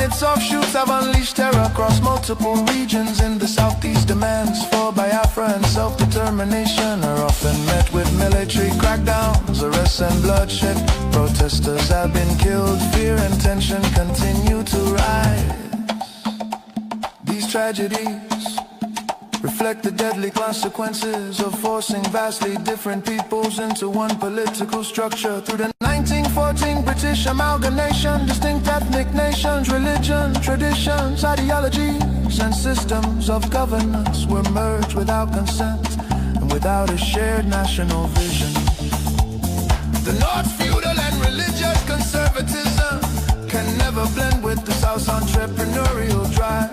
and its offshoots have unleashed terror across multiple regions in the southeast. Demands for Biafra and self-determination are often met with military crackdowns, arrests and bloodshed. Protesters have been killed, fear and tension continue to rise. These tragedies reflect the deadly consequences of forcing vastly different peoples into one political structure. Through the 1914 British amalgamation, distinct ethnic nations, religion, traditions, ideologies, and systems of governance were merged without consent and without a shared national vision. The North's feudal and religious conservatism can never blend with the South's entrepreneurial drive.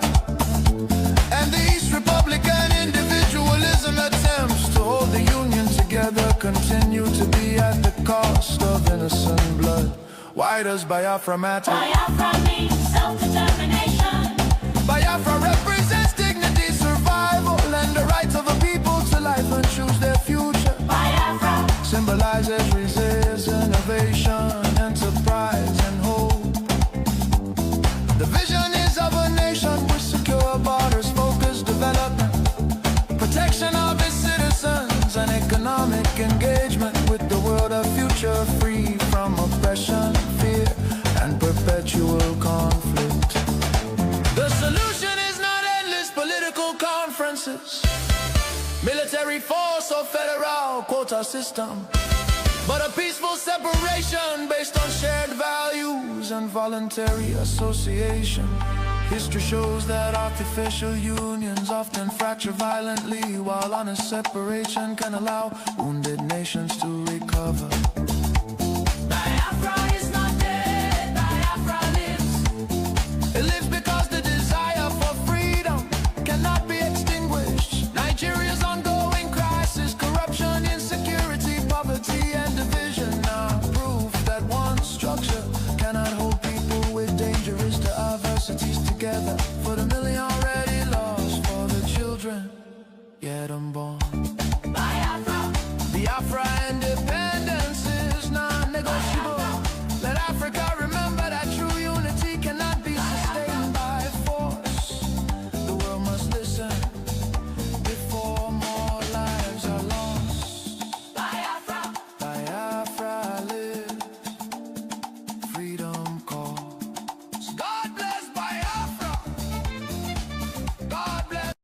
And the East Republican individualism attempts to hold the Union together continue to be at the cost of innocent blood. Why does Biafra matter? Biafra means self-determination. Biafra represents dignity, survival, and the rights of a people to life and choose their future. Biafra symbolizes resilience, innovation, enterprise, and hope. The vision is of a nation with secure borders, focused development, protection of its citizens, and economic engagement with the world of future, free from oppression, fear, and perpetual conflict. The solution is not endless political conferences, military force or federal quota system, but a peaceful separation based on shared values and voluntary association. History shows that artificial unions often fracture violently, while honest separation can allow wounded nations to recover. Biafra is not dead, Biafra lives. It lives because the desire for freedom cannot be extinguished. Nigeria's ongoing crisis, corruption, insecurity, poverty, and division are proof that one structure cannot hold people with dangerous diversities together. For the million already lost, for the children yet unborn. Biafra, Biafra independence is non-negotiable. Let Africa remember that true unity cannot be sustained by force. The world must listen before more lives are lost. Biafra, Biafra live, freedom calls. God bless Biafra. God bless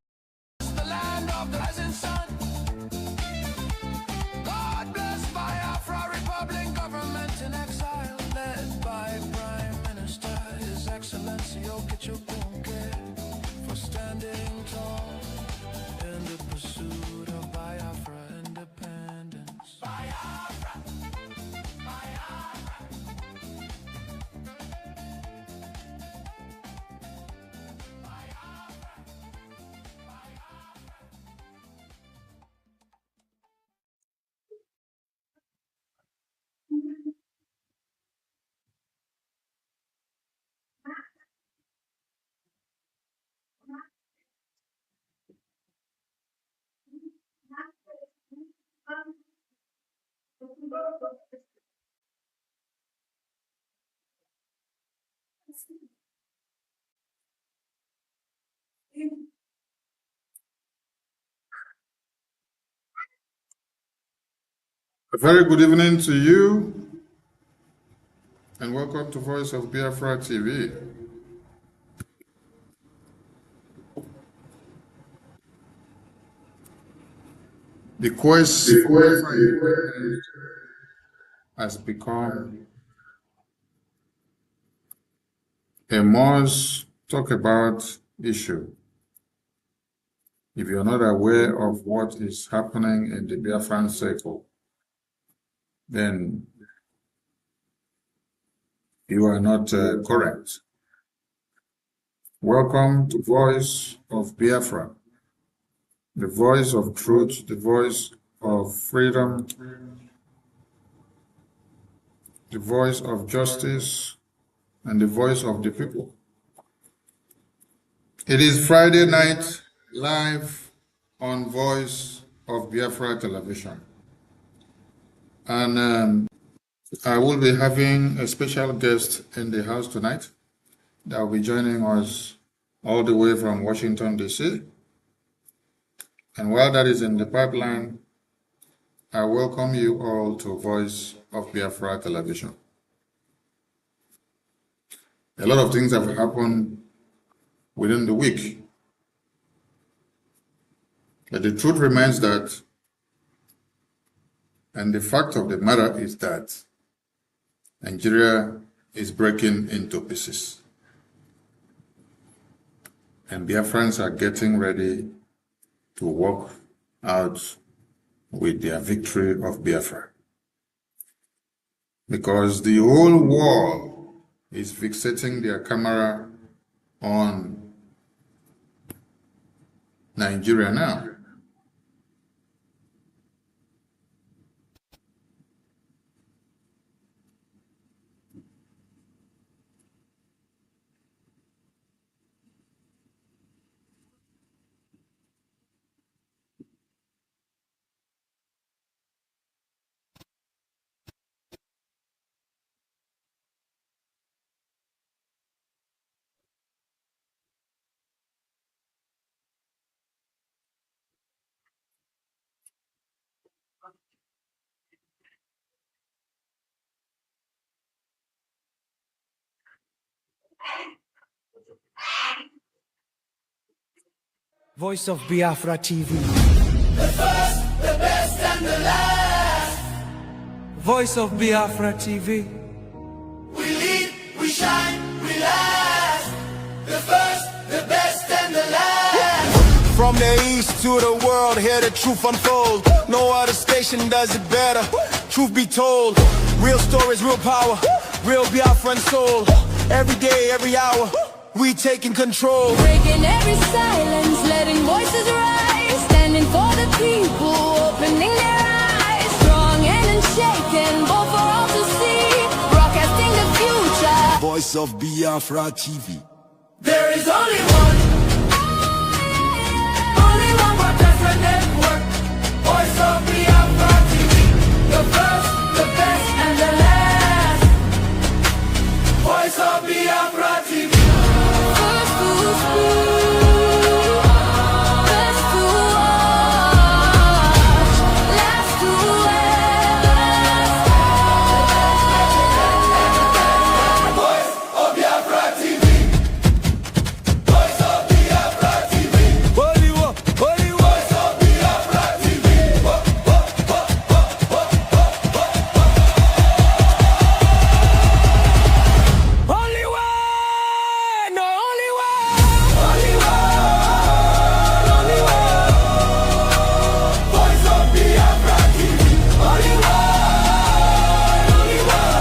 the land of the rising sun. God bless Biafra, Republic government in exile, led by Prime Minister His Excellency Okechukwu, for standing tall in the pursuit of Biafra independence. Biafra, Biafra. A very good evening to you, and welcome to Voice of Biafra TV. The quest has become a must talk about issue. If you're not aware of what is happening in the Biafran circle, then you are not correct. Welcome to Voice of Biafra, the voice of truth, the voice of freedom, the voice of justice, and the voice of the people. It is Friday night, live on Voice of Biafra television. And I will be having a special guest in the house tonight. that will be joining us all the way from Washington, D.C. And while that is in the pipeline, I welcome you all to Voice of Biafra Television. A lot of things have happened within the week. But the truth remains that, and the fact of the matter is that, Nigeria is breaking into pieces. And Biafrans are getting ready to walk out with their victory of Biafra. Because the whole world is fixating their camera on Nigeria now. Voice of Biafra TV. The first, the best, and the last. Voice of Biafra TV. We lead, we shine, we last. The first, the best, and the last. From the east to the world, hear the truth unfold. No other station does it better. Truth be told, real stories, real power, real Biafran soul. Every day, every hour, we taking control. Breaking every silence, letting voices rise. Standing for the people, opening their eyes. Strong and unshaken, bold for all to see. Broadcasting the future. Voice of Biafra TV. There is only one broadcaster network. Voice of Biafra TV. The first, the best, and the last. Voice of Biafra TV. First to speak, first to watch, last to Voice of Biafra TV. Voice of Biafra TV. Holy war, holy war. Voice of Biafra TV. Only one, no only one. Only one, only one. Voice of Biafra TV. Only one, only one.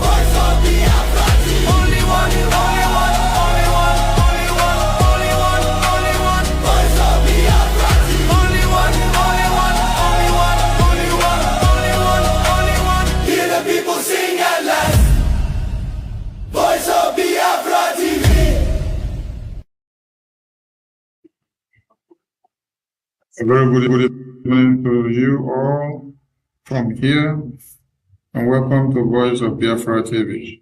Voice of Biafra TV. Only one, only one, only one, only one, only one, only one. Voice of Biafra TV. Only one, only one, only one, only one, only one, only one. Hear the people sing at last. Voice of Biafra TV. A very good evening to you all from here, and welcome to Voice of Biafra TV.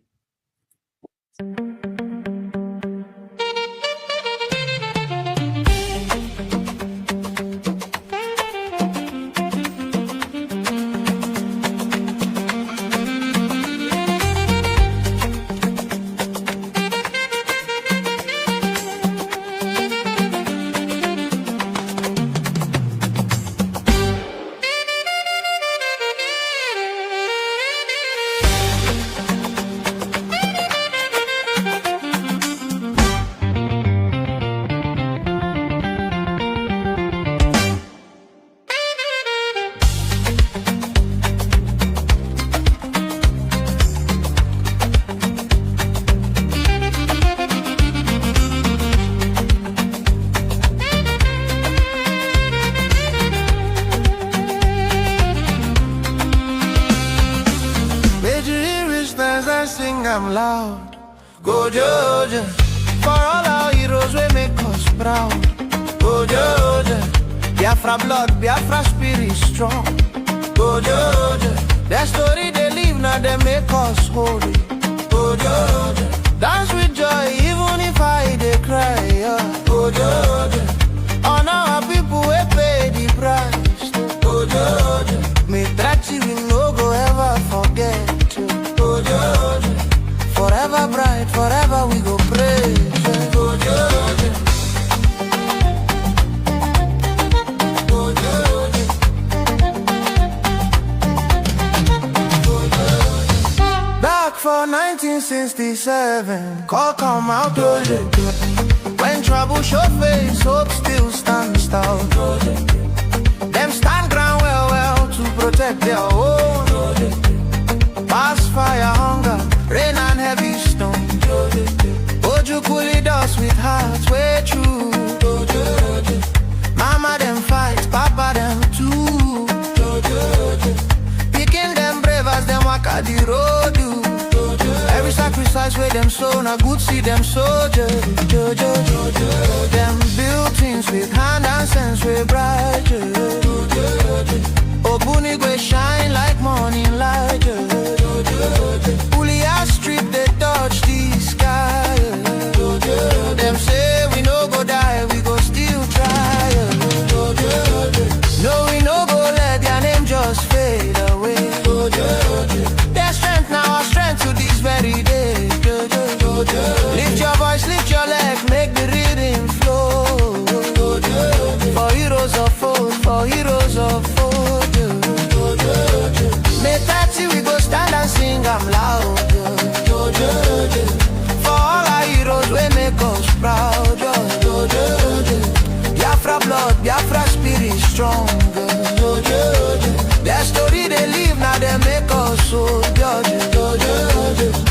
sing I'm loud. Go Georgia, for all our heroes we make us proud. Go Georgia, Biafra blood, Biafra spirit strong. Go Georgia, their story they live now they make us holy. Go Georgia, Dance with joy even if I dey cry. Honor our people we pay the price. Me Brgie we no go ever forget. Forever bright, forever we go praise. Back for 1967, call come out. When trouble show face, hope still stands tall. Them stand ground well to protect their own. Past fire, hunger, rain and heavy stone. Oju cool us with hearts way true. Mama them fight, papa them too. Picking them brave as them walk at the road. Every sacrifice where them sow, na good see them soldiers. Them build things with hand and sense with Brgie. Obunigwe shine like morning light. Pulia strip they touch the sky. Them say we no go die, we go still try. No, we no go let their name just fade away. Their strength now our strength to this very day. Lift your voice, lift your leg, make the rhythm flow. For heroes of old, for heroes of old. May 30 we go stand and sing I'm loud. For all our heroes we make us proud. Biafra blood, Biafra spirit strong. Their story they live now they make us so.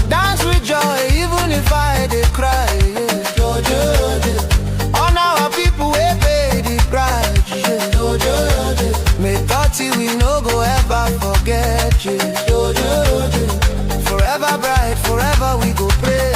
Dance with joy even if I they cry. On our people we pay the price. May 30 we no go ever forget you. Forever bright, forever we go pray.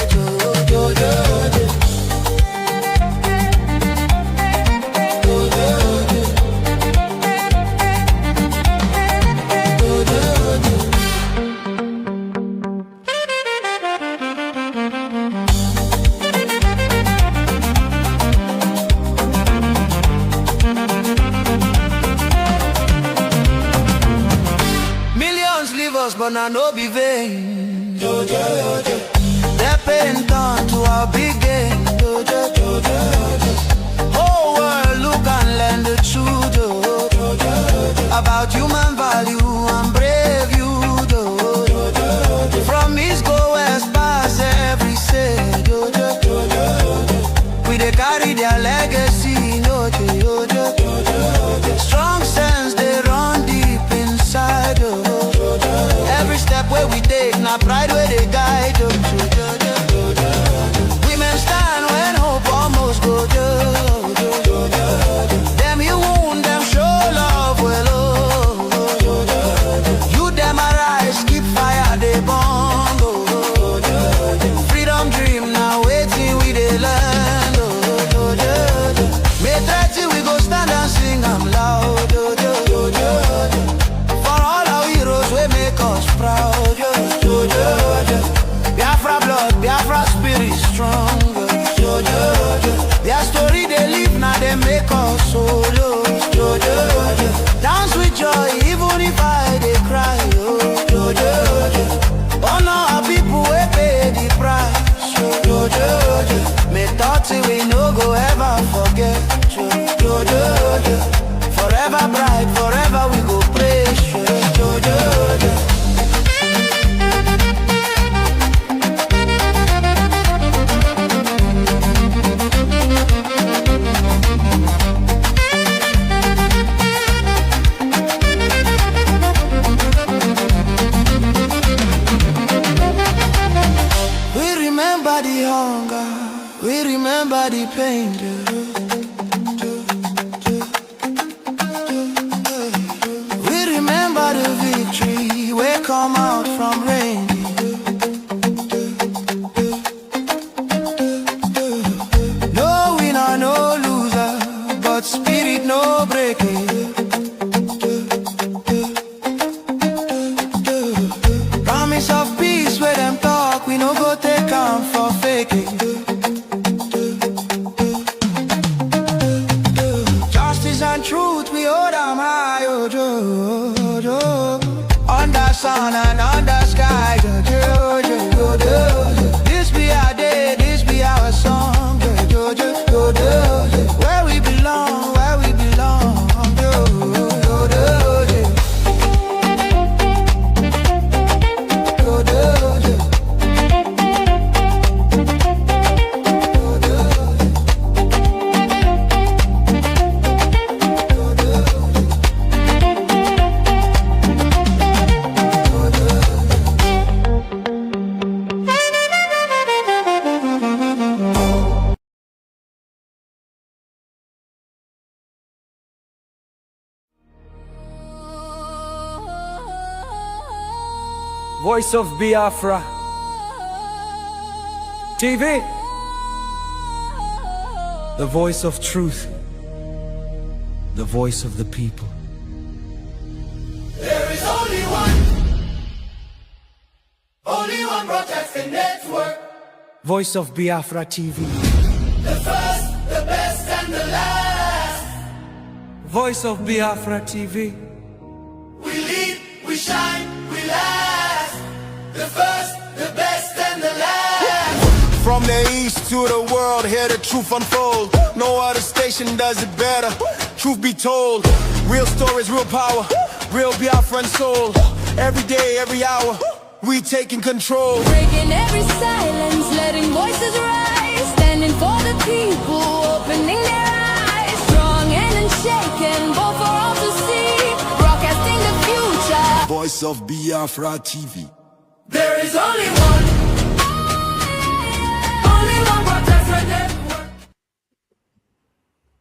Millions leave us, but now no be vain. Their pain turn to our big gain. Whole world look and learn the truth about human value and brave you. From east go west pass every say. We they carry their legacy. Strong sense they run deep inside. Every step where we take, now pride where they guide. Women stand when hope almost go. Them you wound, them show love well. You them arise, keep fire, they burn. Freedom dream now waiting we they land. May 30 we go stand and sing I'm loud. For all our heroes we make us proud. Biafra blood, Biafra spirit strong. Their story they live now they make us so. Dance with joy even if I they cry. Honor our people we pay the price. May 30 we no go ever forget. Forever bright, forever we go praise. We remember the hunger, we remember the pain. We remember the victory, we come out from rain. No winner, no loser, but spirit no breaking. Promise of peace where them talk, we no go take on for faith. Voice of Biafra TV, the voice of truth, the voice of the people. There is only one broadcasting network. Voice of Biafra TV, The first, the best, and the last. Voice of Biafra TV, We lead, we shine, we last. The first, the best, and the last. From the east to the world, hear the truth unfold. No other station does it better. Truth be told, real stories, real power, real Biafran soul. Every day, every hour, we taking control. Breaking every silence, letting voices rise. Standing for the people, opening their eyes. Strong and unshaken, both for all to see. Broadcasting the future. Voice of Biafra TV. There is only one broadcasting network.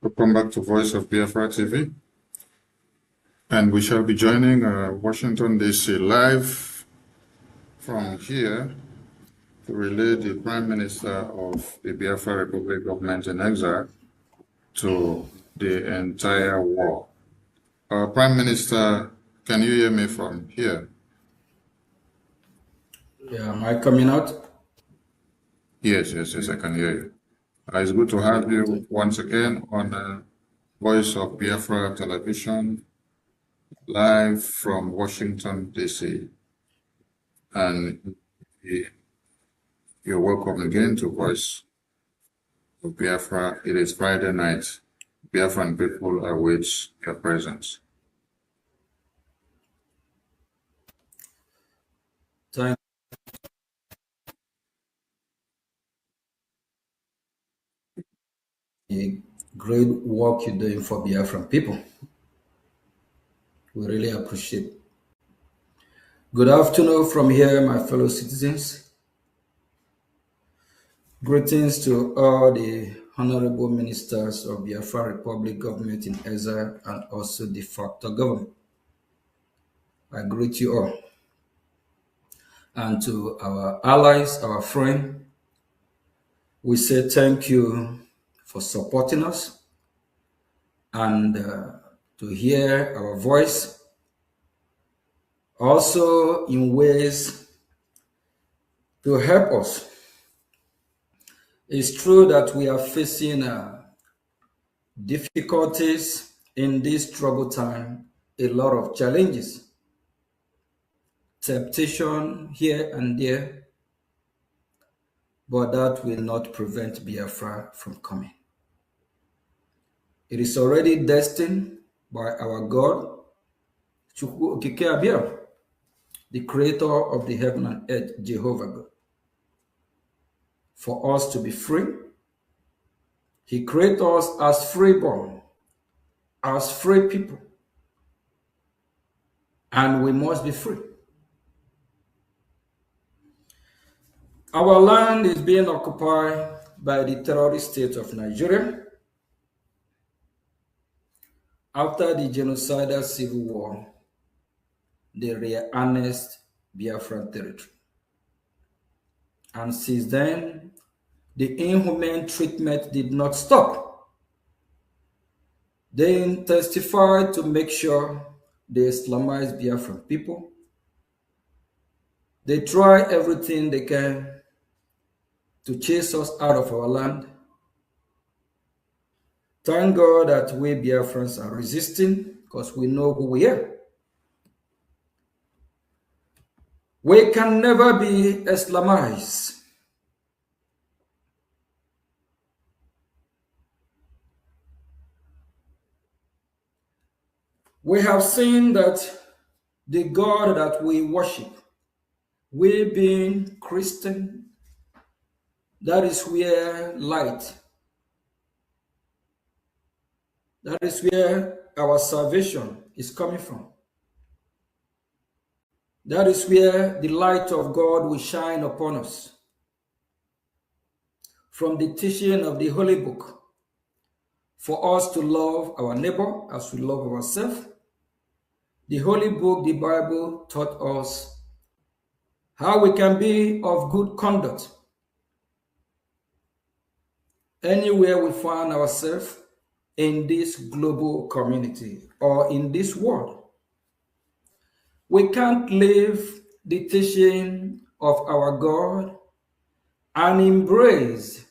Welcome back to Voice of Biafra TV. And we shall be joining Washington, D.C. live from here to relay the Prime Minister of the Biafra Republic government in exile to the entire world. Prime Minister, can you hear me from here? Yeah, am I coming out? Yes, I can hear you. It's good to have you once again on Voice of Biafra television, live from Washington, D.C. And you're welcome again to Voice of Biafra. It is Friday night. Biafran people await your presence. Thank you. Great work you're doing for Biafran people. We really appreciate it. Good afternoon from here, my fellow citizens. Greetings to all the honorable ministers of Biafra Republic government in exile and also de facto government. I greet you all. And to our allies, our friends, we say thank you for supporting us and to hear our voice. Also in ways to help us. It's true that we are facing difficulties in this troubled time, a lot of challenges, temptation here and there, but that will not prevent Biafra from coming. It is already destined by our God, Chukwu Okike Abia, the creator of the heaven and earth, Jehovah God, for us to be free. He created us as freeborn, as free people, and we must be free. Our land is being occupied by the terrorist state of Nigeria after the genocidal civil war. They reannexed Biafran territory. And since then, the inhumane treatment did not stop. They intensified to make sure they Islamize Biafran people. They try everything they can to chase us out of our land. Thank God that we Biafrans are resisting because we know who we are. We can never be Islamized. We have seen that the God that we worship, we being Christian, that is where light, that is where our salvation is coming from. That is where the light of God will shine upon us. From the teaching of the Holy Book, for us to love our neighbor as we love ourselves. The Holy Book, the Bible, taught us how we can be of good conduct anywhere we find ourselves in this global community or in this world. We can't leave the teaching of our God and embrace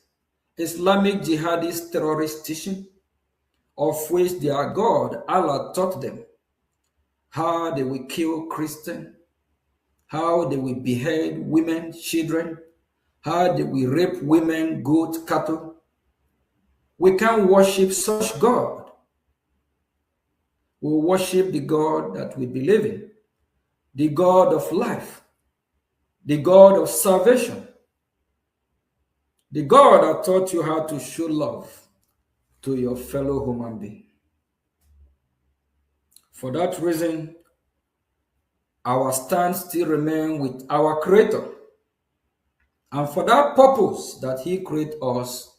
Islamic jihadist terrorist teaching, of which their God, Allah, taught them how they will kill Christians, how they will behead women, children, how they will rape women, goat, cattle. We can't worship such God. We worship the God that we believe in, the God of life, the God of salvation, the God that taught you how to show love to your fellow human being. For that reason, our stand still remains with our Creator. And for that purpose that He created us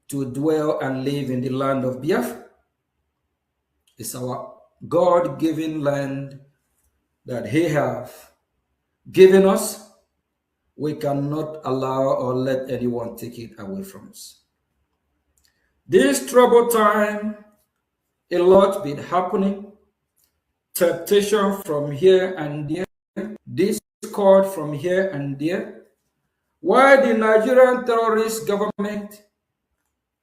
to dwell and live in the land of Biafra. It's our God-given land that He has given us. We cannot allow or let anyone take it away from us. This troubled time, a lot been happening. Temptation from here and there, discord from here and there. Why the Nigerian terrorist government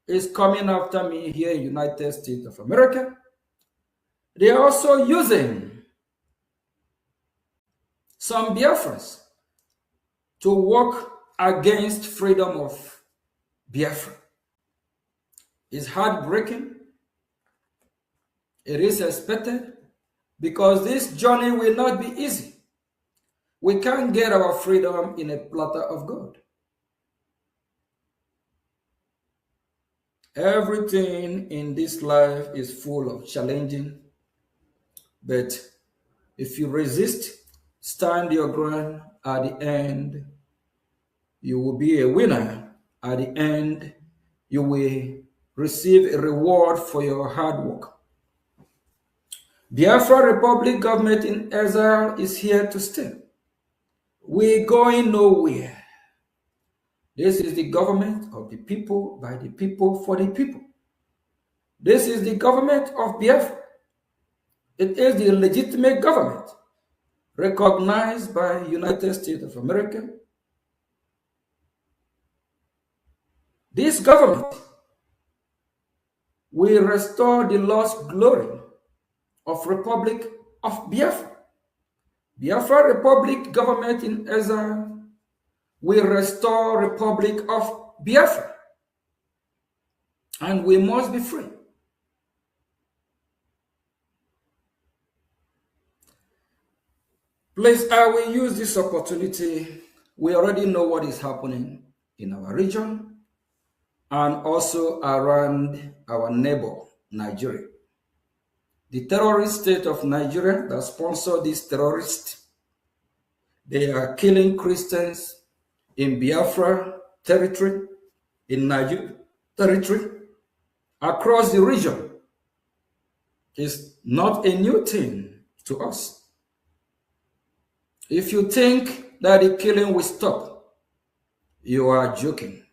is coming after me here in the United States of America? They are also using some Biafrans to work against freedom of Biafra. It's heartbreaking. It is expected because this journey will not be easy. We can't get our freedom in a platter of gold. Everything in this life is full of challenging, but if you resist, stand your ground, at the end, you will be a winner. At the end, you will receive a reward for your hard work. Biafra Republic government in exile is here to stay. We're going nowhere. This is the government of the people, by the people, for the people. This is the government of Biafra. It is the legitimate government recognized by United States of America. This government will restore the lost glory of Republic of Biafra. Biafra Republic government in exile will restore Republic of Biafra. And we must be free. Please, I will use this opportunity. We already know what is happening in our region and also around our neighbor, Nigeria. The terrorist state of Nigeria that sponsored these terrorists, they are killing Christians in Biafra territory, in Nigeria territory, across the region. It's not a new thing to us. If you think that the killing will stop, you are joking.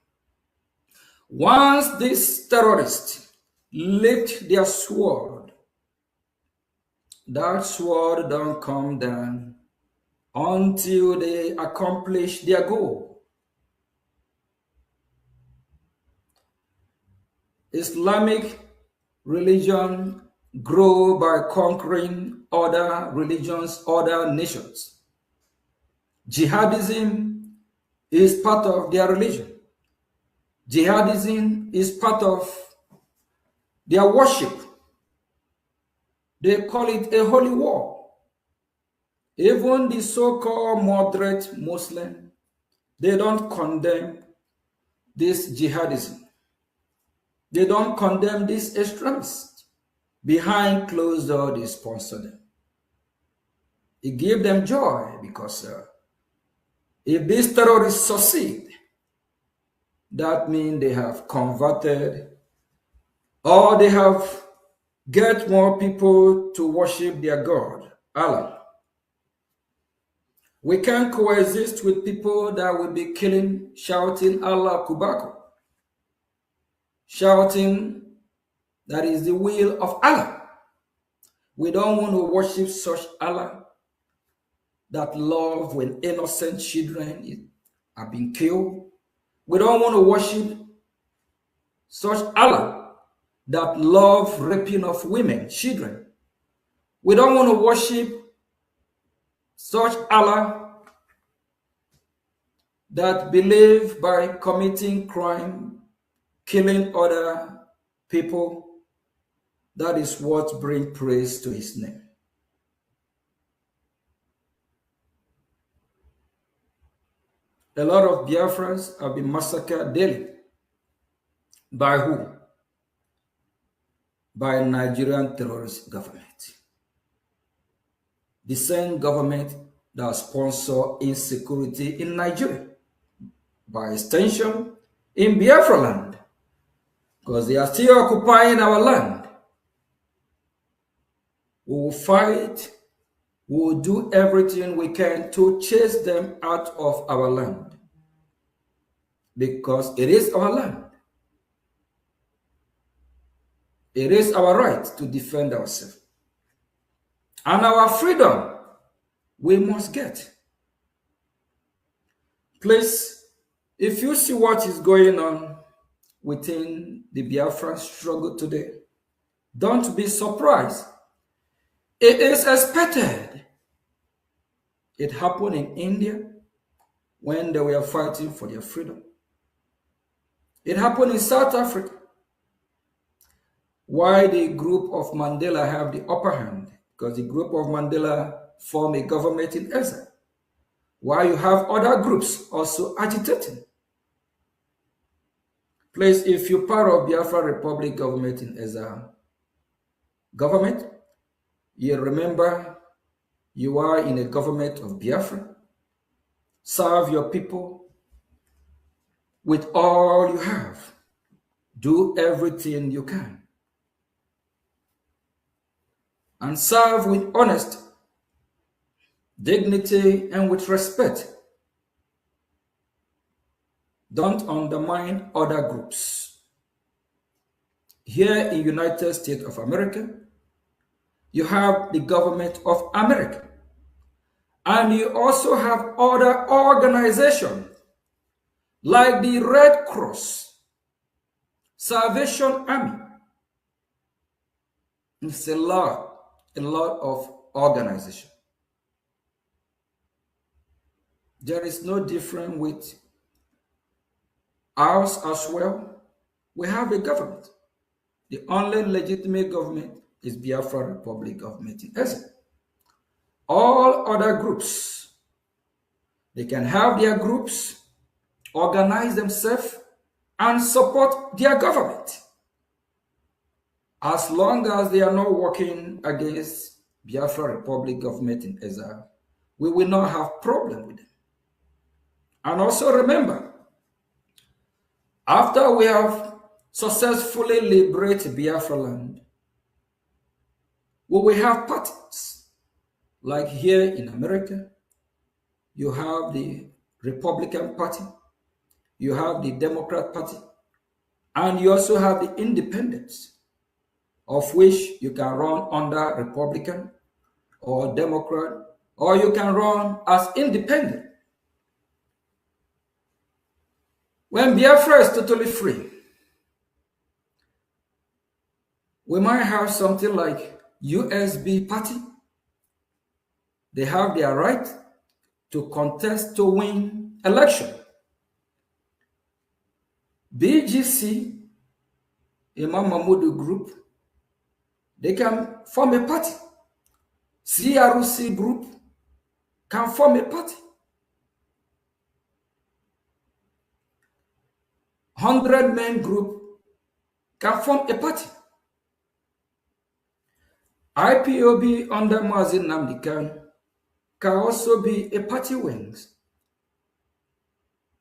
Once these terrorists lift their sword, that sword don't come down until they accomplish their goal. Islamic religion grow by conquering other religions, other nations. Jihadism is part of their religion. Jihadism is part of their worship. They call it a holy war. Even the so-called moderate Muslim, they don't condemn this jihadism. They don't condemn these extremists. Behind closed doors, they sponsor them. It gives them joy because if these terrorists succeed, that means they have converted or they have get more people to worship their God, Allah. We can't coexist with people that will be killing, shouting Allah Kubaku, shouting that is the will of Allah. We don't want to worship such Allah that love when innocent children are being killed. We don't want to worship such Allah that love raping of women, children. We don't want to worship such Allah that believe by committing crime, killing other people. That is what brings praise to his name. A lot of Biafrans have been massacred daily. By who? By Nigerian terrorist government. The same government that sponsors insecurity in Nigeria. By extension, in Biafra land. Because they are still occupying our land. We will fight. We will do everything we can to chase them out of our land. Because it is our land. It is our right to defend ourselves. And our freedom we must get. Please, if you see what is going on within the Biafran struggle today, don't be surprised. It is expected. It happened in India when they were fighting for their freedom. It happened in South Africa. Why the group of Mandela have the upper hand? Because the group of Mandela form a government in exile. Why you have other groups also agitating? Please, if you're part of Biafra Republic government in exile, government, you remember you are in a government of Biafra. Serve your people with all you have. Do everything you can. And serve with honesty, dignity, and with respect. Don't undermine other groups. Here in United States of America, you have the government of America. And you also have other organizations like the Red Cross, Salvation Army. It's a lot of organizations. There is no difference with ours as well. We have a government. The only legitimate government is Biafra Republic government in exile. All other groups, they can have their groups, organize themselves, and support their government. As long as they are not working against Biafra Republic government in exile, we will not have problem with them. And also remember, after we have successfully liberated Biafra land, we will have parties. Like here in America, you have the Republican Party, you have the Democrat Party, and you also have the independents, of which you can run under Republican or Democrat, or you can run as independent. When Biafra is totally free, we might have something like USB Party. They have their right to contest to win election. BGC, Imam Mahmoud group, they can form a party. CRC group can form a party. 100-man group can form a party. IPOB under Mazin Nnamdi Kanu can also be a party wings.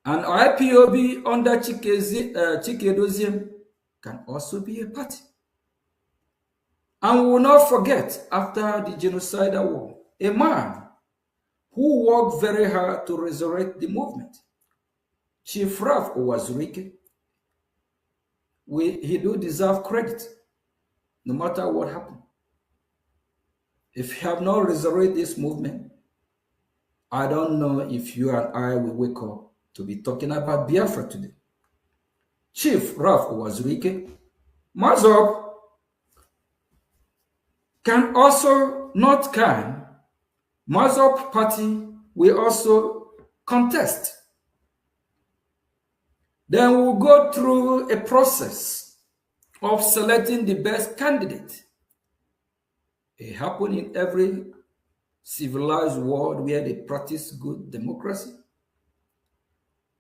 And IPOB under Chike Doziem can also be a party. And we will not forget, after the genocidal war, a man who worked very hard to resurrect the movement. Chief Ralph Owazurike, he do deserve credit, no matter what happened. If you have not resurrected this movement, I don't know if you and I will wake up to be talking about Biafra today. Chief Ralph Owazurike, Mazop can also not can. Mazop party will also contest. Then we'll go through a process of selecting the best candidate. It happens in every civilized world where they practice good democracy.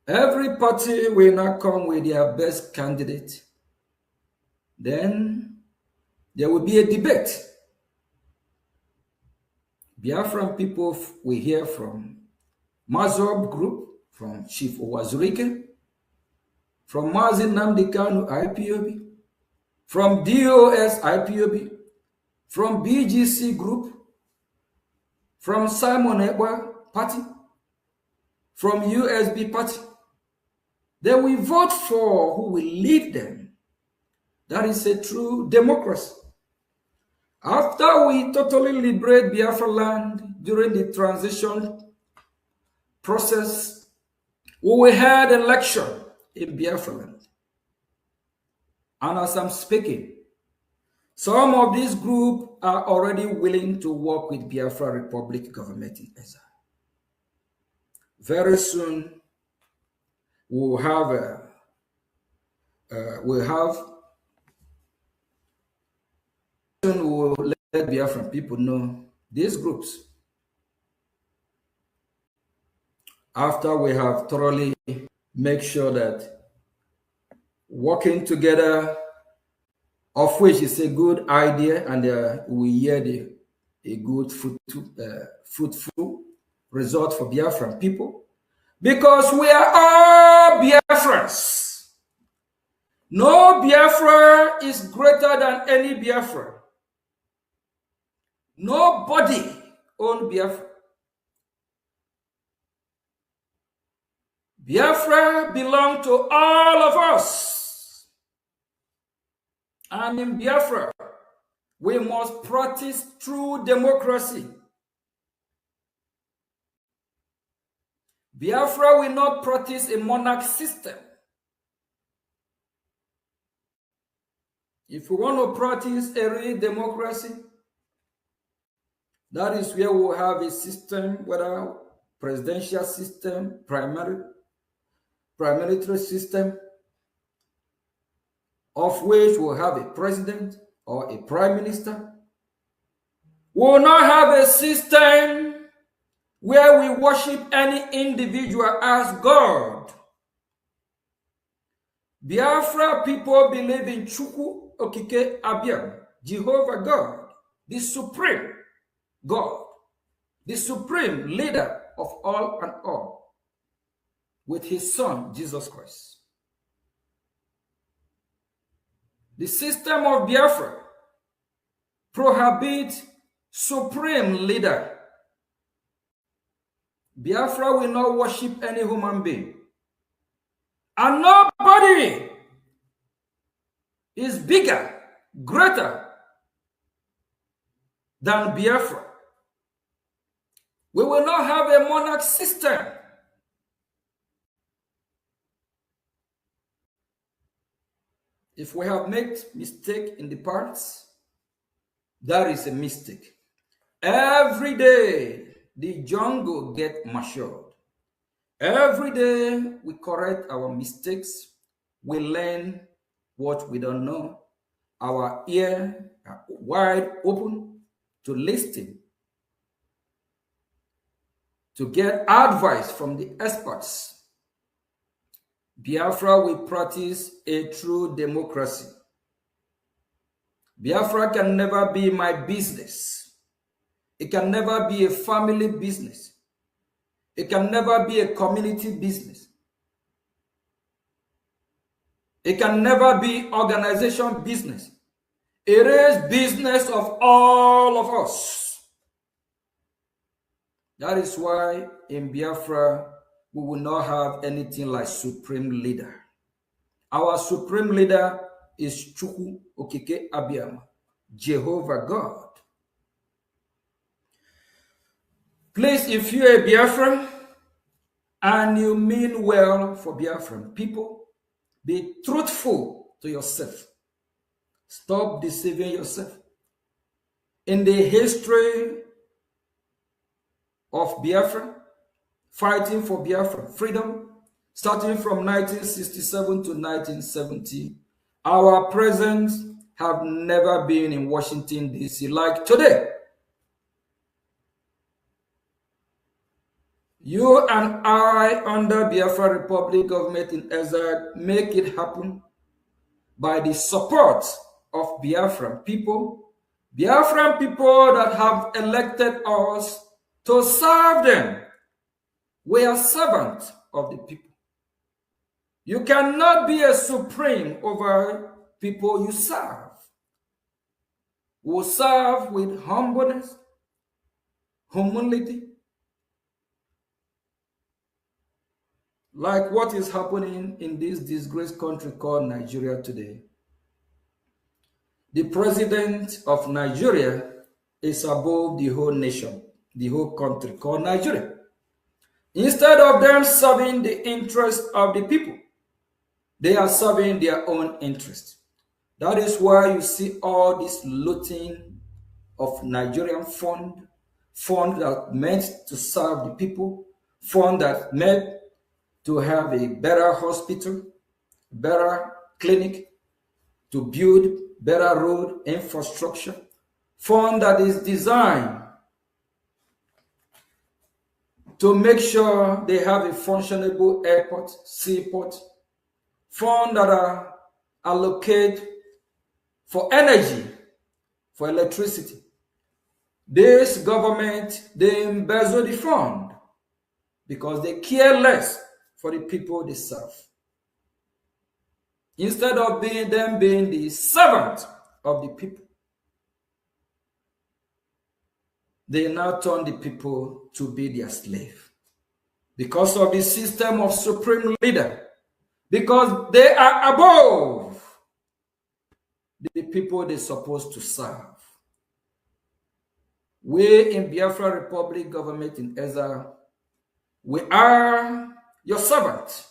Every party will not come with their best candidate. Then there will be a debate. Biafran people will hear from Mazop group, from Chief Owazurike, from Mazi Nnamdi Kanu IPOB, from DOS IPOB, from BGC group, from Simon Ekpa party, from USB party. They will vote for who will lead them. That is a true democracy. After we totally liberate Biafra land during the transition process, we will have election in Biafra land. And as I'm speaking, some of this group are already willing to work with Biafra Republic government in exile. Very soon, we'll let Biafran people know these groups. After we have thoroughly make sure that working together, of which is a good idea, and we hear a good fruitful result for Biafran people, because we are all Biafrans. No Biafra is greater than any Biafra. Nobody owns Biafra. Biafra belongs to all of us. And in Biafra, we must practice true democracy. Biafra will not practice a monarch system. If we want to practice a real democracy, that is where we will have a system, whether presidential system, paramilitary system, of which we'll have a president or a prime minister. We will not have a system where we worship any individual as God. Biafra people believe in Chukwu Okike Abiam, Jehovah God, the supreme God, the supreme leader of all and all, with his son, Jesus Christ. The system of Biafra prohibits supreme leader. Biafra will not worship any human being. And nobody is bigger, greater than Biafra. We will not have a monarch system. If we have made mistake in the past, that is a mistake. Every day, the jungle gets matured. Every day, we correct our mistakes. We learn what we don't know. Our ears are wide open to listen, to get advice from the experts. Biafra will practice a true democracy. Biafra can never be my business. It can never be a family business. It can never be a community business. It can never be organization business. It is business of all of us. That is why in Biafra, we will not have anything like supreme leader. Our supreme leader is Chukwu Okike Abiyama, Jehovah God. Please, if you're a Biafran and you mean well for Biafran people, be truthful to yourself. Stop deceiving yourself. In the history of Biafra, fighting for Biafra freedom, starting from 1967 to 1970, our presidents have never been in Washington, D.C. like today. You and I, under Biafra Republic government in exile, make it happen by the support of Biafran people that have elected us to serve them. We are servants of the people. You cannot be a supreme over people you serve. We serve with humbleness, humility, like what is happening in this disgraced country called Nigeria today. The president of Nigeria is above the whole nation, the whole country called Nigeria. Instead of them serving the interest of the people, they are serving their own interest. That is why you see all this looting of Nigerian fund that meant to serve the people, fund that meant to have a better hospital, better clinic, to build better road infrastructure, fund that is designed to make sure they have a functionable airport, seaport, fund that are allocated for energy, for electricity. This government, they embezzle the fund because they care less for the people they serve. Instead of them being the servant of the people, they now turn the people to be their slave. Because of the system of supreme leader, because they are above the people they're supposed to serve. We in Biafra Republic government in exile, we are your servant.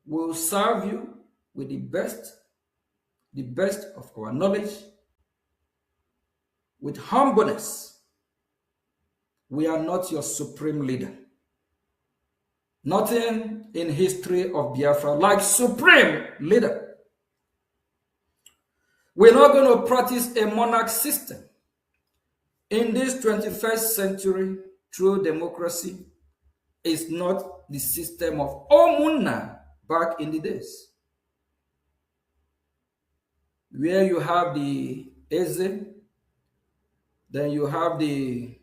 We will serve you with the best of our knowledge, with humbleness. We are not your supreme leader. Nothing in history of Biafra like supreme leader. We're not going to practice a monarch system. In this 21st century, true democracy is not the system of Omunna back in the days, where you have the Eze, then you have the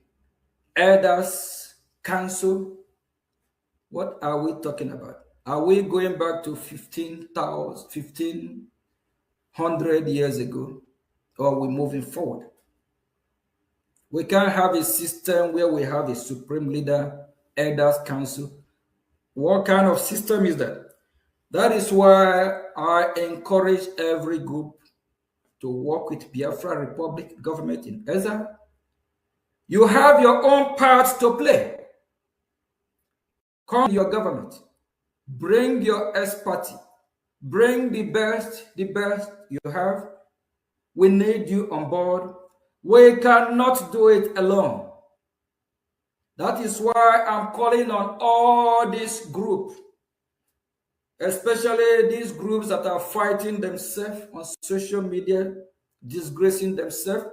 Elders Council. What are we talking about? Are we going back to 1500 years ago? Or are we moving forward? We can't have a system where we have a supreme leader, Elders Council. What kind of system is that? That is why I encourage every group to work with Biafra Republic government in exile. You have your own part to play. Come to your government. Bring your expertise. Bring the best you have. We need you on board. We cannot do it alone. That is why I'm calling on all these groups, especially these groups that are fighting themselves on social media, disgracing themselves.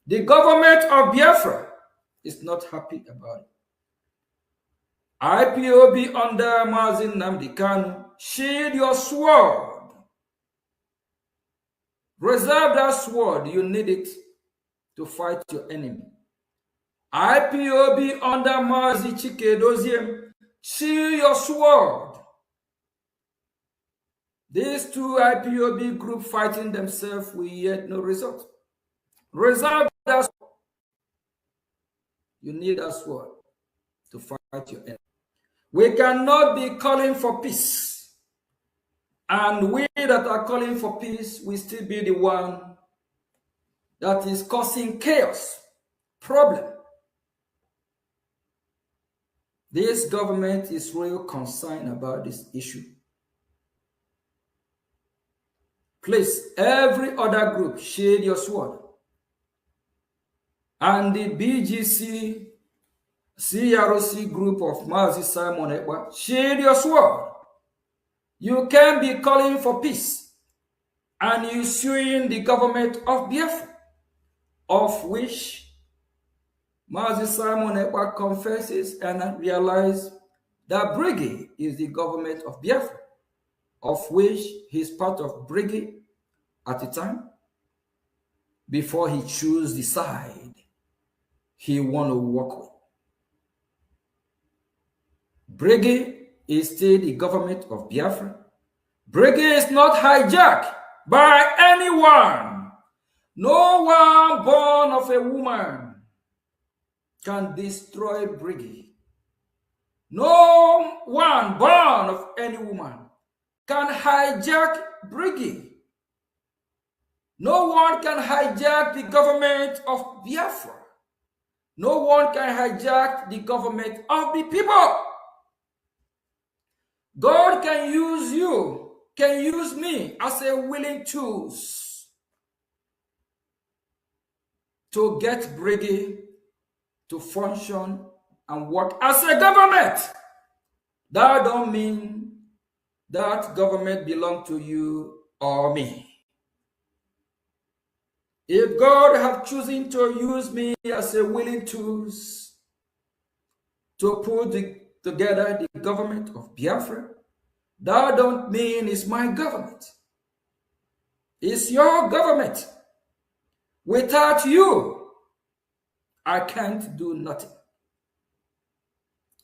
The government of Biafra is not happy about it. IPOB under Mazi Nnamdi Kanu, shield your sword. Reserve that sword, you need it to fight your enemy. IPOB under Mazi Chike, shield your sword. These two IPOB groups fighting themselves will yet no result. Reserve that sword. You need that sword to fight your enemy. We cannot be calling for peace. And we that are calling for peace will still be the one that is causing chaos, problem. This government is real concerned about this issue. Please, every other group, shade your sword. And the BGC, CROC group of Mazi Simon Ekwa, shade your sword. You can be calling for peace and you suing the government of Biafra, of which Mazi Simon Ekwa confesses and realizes that Brgie is the government of Biafra, of which he's part of Brgie at the time, before he chose the side he want to work with. Brgie is still the government of Biafra. Brgie is not hijacked by anyone. No one born of a woman can destroy Brgie. No one born of any woman can hijack Brgie. No one can hijack the government of Biafra. No one can hijack the government of the people. God can use you, can use me as a willing tools to get Brgie to function and work as a government. That don't mean that government belongs to you or me. If God have chosen to use me as a willing tools to put together the government of Biafra, that don't mean it's my government. It's your government. Without you, I can't do nothing.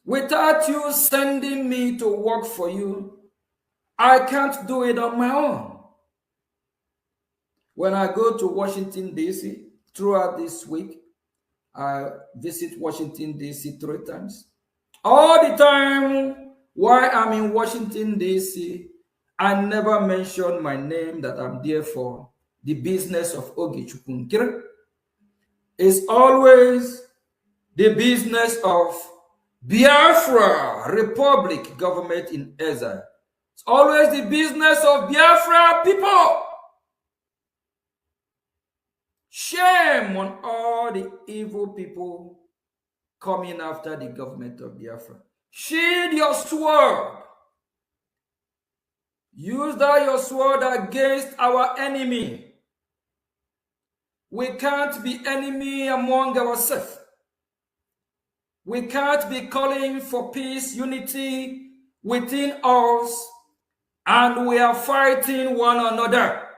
Without you sending me to work for you, I can't do it on my own. When I go to Washington, D.C., throughout this week, I visit Washington, D.C. 3 times. All the time while I'm in Washington, D.C., I never mention my name that I'm there for the business of Ogichukunkire. It's always the business of Biafra Republic government in exile. It's always the business of Biafra people. Shame on all the evil people coming after the government of Biafra. Sheathe your sword. Use that your sword against our enemy. We can't be enemy among ourselves. We can't be calling for peace, unity within us, and we are fighting one another.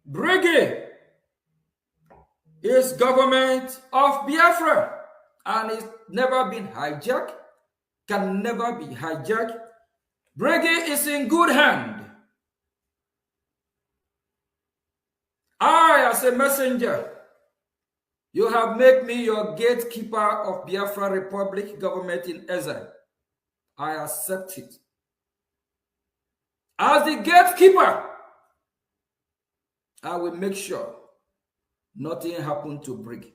Brgie is government of Biafra and it's never been hijacked, can never be hijacked. Brgie is in good hand. I, as a messenger, you have made me your gatekeeper of Biafra Republic government in exile. I accept it. As the gatekeeper, I will make sure nothing happened to Brgie.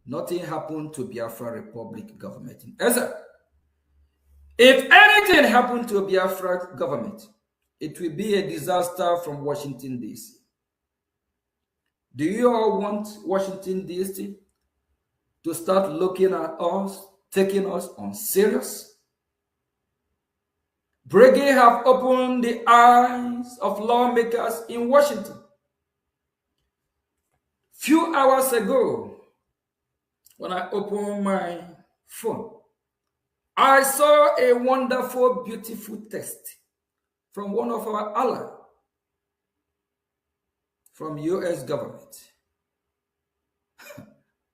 Nothing happened to Biafra Republic government in exile. If anything happened to Biafra government, it will be a disaster from Washington, D.C. Do you all want Washington, D.C. to start looking at us, taking us on serious? Brgie have opened the eyes of lawmakers in Washington. Few hours ago, when I opened my phone, I saw a wonderful, beautiful text from one of our allies from US government.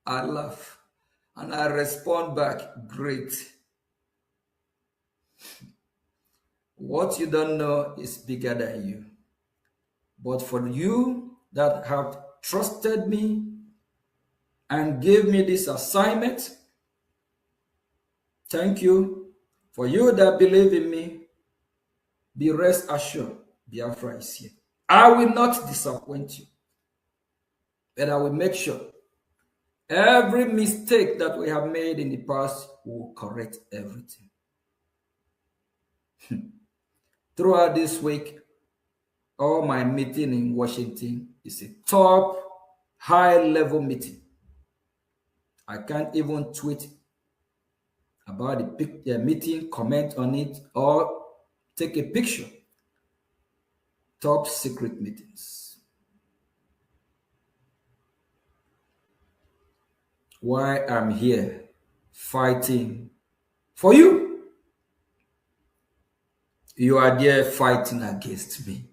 I laugh and I respond back, great. What you don't know is bigger than you. But for you that have trusted me and gave me this assignment. Thank you. For you that believe in me, be rest assured, Biafra is here. I will not disappoint you, but I will make sure every mistake that we have made in the past will correct everything. Throughout this week, all my meeting in Washington is a top, high-level meeting. I can't even tweet about the meeting, comment on it, or take a picture. Top secret meetings. Why I'm here fighting for you. You are there fighting against me.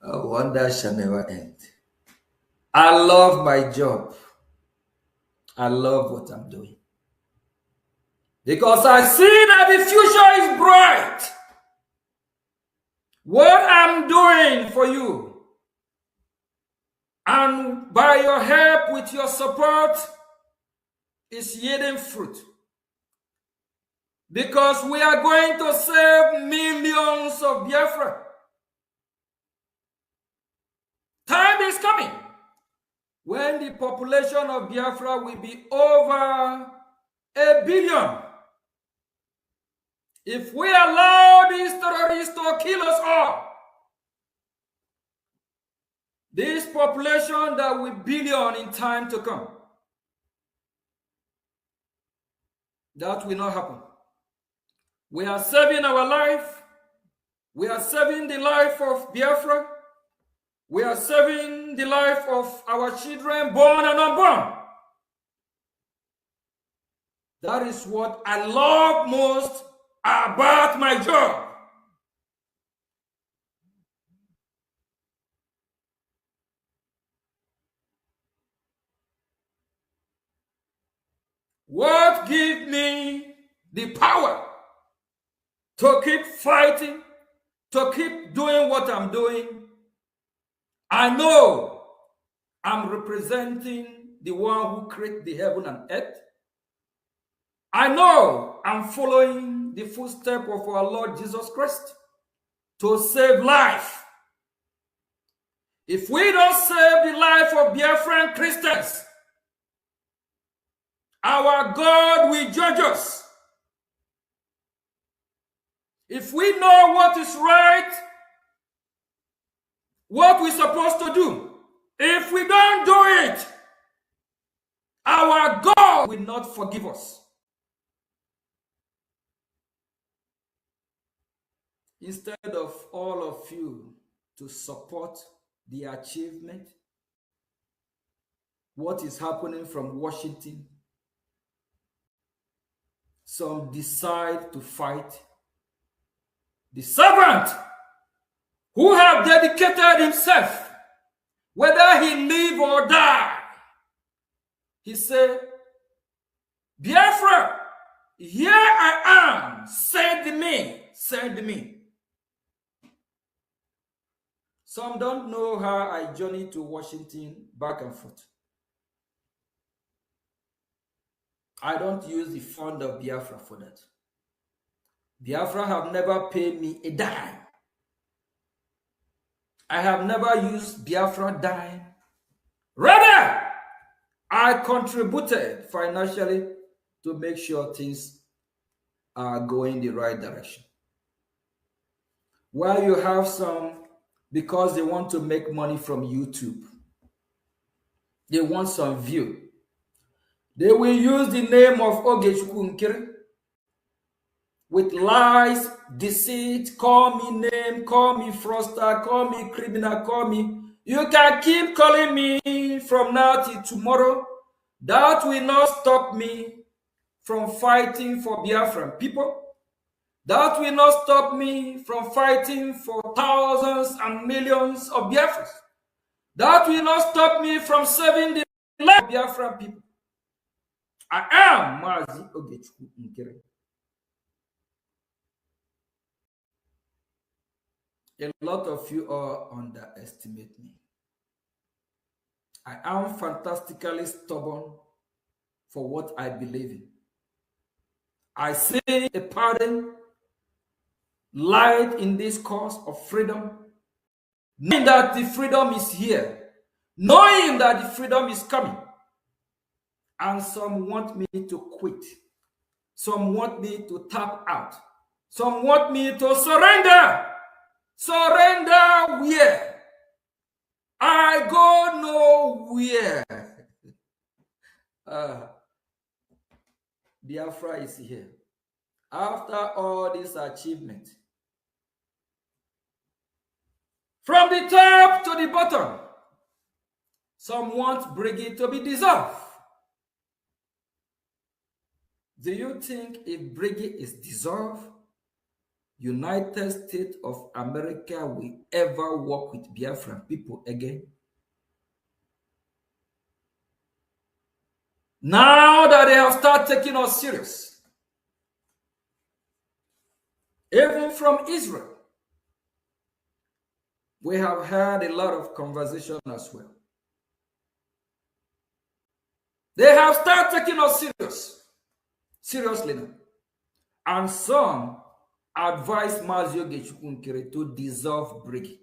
A wonder shall never end. I love my job. I love what I'm doing. Because I see that the future is bright. What I'm doing for you, and by your help, with your support, is yielding fruit. Because we are going to save millions of Biafra. Time is coming when the population of Biafra will be over 1 billion. If we allow these terrorists to kill us all, this population that will billion in time to come, that will not happen. We are saving our life. We are saving the life of Biafra. We are saving the life of our children, born and unborn. That is what I love most about my job. What gives me the power to keep fighting, to keep doing what I'm doing? I know I'm representing the one who created the heaven and earth. I know I'm following the footsteps of our Lord Jesus Christ to save life. If we don't save the life of Biafran Christians, our God will judge us. If we know what is right, what we're supposed to do, if we don't do it, our God will not forgive us. Instead of all of you to support the achievement, what is happening from Washington, some decide to fight the servant who have dedicated himself, whether he live or die. He said, Biafra, here I am, send me, send me. Some don't know how I journeyed to Washington back and forth. I don't use the fund of Biafra for that. Biafra have never paid me a dime. I have never used Biafra dime. Rather, I contributed financially to make sure things are going the right direction. While you have some, because they want to make money from YouTube, they want some view, they will use the name of Ogechukwu Nkiri with lies, deceit, call me name, call me fraudster, call me criminal, call me. You can keep calling me from now till tomorrow. That will not stop me from fighting for Biafran people. That will not stop me from fighting for thousands and millions of Biafrans. That will not stop me from saving the life of Biafran people. I am Mazi Ogechukwu Nkiri. A lot of you all underestimate me. I am fantastically stubborn for what I believe in. I see a pattern light in this cause of freedom, knowing that the freedom is here, knowing that the freedom is coming. And some want me to quit. Some want me to tap out. Some want me to surrender. Surrender where? I go nowhere. Biafra is here. After all this achievement, from the top to the bottom, some want Brgie to be dissolved. Do you think if Brgie is dissolved, United States of America will ever work with Biafran people again? Now that they have started taking us serious, even from Israel, we have had a lot of conversation as well. They have started taking us seriously now. And some advised Mazio Gechukunkere to dissolve Brgie.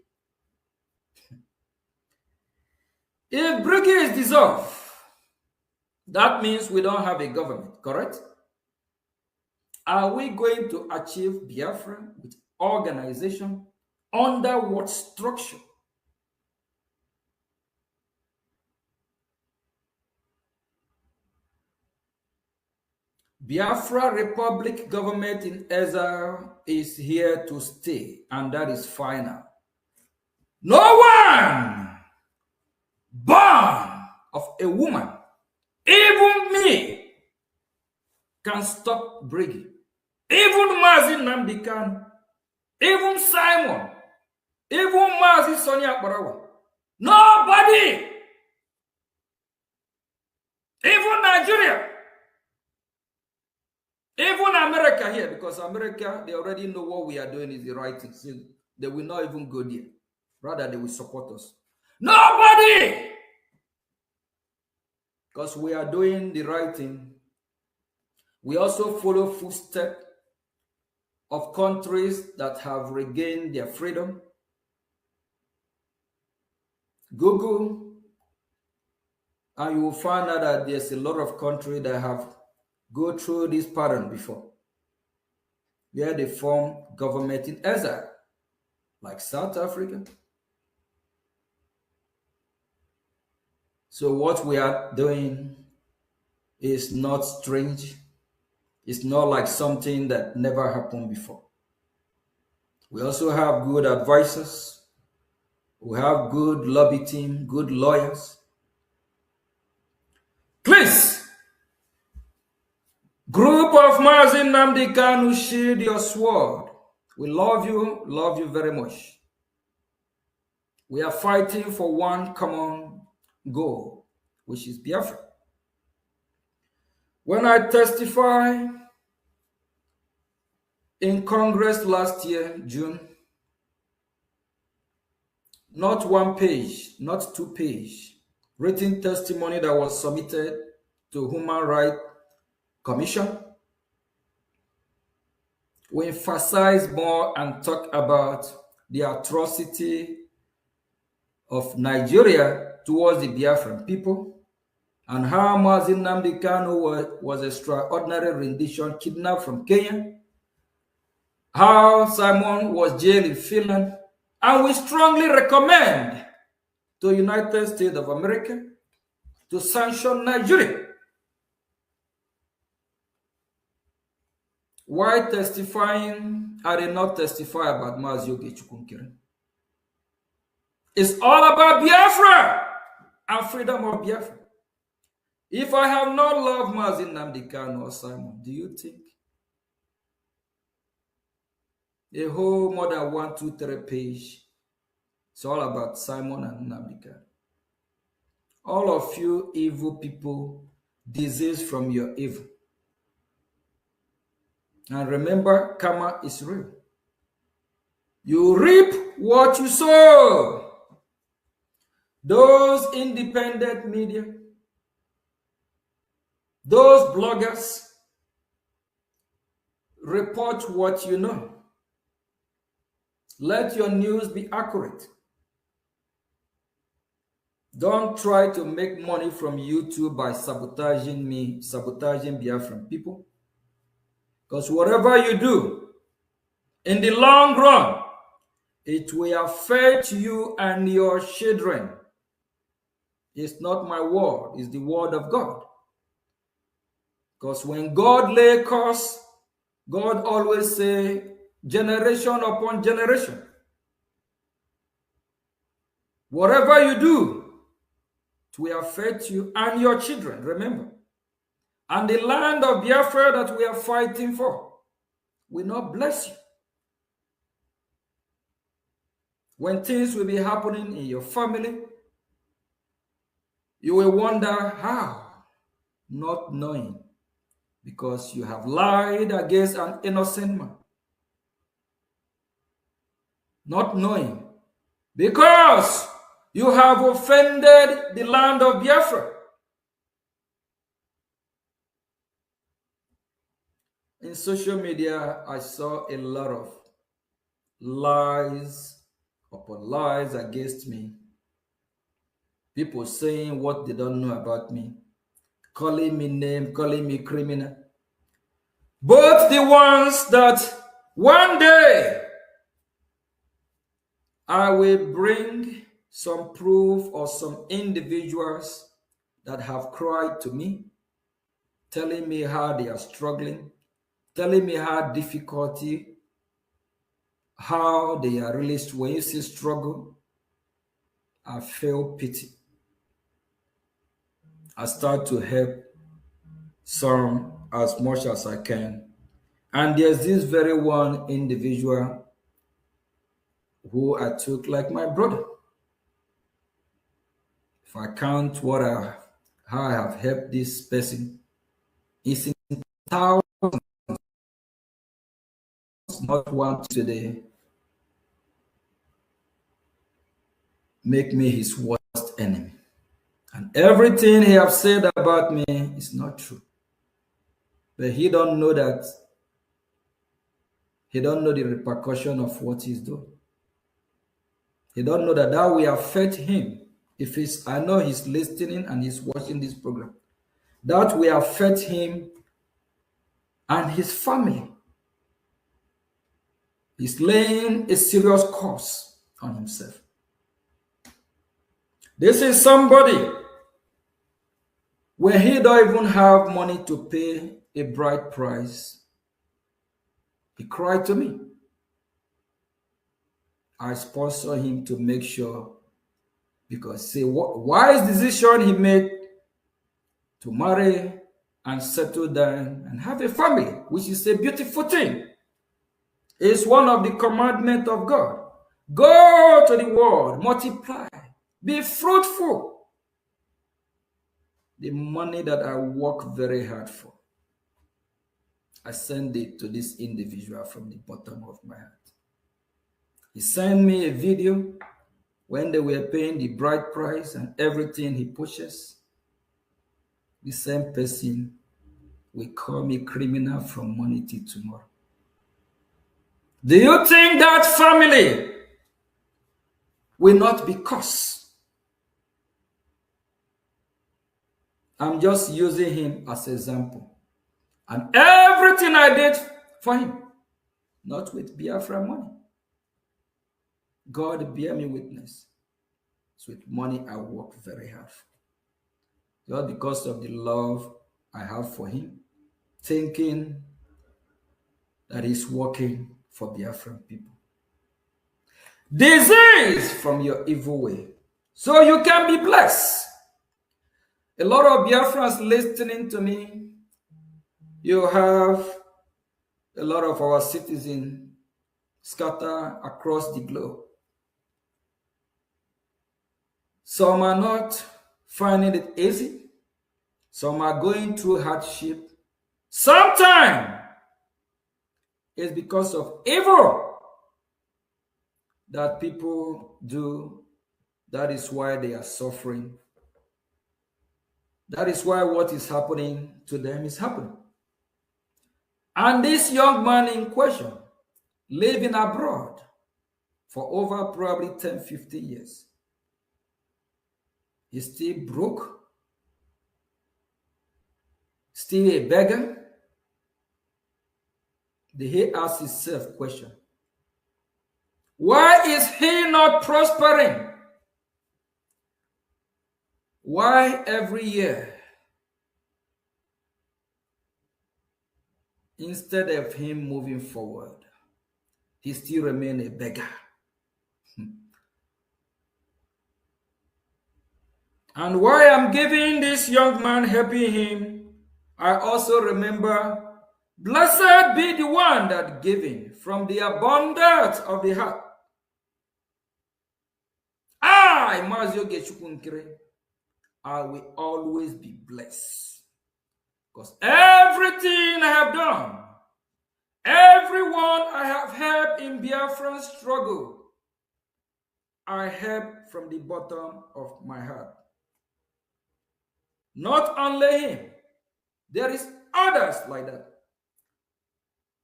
If Brgie is dissolved, that means we don't have a government, correct? Are we going to achieve Biafra with organization under what structure? Biafra Republic government in exile is here to stay, and that is final. No one born of a woman, even me, can stop Brgie. Even Mazi Nnamdi Kanu, even Simon, even Mazi Sonia Barawa. Nobody, even Nigeria, even America here, because America, they already know what we are doing is the right thing. So they will not even go there. Rather, they will support us. Nobody! Because we are doing the right thing. We also follow footsteps of countries that have regained their freedom. Google, and you will find out that there's a lot of countries that have go through this pattern before, where they form government in exile, like South Africa. So what we are doing is not strange. It's not like something that never happened before. We also have good advisors. We have good lobby team, good lawyers. Please, group of Mazi Nnamdi Kanu, shield your sword. We love you very much. We are fighting for one common goal, which is Biafra. When I testified in Congress last year, June, not one page, not 2 pages, written testimony that was submitted to Human Rights Commission, we emphasize more and talk about the atrocity of Nigeria towards the Biafran people, and how Mazi Nnamdi Kanu was extraordinary rendition kidnapped from Kenya, how Simon was jailed in Finland, and we strongly recommend to the United States of America to sanction Nigeria. Why testifying? I did not testify about Mazio Gechukunkere. It's all about Biafra and freedom of Biafra. If I have not loved Mazi Nnamdi Kanu or Simon, do you think a whole more than 1, 2, 3 page, it's all about Simon and Nnamdi Kanu? All of you evil people, disease from your evil. And remember, karma is real. You reap what you sow. those independent media, those bloggers, report what you know. Let your news be accurate. Don't try to make money from YouTube by sabotaging me, sabotaging Biafran people. Because whatever you do, in the long run, it will affect you and your children. It's not my word, it's the word of God. Because when God lay curse, God always say, generation upon generation. Whatever you do, it will affect you and your children, remember. And the land of Biafra that we are fighting for will not bless you. When things will be happening in your family, you will wonder how, not knowing, because you have lied against an innocent man. Not knowing, because you have offended the land of Biafra. In social media, I saw a lot of lies upon lies against me. People saying what they don't know about me, calling me name, calling me criminal. But the ones that one day I will bring some proof or some individuals that have cried to me, telling me how they are struggling, telling me how difficulty, how they are really, when you see struggle, I feel pity. I start to help some as much as I can. And there's this very one individual who I took like my brother. If I count how I have helped this person, it's in thousands, not one today, make me his worst enemy. And everything he have said about me is not true. But he don't know that. He don't know the repercussion of what he's doing. He don't know that will affect him. I know he's listening and he's watching this program. That will affect him and his family. He's laying a serious curse on himself. This is somebody where he don't even have money to pay a bride price. He cried to me. I sponsor him to make sure, because see, wise decision he made to marry and settle down and have a family, which is a beautiful thing. It's one of the commandments of God. Go to the world, multiply, be fruitful. The money that I work very hard for, I send it to this individual from the bottom of my heart. He sent me a video when they were paying the bride price and everything he pushes. The same person will call me criminal from morning till tomorrow. Do you think that family will not be cursed? I'm just using him as an example. And everything I did for him, not with Biafra money. God bear me witness. It's with money I work very hard for. Just because of the love I have for him, thinking that he's working for Biafran people. Disease from your evil way, so you can be blessed. A lot of Biafrans listening to me. You have a lot of our citizens scattered across the globe. Some are not finding it easy. Some are going through hardship. Sometimes it's because of evil that people do That is why they are suffering. That is why what is happening to them is happening. And this young man in question, living abroad for over probably 10, 15 years, is still broke, still a beggar. He asks himself question, why is he not prospering? Why every year, instead of him moving forward, he still remains a beggar? And why I'm giving this young man, helping him, I also remember, blessed be the one that giving from the abundance of the heart. I will always be blessed. Because everything I have done, everyone I have helped in Biafran struggle, I help from the bottom of my heart. Not only him, there is others like that.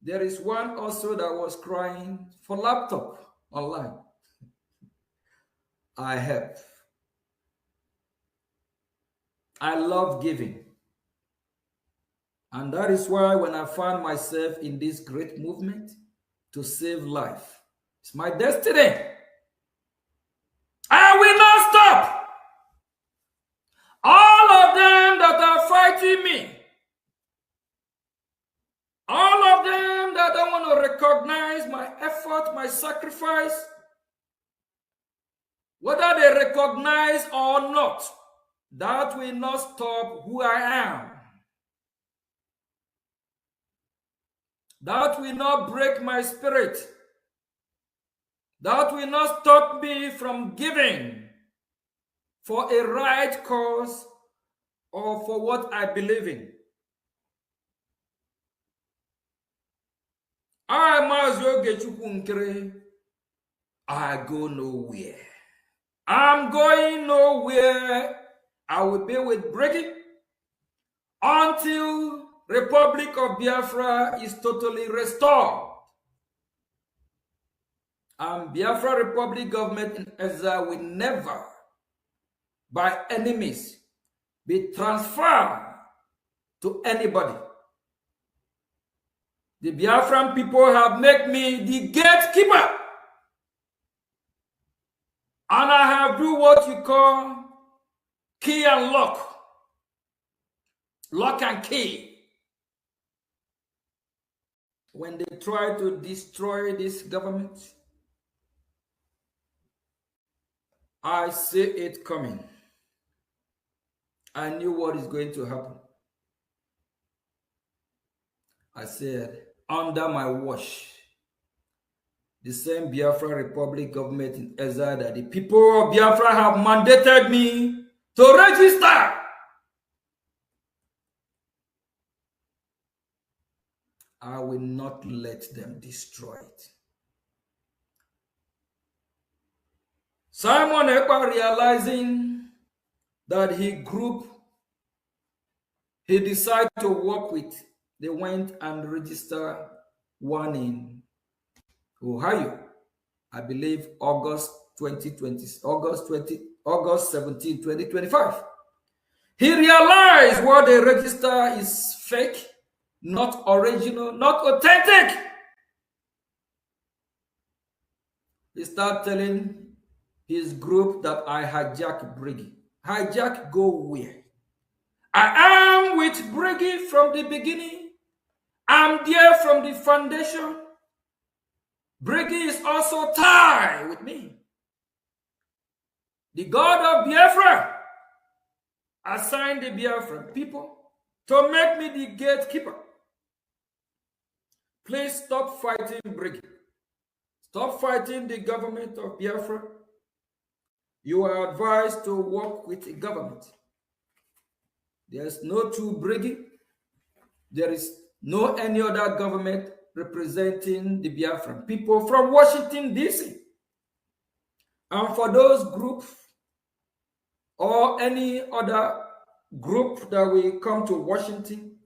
There is one also that was crying for laptop online. I help. I love giving. And that is why when I found myself in this great movement to save life, it's my destiny. I will not stop. All of them that are fighting me, all of them that don't want to recognize my effort, my sacrifice, whether they recognize or not, that will not stop who I am. That will not break my spirit. That will not stop me from giving for a right cause or for what I believe in. I go nowhere. I'm going nowhere. I will be with Brgie until Republic of Biafra is totally restored. And Biafra Republic government in exile will never, by any means, be transferred to anybody. The Biafran people have made me the gatekeeper. And I have do what you call key and lock. Lock and key. When they try to destroy this government, I see it coming. I knew what is going to happen. I said, under my watch, the same Biafra Republic government in exile that the people of Biafra have mandated me to register. I will not let them destroy it. Simon Ekpa, realizing that he decided to work with, they went and registered one in Ohio, I believe August 17, 2025. He realized what they register is fake, not original, not authentic. He started telling his group that I hijack Brgie. Hijack go where? I am with Brgie from the beginning. I'm there from the foundation. Brgie is also tied with me. The God of Biafra assigned the Biafran people to make me the gatekeeper. Please stop fighting Brgie. Stop fighting the government of Biafra. You are advised to work with the government. There's no true Brgie. There is no any other government representing the Biafran people from Washington, D.C. And for those groups or any other group that will come to Washington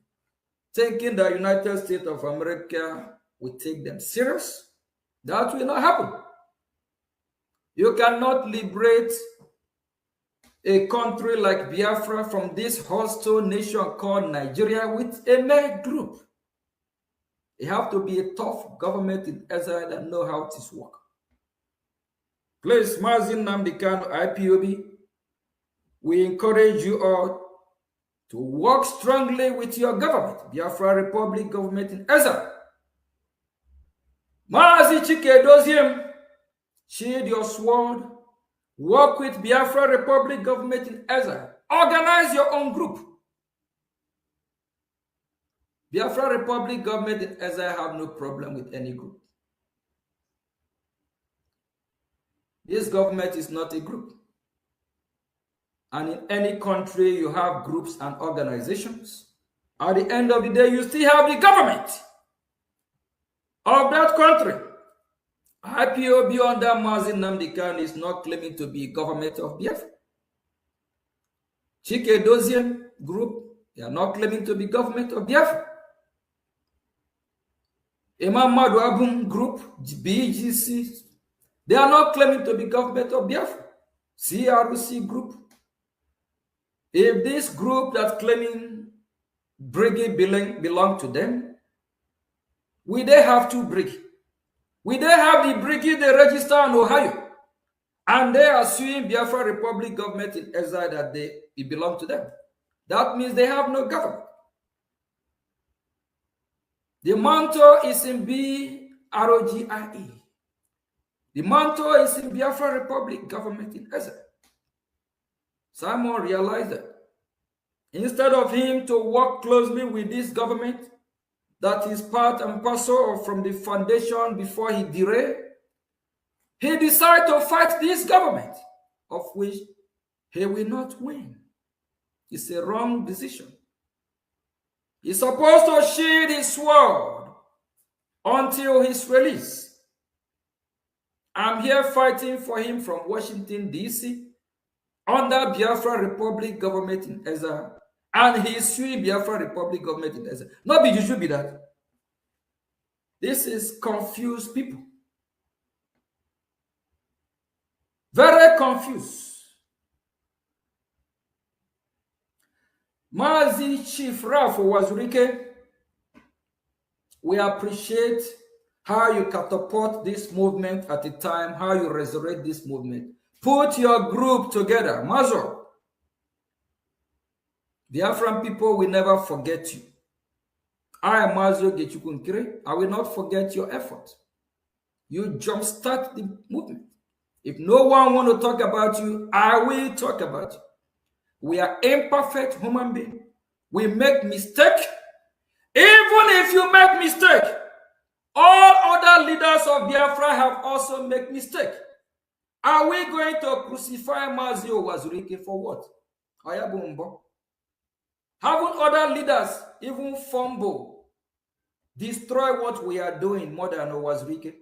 thinking the United States of America will take them serious. That will not happen. You cannot liberate a country like Biafra from this hostile nation called Nigeria with a mere group. It have to be a tough government in Israel that know how this work. Please, Mazin Namdekan, IPOB, we encourage you all to work strongly with your government, Biafra Republic government in Israel. Mazi Chike Doziem, shield your sword, work with Biafra Republic government in Israel. Organize your own group. Biafra Republic government in Israel have no problem with any group. This government is not a group. And in any country, you have groups and organizations. At the end of the day, you still have the government of that country. IPOB under Mazin Namdekan is not claiming to be government of Biafra. Chike Doziem group, they are not claiming to be government of Biafra. Imam Madu Abum group, BGC, they are not claiming to be government of Biafra. CRC group. If this group that's claiming Brgie belong to them, we they have two Brgie. We they have the Brgie they register in Ohio, and they are suing Biafra Republic government in Israel that it belong to them. That means they have no government. The mantle is in BROGIE. The mantle is in Biafra Republic government in Israel. Simon realized that instead of him to work closely with this government that is part and parcel from the foundation before he derailed, he decided to fight this government, of which he will not win. It's a wrong decision. He's supposed to shield his sword until his release. I'm here fighting for him from Washington, D.C., under Biafra Republic government in Israel, and he is suing Biafra Republic government in Israel. Not be you should be that. This is confused people. Very confused. Mazi Chief Ralph Wazurike, we appreciate how you catapult this movement at a time, how you resurrect this movement. Put your group together. Mazo. Biafran people will never forget you. I, Mazo Gechukunkire, I will not forget your effort. You jumpstart the movement. If no one want to talk about you, I will talk about you. We are imperfect human beings. We make mistake. Even if you make mistake, all other leaders of Biafra have also made mistake. Are we going to crucify Mazio Wazurike for what? Ayabumbo. Haven't other leaders even fumble, destroy what we are doing more than Wazurike?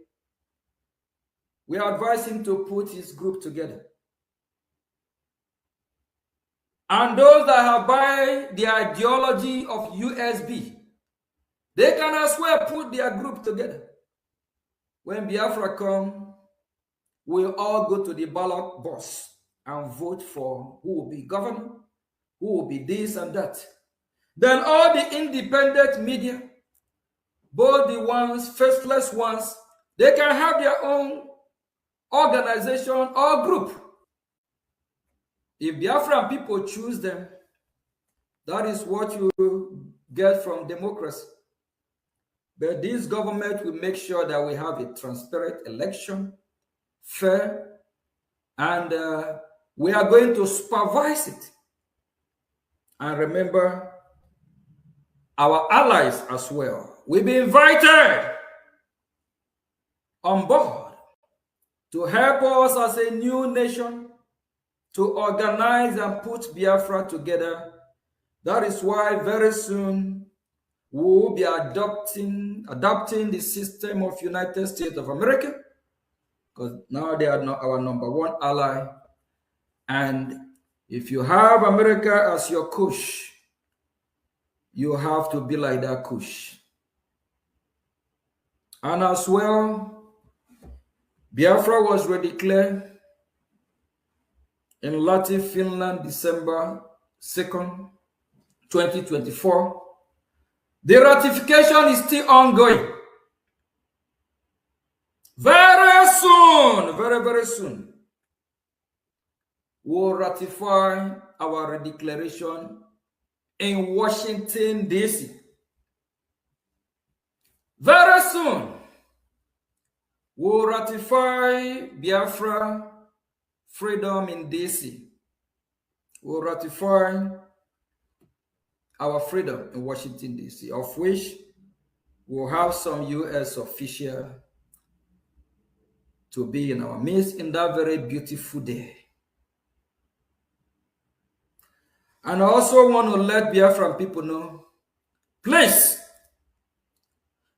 We advise him to put his group together. And those that have buy the ideology of USB, they can as well put their group together. When Biafra come, we'll all go to the ballot box and vote for who will be governor, who will be this and that. Then all the independent media, both the ones, faceless ones, they can have their own organization or group. If Biafran people choose them, that is what you get from democracy. But this government will make sure that we have a transparent election, fair, and we are going to supervise it. And remember, our allies as well will be invited on board to help us as a new nation to organize and put Biafra together. That is why very soon we will be adopting the system of United States of America, because now they are not our number one ally, and If you have America as your coach, you have to be like that coach. And as well, Biafra was redeclared in Latin Finland December 2nd, 2024. The ratification is still ongoing. Very soon, very soon, we'll ratify our redeclaration in Washington, D.C. Very soon, we'll ratify Biafra freedom in D.C. We'll ratify our freedom in Washington, D.C., of which we'll have some U.S. official to be in our midst in that very beautiful day. And I also want to let Biafran people know, please,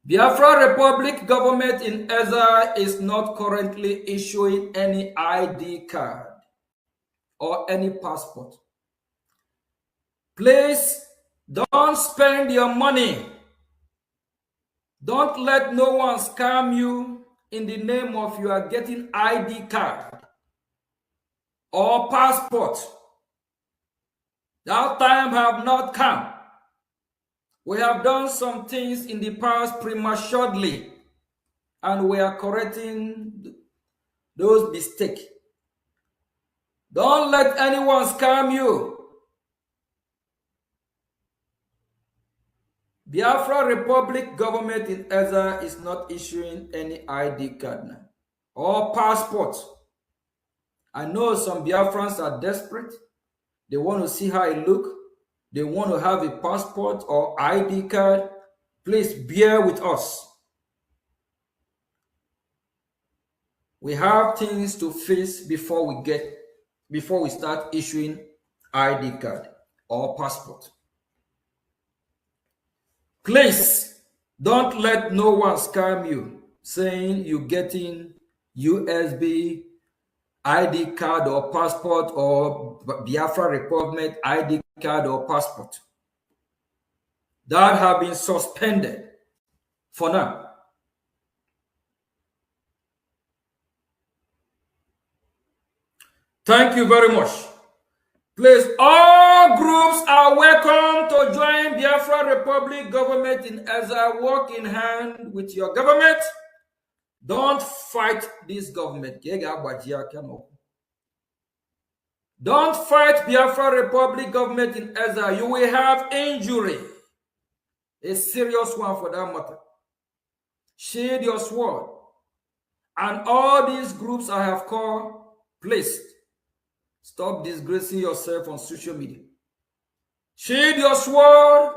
Biafra Republic government in Ezza is not currently issuing any ID card or any passport. Please don't spend your money. Don't let no one scam you in the name of you are getting ID card or passport. That time have not come. We have done some things in the past prematurely, and we are correcting those mistakes. Don't let anyone scam you. Biafra Republic government in Ezza is not issuing any ID card now or passport. I know some Biafrans are desperate. They want to see how I look. They want to have a passport or ID card. Please bear with us. We have things to face before we start issuing ID card or passport. Please don't let no one scam you saying you're getting USB ID card or passport or Biafra Republic ID card or passport. That have been suspended for now. Thank you very much. Please, all groups are welcome to join Biafra Republic government in Ezza. Work in hand with your government. Don't fight this government. Don't fight Biafra Republic government in Ezza. You will have injury. A serious one for that matter. Shield your sword. And all these groups I have called, please, stop disgracing yourself on social media. Shield your sword.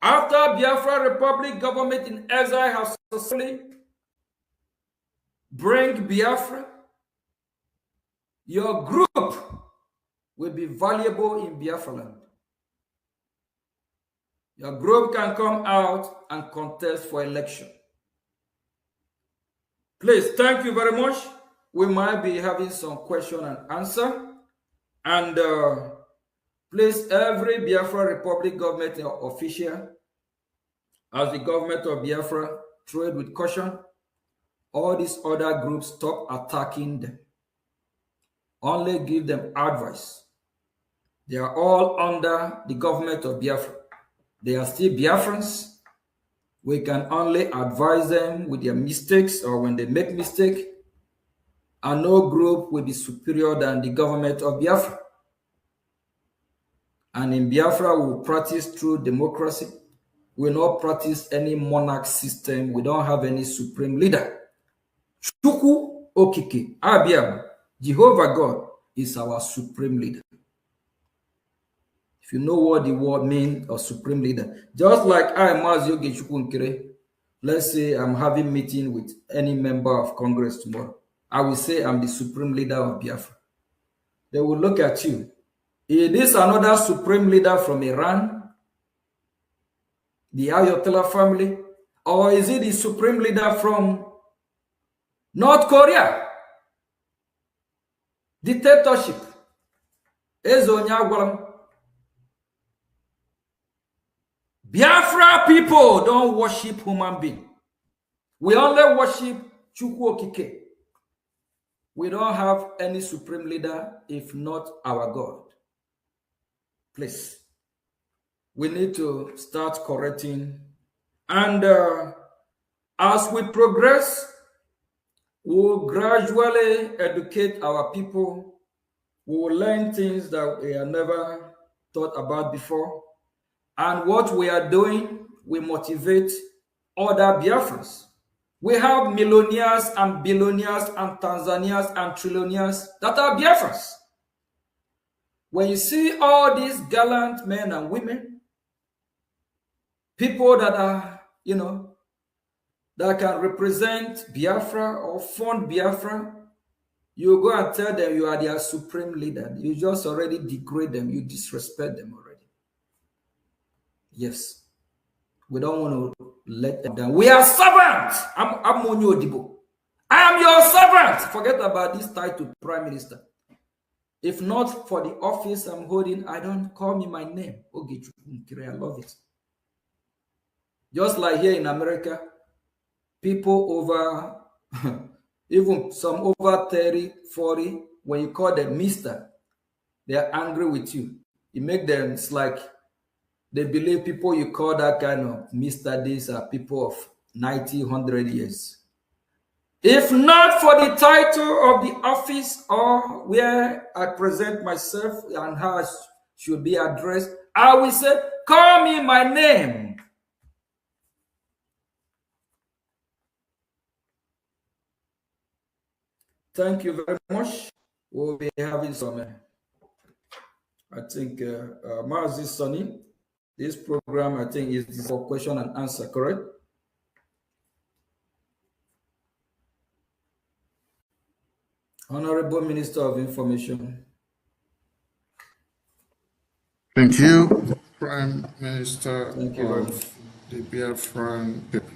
After Biafra Republic government in Ezza has successfully bring Biafra, your group will be valuable in Biafra land. Your group can come out and contest for election. Please, thank you very much. We might be having some question and answer. And please, every Biafra Republic government official, as the government of Biafra, tread with caution. All these other groups, stop attacking them. Only give them advice. They are all under the government of Biafra. They are still Biafrans. We can only advise them with their mistakes or when they make mistake. And no group will be superior than the government of Biafra. And in Biafra, we will practice true democracy. We will not practice any monarch system. We don't have any supreme leader. Chukwu Okike, Abiam, Jehovah God is our supreme leader. If you know what the word means, or supreme leader, just like I, Mazioge Chukwu Nkere, let's say I'm having meeting with any member of Congress tomorrow, I will say I'm the supreme leader of Biafra. They will look at you. Is this another supreme leader from Iran, the Ayatollah family, or is it the supreme leader from North Korea? Dictatorship. Biafra people don't worship human being. We only worship Chukwu Okike. We don't have any supreme leader if not our God. Please, we need to start correcting. And as we progress, we'll gradually educate our people. We will learn things that we have never thought about before. And what we are doing, we motivate other Biafrans. We have millionaires and billionaires and Tanzanians and trillionaires that are Biafrans. When you see all these gallant men and women, people that are, that can represent Biafra or fund Biafra, you go and tell them you are their supreme leader. You just already degrade them. You disrespect them already. Yes. We don't want to let them down. We are servants. I'm Monyo Odibo. I am your servant. Forget about this title, Prime Minister. If not for the office I'm holding, I don't call me my name. I love it. Just like here in America, people over, even some over 30, 40, when you call them Mr., they are angry with you. You make them, it's like they believe people you call that kind of Mr. These are people of 90, 100 years. If not for the title of the office or where I present myself and how I should be addressed, I will say, call me my name. Thank you very much. We'll be having some, I think, Mazi Sonny. This program, I think, is for question and answer, correct? Honorable Minister of Information. Thank you, Prime Minister Thank you very much. of the Biafran people.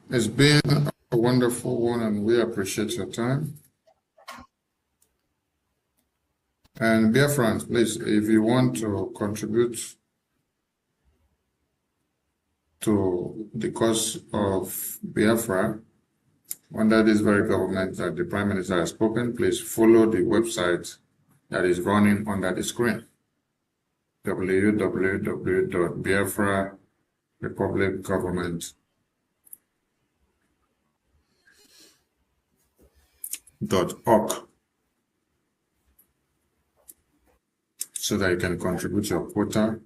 It's been a wonderful one, and we appreciate your time. And Biafrans, please, if you want to contribute to the cause of Biafra under this very government that the Prime Minister has spoken, please follow the website that is running under the screen, www.biafrarepublicgovernment.org, so that you can contribute your quota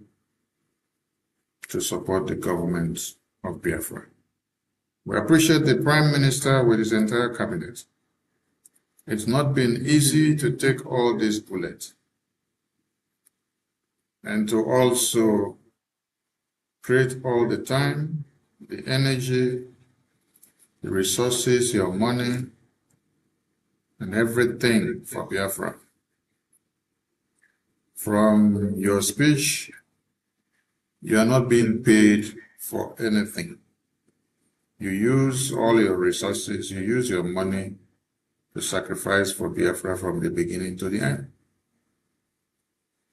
to support the government of Biafra. We appreciate the Prime Minister with his entire cabinet. It's not been easy to take all these bullets and to also create all the time, the energy, the resources, your money, and everything for Biafra. From your speech, you are not being paid for anything. You use all your resources, you use your money to sacrifice for Biafra from the beginning to the end.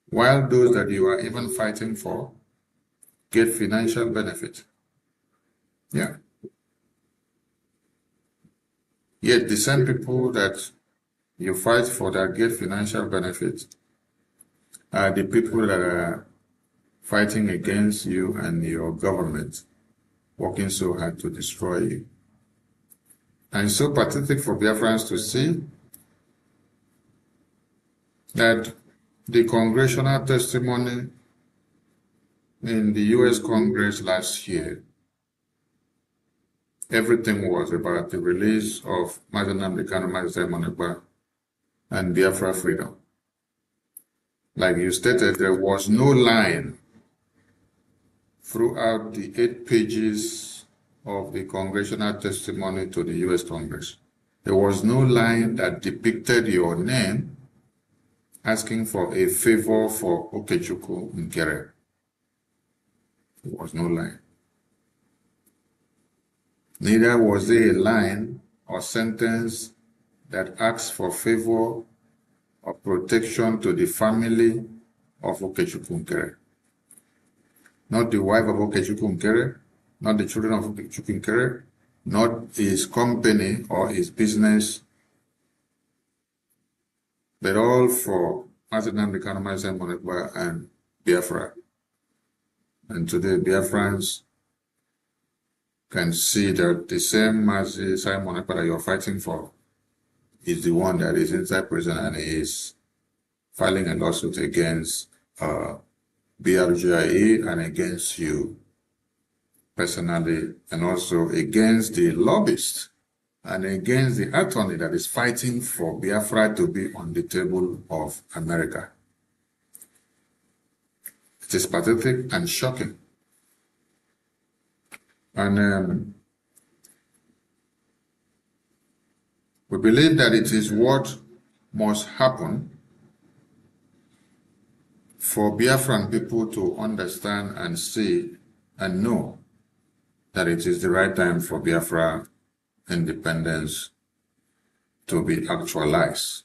While those that you are even fighting for get financial benefit. Yeah. Yet the same people that you fight for that get financial benefit are the people that are fighting against you and your government, working so hard to destroy you. And it's so pathetic for Biafrans to see that the congressional testimony in the US Congress last year, everything was about the release of Mazenam Dekano and Biafra freedom. Like you stated, there was no line throughout the 8 pages of the congressional testimony to the US Congress. There was no line that depicted your name asking for a favor for Okechukwu Nkere. There was no line. Neither was there a line or sentence that asks for favor of protection to the family of Okechukwu Nkere. Not the wife of Okechukwu Nkere, not the children of Okechukwu Nkere, not his company or his business, but all for Mazi Nnamdi Kanu, Simon Ekpa, and Biafra. And today, Biafrans can see that the same Mazi Simon Ekpa that you're fighting for is the one that is inside prison and is filing a lawsuit against Brgie and against you personally, and also against the lobbyist and against the attorney that is fighting for Biafra to be on the table of America. It is pathetic and shocking. And we believe that it is what must happen for Biafran people to understand and see and know that it is the right time for Biafra independence to be actualized.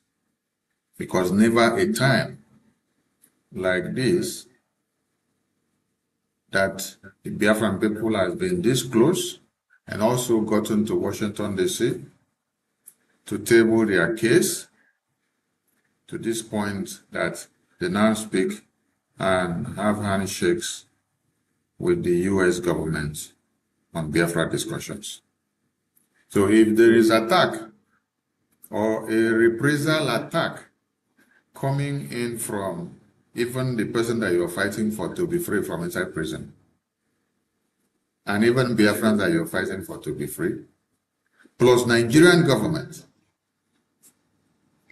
Because never a time like this that the Biafran people has been this close and also gotten to Washington, D.C. to table their case to this point that they now speak and have handshakes with the U.S. government on Biafra discussions. So if there is attack or a reprisal attack coming in from even the person that you're fighting for to be free from inside prison, and even Biafrans that you're fighting for to be free, plus Nigerian government,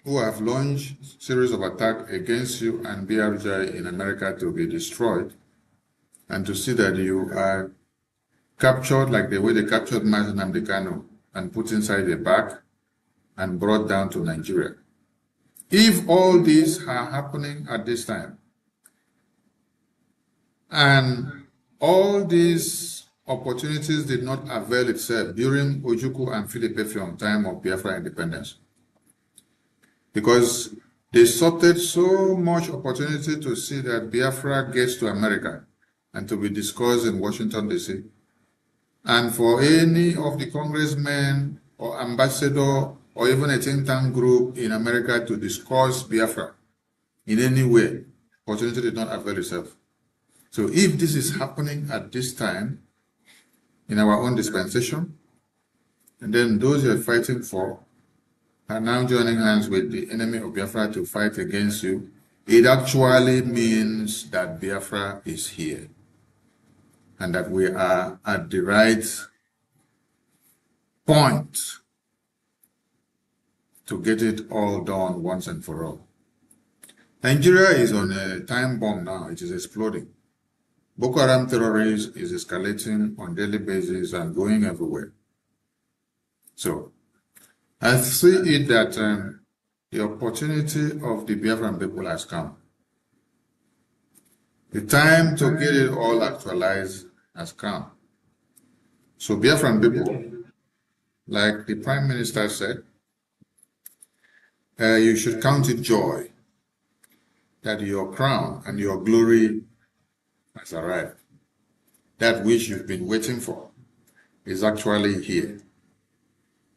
who have launched series of attacks against you and BRJ in America to be destroyed, and to see that you are captured like the way they captured Mazi Nnamdi Kanu and put inside a bag and brought down to Nigeria. If all these are happening at this time, and all these opportunities did not avail itself during Ojukwu and Philip Effiong time of Biafra independence, because they sorted so much opportunity to see that Biafra gets to America and to be discussed in Washington, D.C., and for any of the congressmen or ambassador or even a think tank group in America to discuss Biafra in any way, opportunity did not avail itself. So if this is happening at this time in our own dispensation, and then those you are fighting for are now joining hands with the enemy of Biafra to fight against you, it actually means that Biafra is here and that we are at the right point to get it all done once and for all. Nigeria is on a time bomb now. It is exploding. Boko Haram terrorism is escalating on a daily basis and going everywhere. So I see it that the opportunity of the Biafran people has come. The time to get it all actualized has come. So Biafran people, like the Prime Minister said, you should count it joy that your crown and your glory has arrived. That which you've been waiting for is actually here.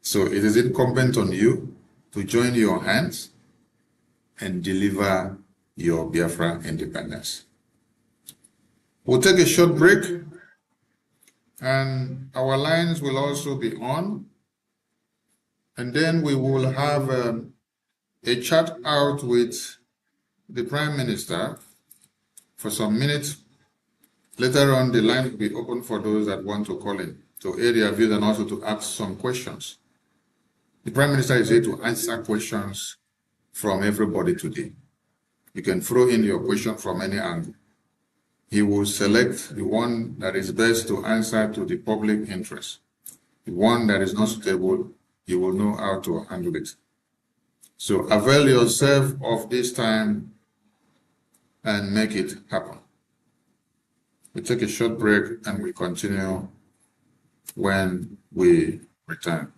So it is incumbent on you to join your hands and deliver your Biafra independence. We'll take a short break, and our lines will also be on, and then we will have a chat out with the Prime Minister for some minutes. Later on, the line will be open for those that want to call in to air their views and also to ask some questions. The Prime Minister is here to answer questions from everybody today. You can throw in your question from any angle. He will select the one that is best to answer to the public interest. The one that is not suitable, you will know how to handle it. So avail yourself of this time and make it happen. We take a short break and we continue when we return.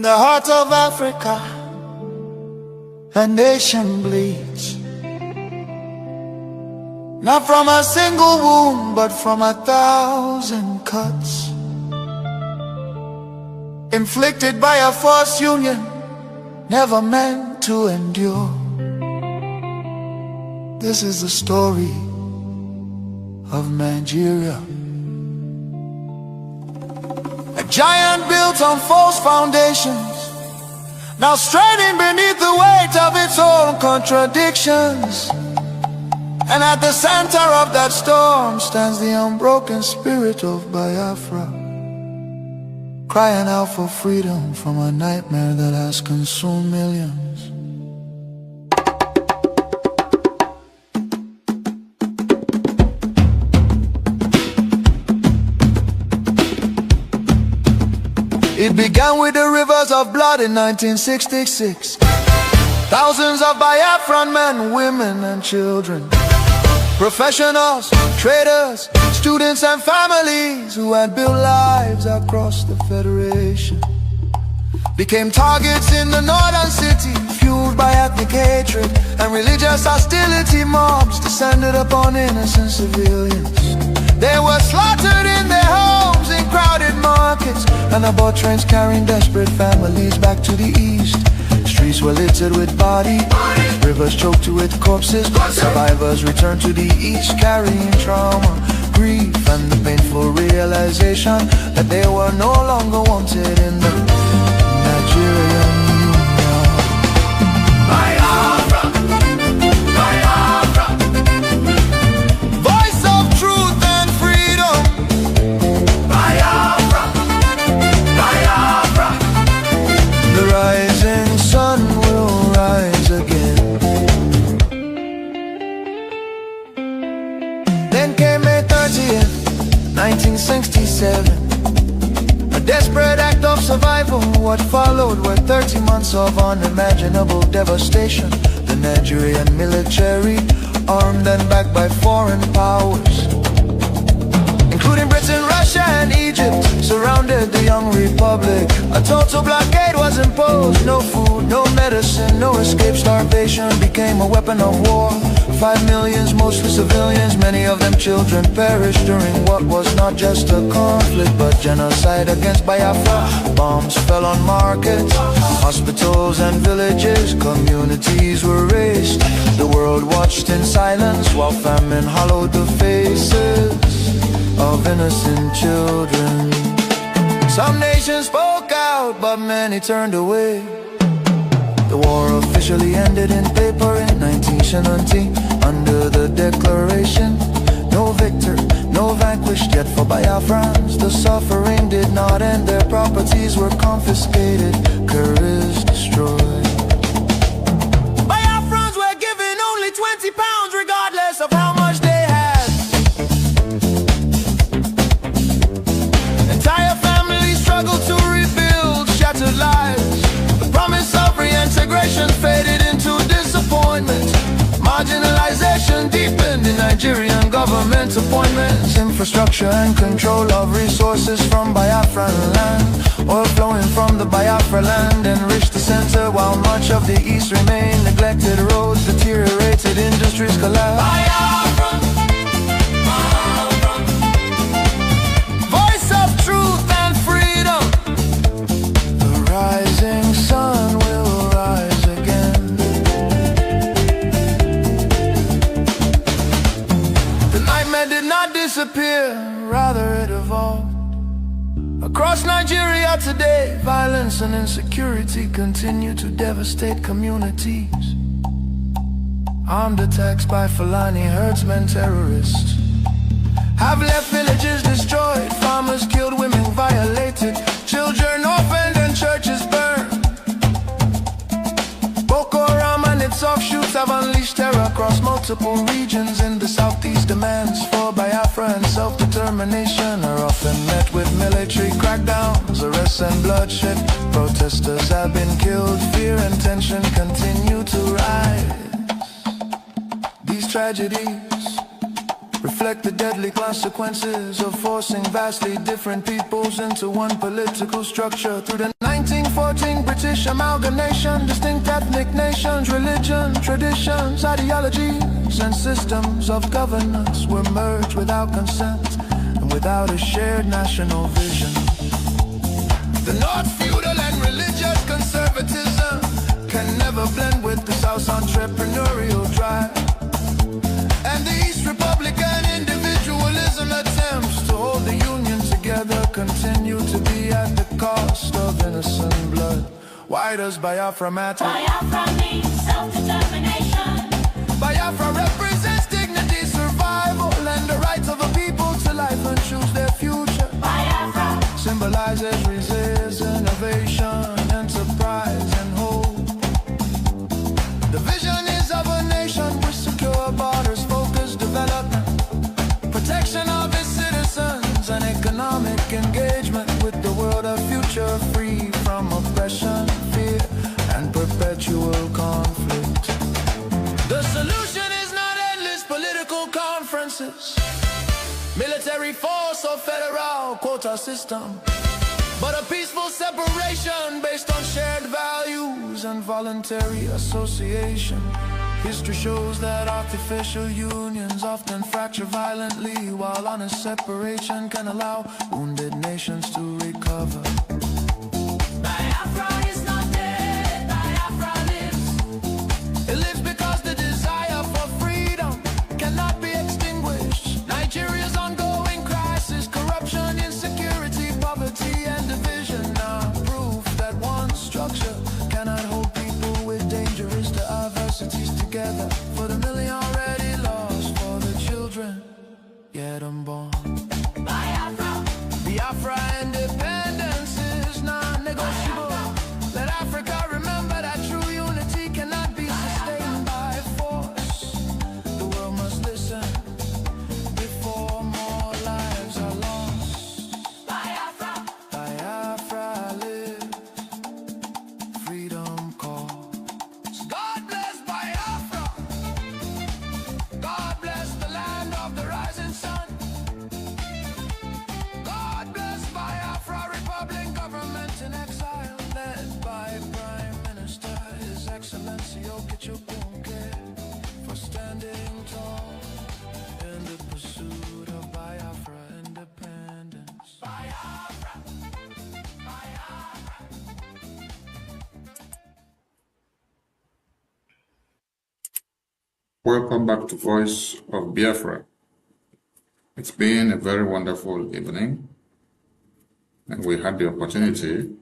the heart of Africa, a nation bleeds. Not from a single wound, but from 1,000 cuts, inflicted by a forced union, never meant to endure. This is the story of 9Geria, a giant built on false foundations, now straining beneath the weight of its own contradictions. And at the center of that storm stands the unbroken spirit of Biafra, crying out for freedom from a nightmare that has consumed millions. It began with the rivers of blood in 1966. Thousands of Biafran men, women and children, professionals, traders, students and families who had built lives across the Federation became targets in the northern city, fueled by ethnic hatred and religious hostility. Mobs descended upon innocent civilians. They were slaughtered in their homes, in crowded markets, and aboard trains carrying desperate families back to the east. Streets were littered with bodies, rivers choked with corpses. Survivors returned to the east carrying trauma, grief, and the painful realization that they were no longer wanted in the Nigerian Union. Biafra, Biafra, Voice of truth and freedom. Biafra, Biafra. The rising sun will rise again. Then came May 30th, 1967, a desperate act of survival. What followed were 30 months of unimaginable devastation. The Nigerian military, armed and backed by foreign powers, including Britain, Russia and Egypt, surrounded the young republic. A total blockade was imposed. No food, no medicine, no escape. Starvation became a weapon of war. 5 million, mostly civilians, many of them children, perished during what was not just a conflict but genocide against Biafra. Bombs fell on markets, hospitals and villages. Communities were razed. The world watched in silence while famine hollowed the faces of innocent children. Some nations spoke out, but many turned away. The war officially ended in paper in 9Geria under the declaration, no victor, no vanquished. Yet for Biafrans, the suffering did not end. Their properties were confiscated, careers destroyed. Biafrans were given only 20 pounds regardless of how much they had. Entire families struggled to rebuild shattered lives. The promise of reintegration faded into disappointment. Marginalization deepened in Nigerian government appointments. Infrastructure and control of resources from Biafran land. Oil flowing from the Biafra land enriched the center, while much of the east remained neglected. Roads deteriorated, industries collapsed. Biafra, Biafra. Voice of truth and freedom. The rising sun will rise again. The nightmare did not disappear, rather it evolved. Across Nigeria today, violence and insecurity continue to devastate communities. Armed attacks by Fulani herdsmen, terrorists, have left villages destroyed, farmers killed, women violated, children orphaned and churches burned. Boko Haram and its offshoots have unleashed terror across multiple regions in the southeast. Demands for Biafra and self-determination are often met with military crackdowns, arrests and bloodshed. Protesters have been killed, fear and tension continue to rise. These tragedies reflect the deadly consequences of forcing vastly different peoples into one political structure. Through the 1940s 1914 British amalgamation, distinct ethnic nations, religion, traditions, ideologies, and systems of governance were merged without consent and without a shared national vision. The North feudal and religious conservatism can never blend with the South's entrepreneurial drive. And the East Republican individualism attempts to hold the Union together continue to be at the cost of innocent blood. Why does Biafra matter? Biafra means self-determination. Biafra represents dignity, survival, and the rights of a people to life and choose their future. Biafra Symbolizes resistance, innovation, enterprise, and hope. The vision is of a nation with secure borders, focused development, protection of its citizens, and economic engagement with the world, a future free from oppression, fear, and perpetual conflict. The solution is not endless political conferences, military force or federal quota system, but a peaceful separation based on shared values and voluntary association. History shows that artificial unions often fracture violently, while honest separation can allow wounded nations to recover. Biafra is not dead, Biafra lives. It lives because the desire for freedom cannot be extinguished. Nigeria's ongoing crisis, corruption, insecurity, poverty, and division are proof that one structure cannot hold people with dangerous diversities together. For the million already lost, for the children yet unborn. Biafra Biafra independence is non-negotiable. Let Africa remember that true unity cannot be sustained by force. The world must listen before more lives are lost. Biafra Biafra live, freedom calls. God bless Biafra. God bless the land of the rising sun. God bless Biafra Republic, government in exile, led by Prime Minister His Excellency Okechukwu, for standing tall in the pursuit of Biafra independence. Biafra Biafra Welcome back to Voice of Biafra. It's been a very wonderful evening, and we had the opportunity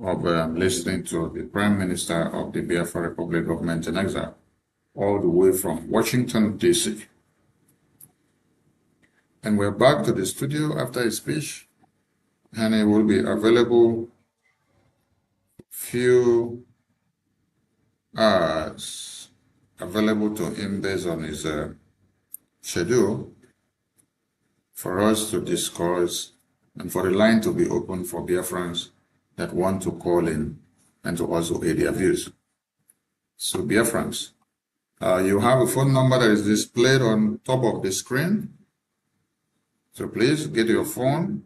of listening to the Prime Minister of the Biafra Republic government in exile, all the way from Washington, D.C. And we're back to the studio after his speech, and he will be available few hours available to him based on his schedule for us to discuss and for the line to be open for Biafrans that want to call in and to also aid their views. So Biafrans, you have a phone number that is displayed on top of the screen. So please get your phone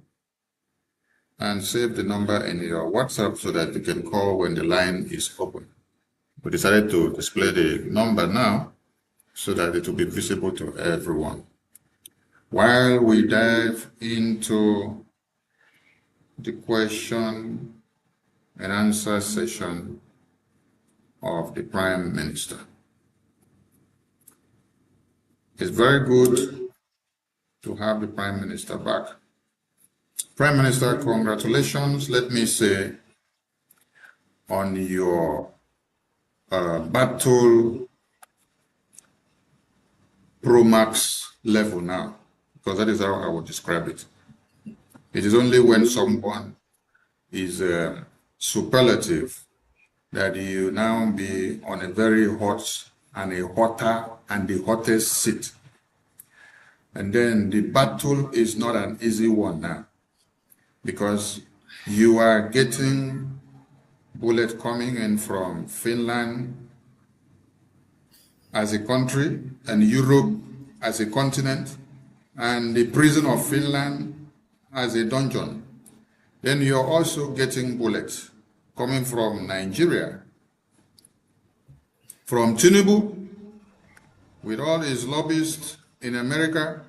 and save the number in your WhatsApp so that you can call when the line is open. We decided to display the number now so that it will be visible to everyone. While we dive into the question and answer session of the Prime Minister, it's very good to have the Prime Minister back. Prime Minister, congratulations, let me say, on your battle Pro Max level now, because that is how I would describe it. It is only when someone is superlative that you now be on a very hot and a hotter and the hottest seat. And then the battle is not an easy one now, because you are getting bullet coming in from Finland as a country and Europe as a continent, and the prison of Finland as a dungeon. Then you're also getting bullets coming from Nigeria, from Tinubu, with all his lobbyists in America,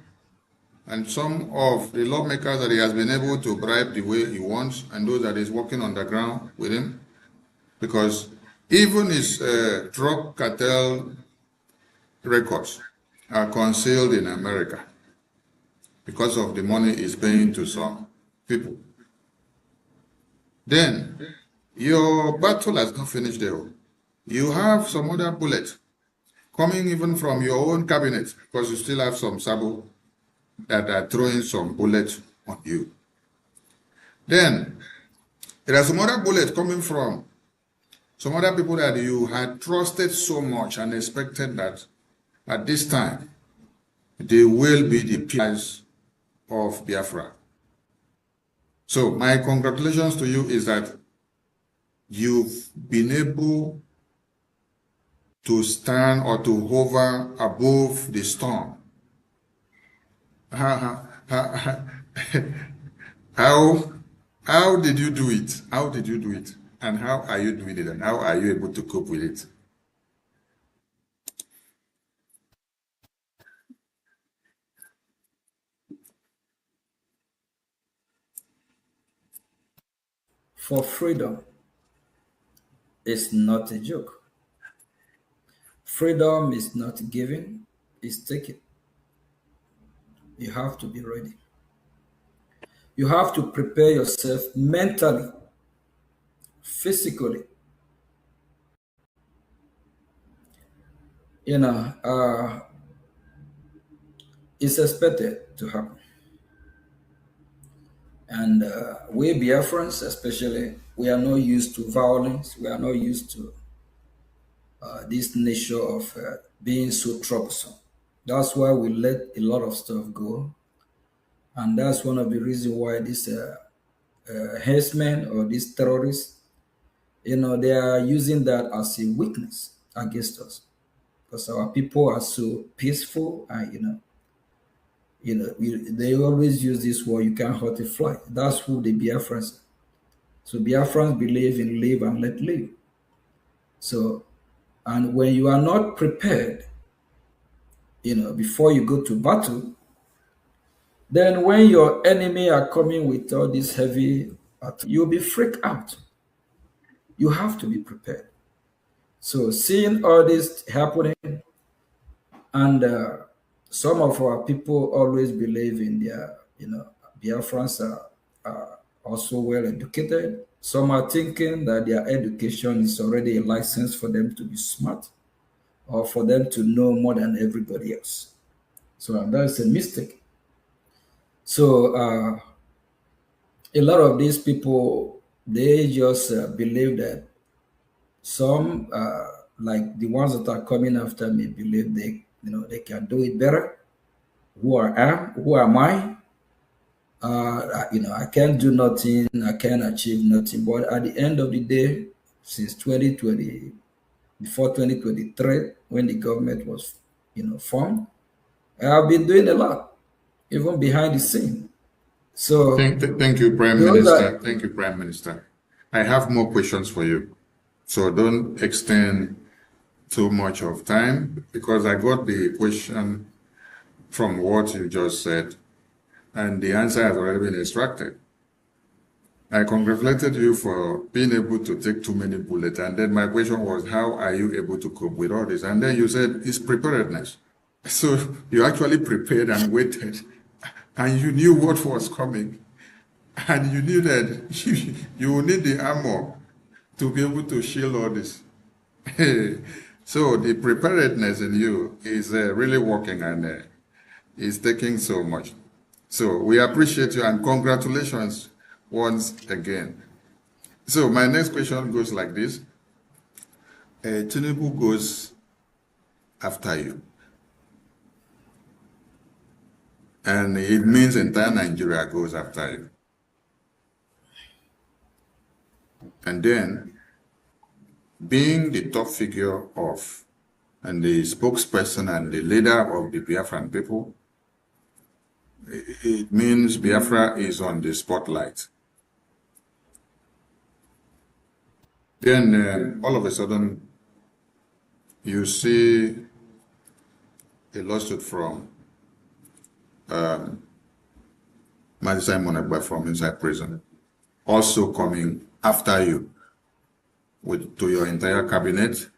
and some of the lawmakers that he has been able to bribe the way he wants, and those that is working on the ground with him. Because even his drug cartel records are concealed in America because of the money he's paying to some people. Then, your battle has not finished there. You have some other bullets coming even from your own cabinet, because you still have some Sabo that are throwing some bullets on you. Then, there are some other bullets coming from some other people that you had trusted so much and expected that at this time, they will be the pillars of Biafra. So my congratulations to you is that you've been able to stand or to hover above the storm. How did you do it? How did you do it? And how are you doing it? And how are you able to cope with it? For freedom is not a joke. Freedom is not given, it's taken. You have to be ready. You have to prepare yourself mentally, physically. It's expected to happen. And we Biafrans, especially, we are not used to violence. We are not used to this nature of being so troublesome. That's why we let a lot of stuff go. And that's one of the reasons why these herdsmen or these terrorists, they are using that as a weakness against us. Because our people are so peaceful and, they always use this word, you can't hurt a fly. That's who the Biafrans are. So Biafrans believe in live and let live. So, and when you are not prepared, before you go to battle, then when your enemy are coming with all this heavy, you'll be freaked out. You have to be prepared. So seeing all this happening, and some of our people always believe in their, Biafrans are also well educated. Some are thinking that their education is already a license for them to be smart or for them to know more than everybody else. So that's a mistake. So a lot of these people, they just believe that some, like the ones that are coming after me, believe they can do it better. Who am I? I can't do nothing. I can't achieve nothing. But at the end of the day, since 2020, before 2023, when the government was, formed, I have been doing a lot, even behind the scene. So Thank you, Prime Minister. Thank you, Prime Minister. I have more questions for you. So don't extend too much of time, because I got the question from what you just said, and the answer has already been extracted. I congratulated you for being able to take too many bullets, and then my question was, how are you able to cope with all this? And then you said it's preparedness. So you actually prepared and waited, and you knew what was coming, and you knew that you will need the armor to be able to shield all this. So the preparedness in you is really working, and is taking so much. So we appreciate you, and congratulations once again. So my next question goes like this. Tinubu goes after you, and it means entire Nigeria goes after you. And then, being the top figure of, and the spokesperson and the leader of the Biafran people, it means Biafra is on the spotlight. Then all of a sudden, you see a lawsuit from Mazi Simon Ekpa from inside prison, also coming after you to your entire cabinet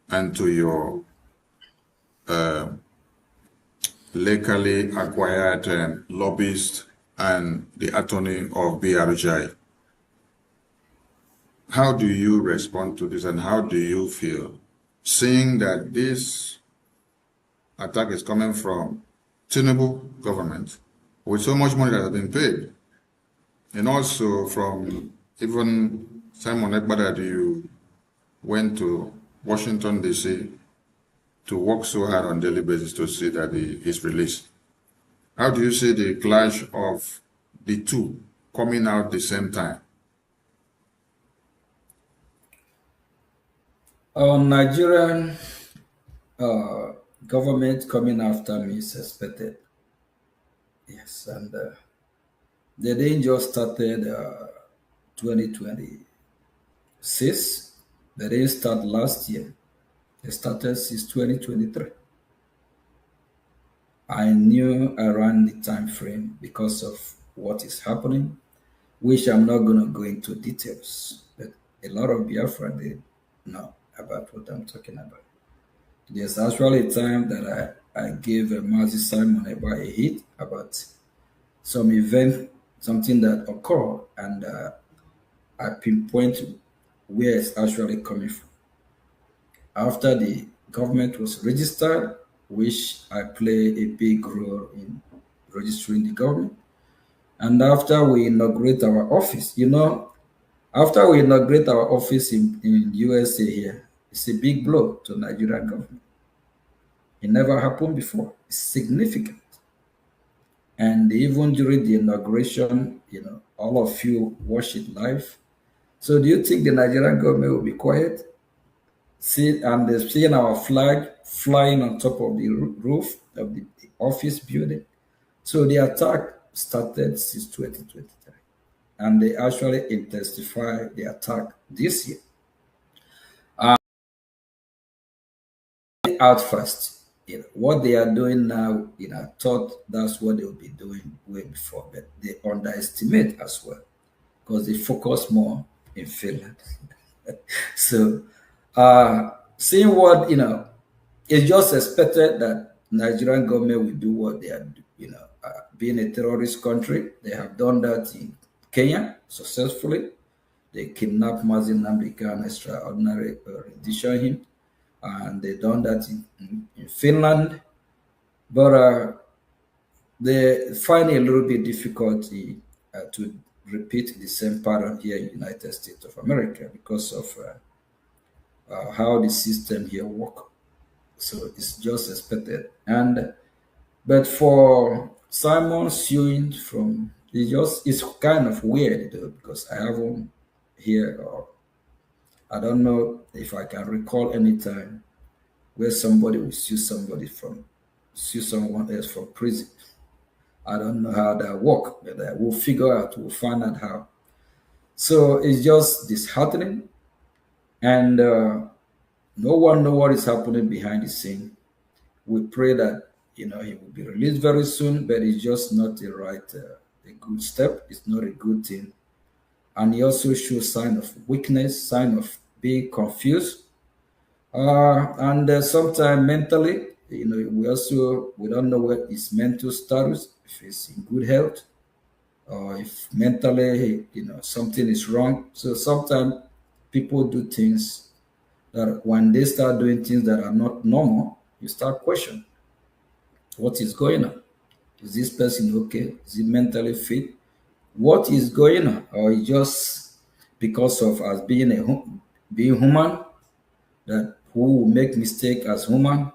and to your legally acquired lobbyist and the attorney of Brgie. How do you respond to this and how do you feel seeing that this attack is coming from Tinubu government with so much money that has been paid, and also from even Simon Ekpa that you went to Washington, D.C. to work so hard on a daily basis to see that he is released? How do you see the clash of the two coming out the same time? Nigerian government coming after me is expected. Yes, and they didn't just started 2026. They didn't start last year. They started since 2023. I knew around the time frame because of what is happening, which I'm not going to go into details, but a lot of Biafra did know about what I'm talking about. There's actually a time that I gave Mazi Simon Ekpa a hit about some event, something that occurred, and I pinpoint where it's actually coming from. After the government was registered, which I play a big role in registering the government, and after we inaugurate our office, after we inaugurate our office in USA here, it's a big blow to Nigerian government. It never happened before. It's significant. And even during the inauguration, all of you watch it live. So do you think the Nigerian government will be quiet? And they're seeing our flag flying on top of the roof of the office building. So the attack started since 2023. And they actually intensified the attack this year. Out first. What they are doing now, I thought that's what they will be doing way before, but they underestimate as well because they focus more in Finland. So, seeing what it's just expected that Nigerian government will do what they are, being a terrorist country. They have done that in Kenya successfully. They kidnapped Mazi Nnamdi Kanu, extraordinary rendition him, and they done that in Finland. But they find it a little bit difficult to repeat the same pattern here in the United States of America because of how the system here work. So it's just expected. But for Simon suing from, it's kind of weird though, because I haven't here, or I don't know if I can recall any time where somebody will sue someone else from prison. I don't know how that work, but we'll find out how. So it's just disheartening, and no one know what is happening behind the scene. We pray that he will be released very soon, but it's just not a good step. It's not a good thing, and he also shows sign of weakness, sign of being confused, and sometimes mentally, we don't know what his mental status, if he's in good health, or if mentally, something is wrong. So sometimes people do things that when they start doing things that are not normal, you start questioning what is going on. Is this person okay? Is he mentally fit? What is going on? Or is just because of us being being human, that who will make mistake as human?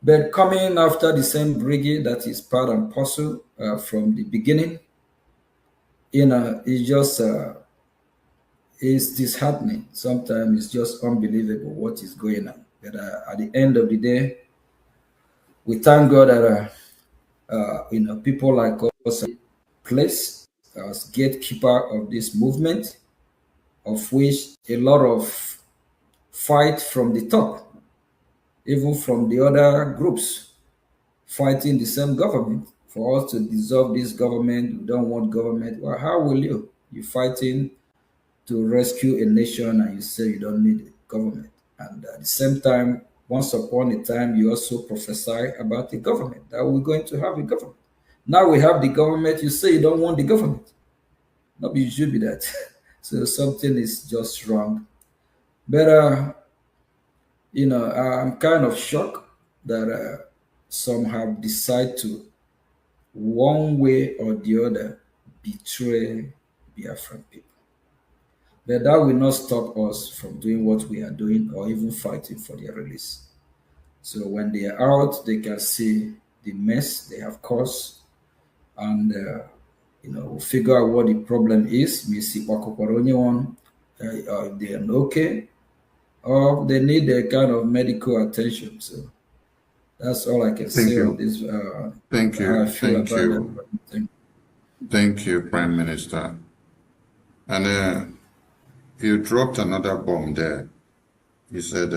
But coming after the same Brgie that is part and parcel from the beginning, it's just it's disheartening. Sometimes it's just unbelievable what is going on. But at the end of the day, we thank God that people like us place as gatekeeper of this movement, of which a lot of fight from the top, even from the other groups fighting the same government. For us to dissolve this government, we don't want government. Well, how will you? You're fighting to rescue a nation and you say you don't need a government. And at the same time, once upon a time, you also prophesy about the government, that we're going to have a government. Now we have the government, you say you don't want the government. No, it should be that. So something is just wrong. But, I'm kind of shocked that some have decided to, one way or the other, betray Biafran people. But that will not stop us from doing what we are doing or even fighting for their release. So when they are out, they can see the mess they have caused and, we'll figure out what the problem is. We see one, if they are okay or they need a kind of medical attention. So that's all I can Thank say you. on this. Thank you. How I feel Thank about you. that. Thank you, Prime Minister. And you dropped another bomb there. You said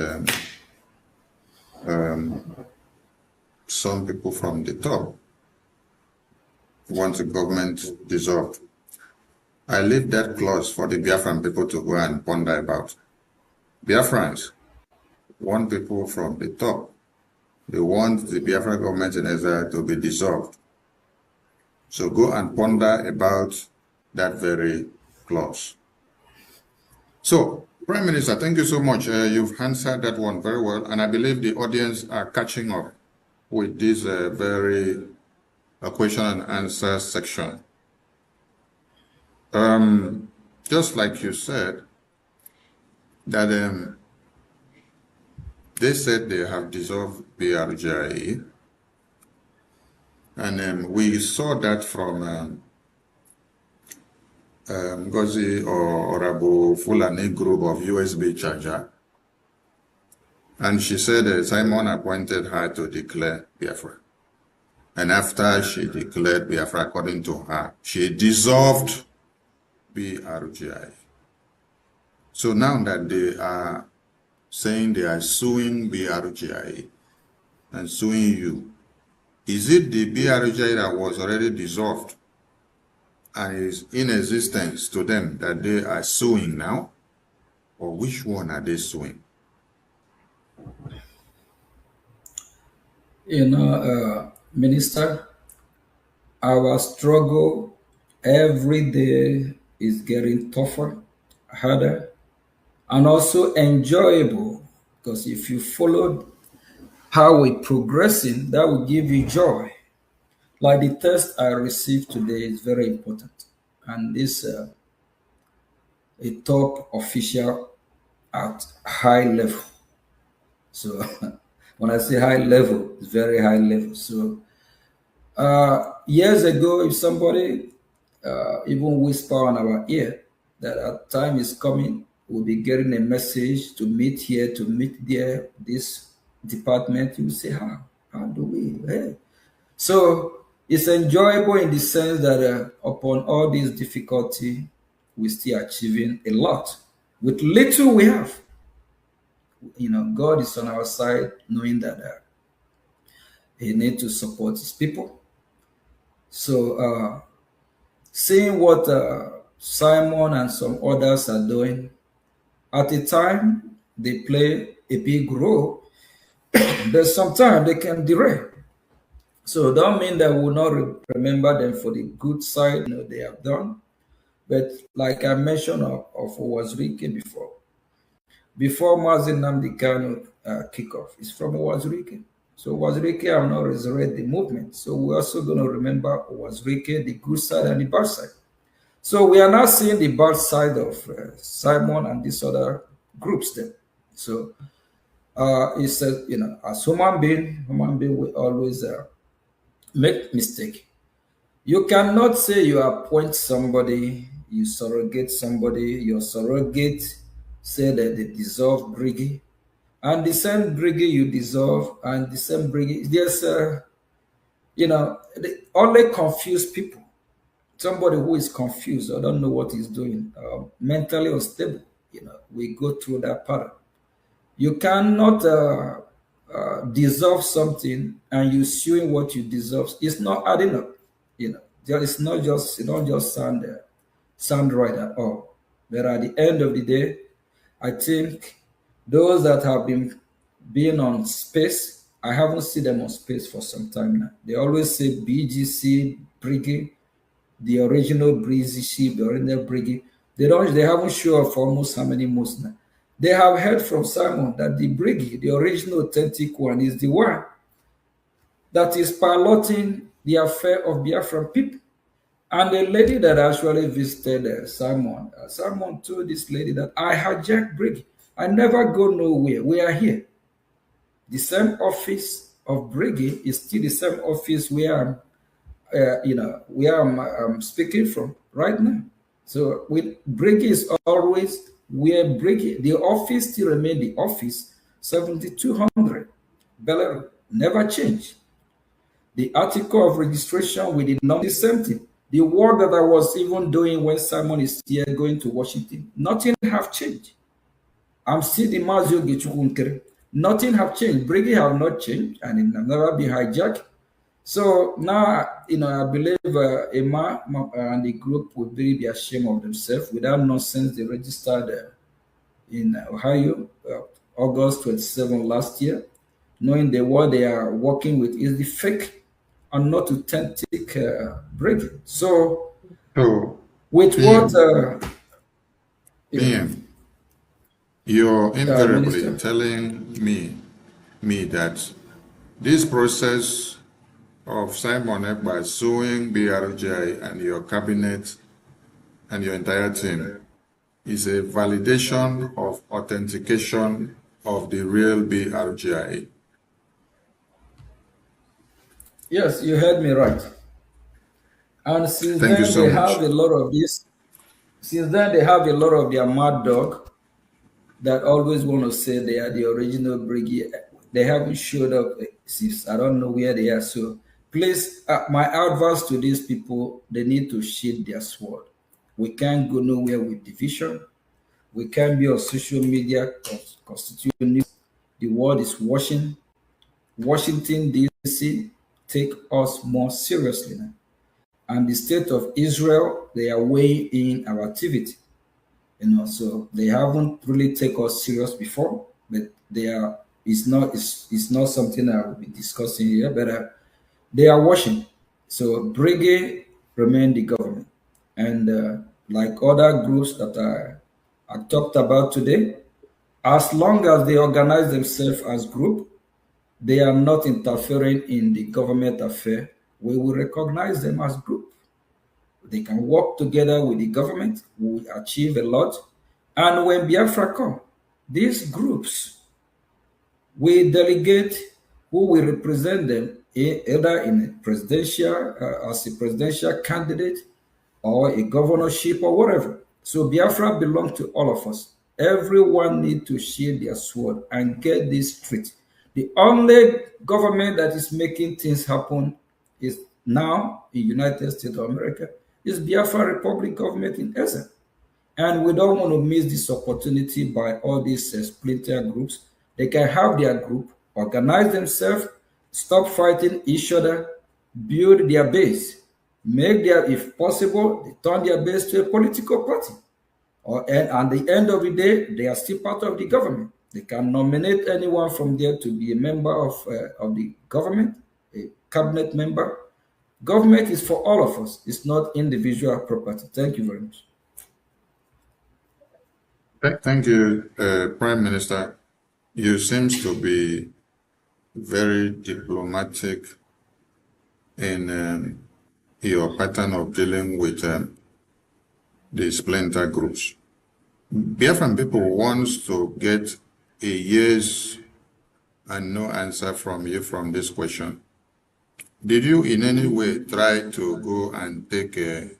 some people from the top want the government dissolved. I leave that clause for the Biafran people to go and ponder about. Biafrans want people from the top. They want the Biafran government in Israel to be dissolved. So go and ponder about that very clause. So, Prime Minister, thank you so much. You've answered that one very well, and I believe the audience are catching up with this very question and answer section. Just like you said, that they said they have dissolved Brgie, and we saw that from Ngozi or Abu Fulani group of USB charger. And she said Simon appointed her to declare Biafra. And after she declared Biafra, according to her, she dissolved Brgie. So now that they are saying they are suing Brgie and suing you, is it the Brgie that was already dissolved and is in existence to them that they are suing now? Or which one are they suing? Minister, our struggle every day is getting tougher, harder, and also enjoyable. Because if you followed how we're progressing, that will give you joy. Like the test I received today is very important. And this a top official at high level. So when I say high level, it's very high level. So years ago, if somebody even whisper on our ear that our time is coming, we'll be getting a message to meet here, to meet there, this department, you will say, how do we? Hey. So it's enjoyable in the sense that upon all this difficulty, we're still achieving a lot. With little we have, God is on our side, knowing that He needs to support His people. So seeing what Simon and some others are doing, at a time they play a big role, but sometimes they can derail. So don't mean that we will not remember them for the good side they have done. But like I mentioned of Owazurike before Mazi Nnamdi Kanu kickoff, it's from Owazurike. So Owazurike have not resurrected the movement. So we're also going to remember Owazurike, the good side and the bad side. So we are now seeing the bad side of Simon and these other groups there. So he says, as human being will always make mistake. You cannot say you appoint somebody, you surrogate somebody, your surrogate say that they dissolve Brgie, and the same Brgie you dissolve, and the same Brgie, there's, they only confuse people. somebody who is confused or don't know what he's doing, mentally unstable, we go through that part. You cannot deserve something and you suing what you deserve. It's not adding up. It's not just, it don't just sound right at all. But at the end of the day, I think those that have been on space, I haven't seen them on space for some time now. They always say BGC, Brgie, the original Breezy ship, the original Brgie. They haven't shown up for almost how many months now. They have heard from Simon that the Brgie, the original authentic one, is the one that is piloting the affair of Biafran people. And the lady that actually visited Simon told this lady that I hijacked Brgie. I never go nowhere. We are here. The same office of Brgie is still the same office where I'm speaking from right now. So with Brgie is always where Brgie, the office still remain the office 7200. Bella never change. The article of registration we did not the same thing. The work that I was even doing when Simon is here going to Washington, nothing have changed. I'm still the Mazio Gichukunkere. Nothing have changed. Brigi have not changed and it have never been hijacked. So now, I believe Emma and the group will really be ashamed of themselves with that nonsense they registered in Ohio, August 27 last year, knowing that what they are working with is the fake and not authentic Brigi. So, So, with what... PM, you're invariably Minister? telling me that this process of Simon Ekpa suing BRGI and your cabinet and your entire team is a validation of authentication of the real BRGI. Yes, you heard me right. And since Thank you then, so they much. have a lot of this. Since then, they have a lot of their mad dog that always want to say they are the original Brigade. They haven't showed up since I don't know where they are. So please, my advice to these people, they need to sheath their sword. We can't go nowhere with division. We can't be on social media constituting news. The world is watching. Washington, D.C., take us more seriously now. And the state of Israel, they are weighing in our activity. So they haven't really taken us serious before, but they are. It's not something I will be discussing here, but they are watching. So Brigade remain the government, and like other groups that I talked about today, as long as they organize themselves as group, they are not interfering in the government affair. We will recognize them as group. They can work together with the government. We will achieve a lot. And when Biafra come, these groups will delegate who will represent them either in a presidential, as a presidential candidate or a governorship or whatever. So Biafra belongs to all of us. Everyone need to shield their sword and get this straight. The only government that is making things happen is now in United States of America is Biafra Republic government in Essence. And we don't want to miss this opportunity by all these splinter groups. They can have their group, organize themselves, stop fighting each other, build their base, make their, if possible, they turn their base to a political party. And at the end of the day, they are still part of the government. They can nominate anyone from there to be a member of the government, a cabinet member. Government is for all of us. It's not individual property. Thank you very much. Thank you, Prime Minister. You seems to be very diplomatic in your pattern of dealing with the splinter groups. Biafran people wants to get a yes and no answer from you from this question. Did you in any way try to go and take the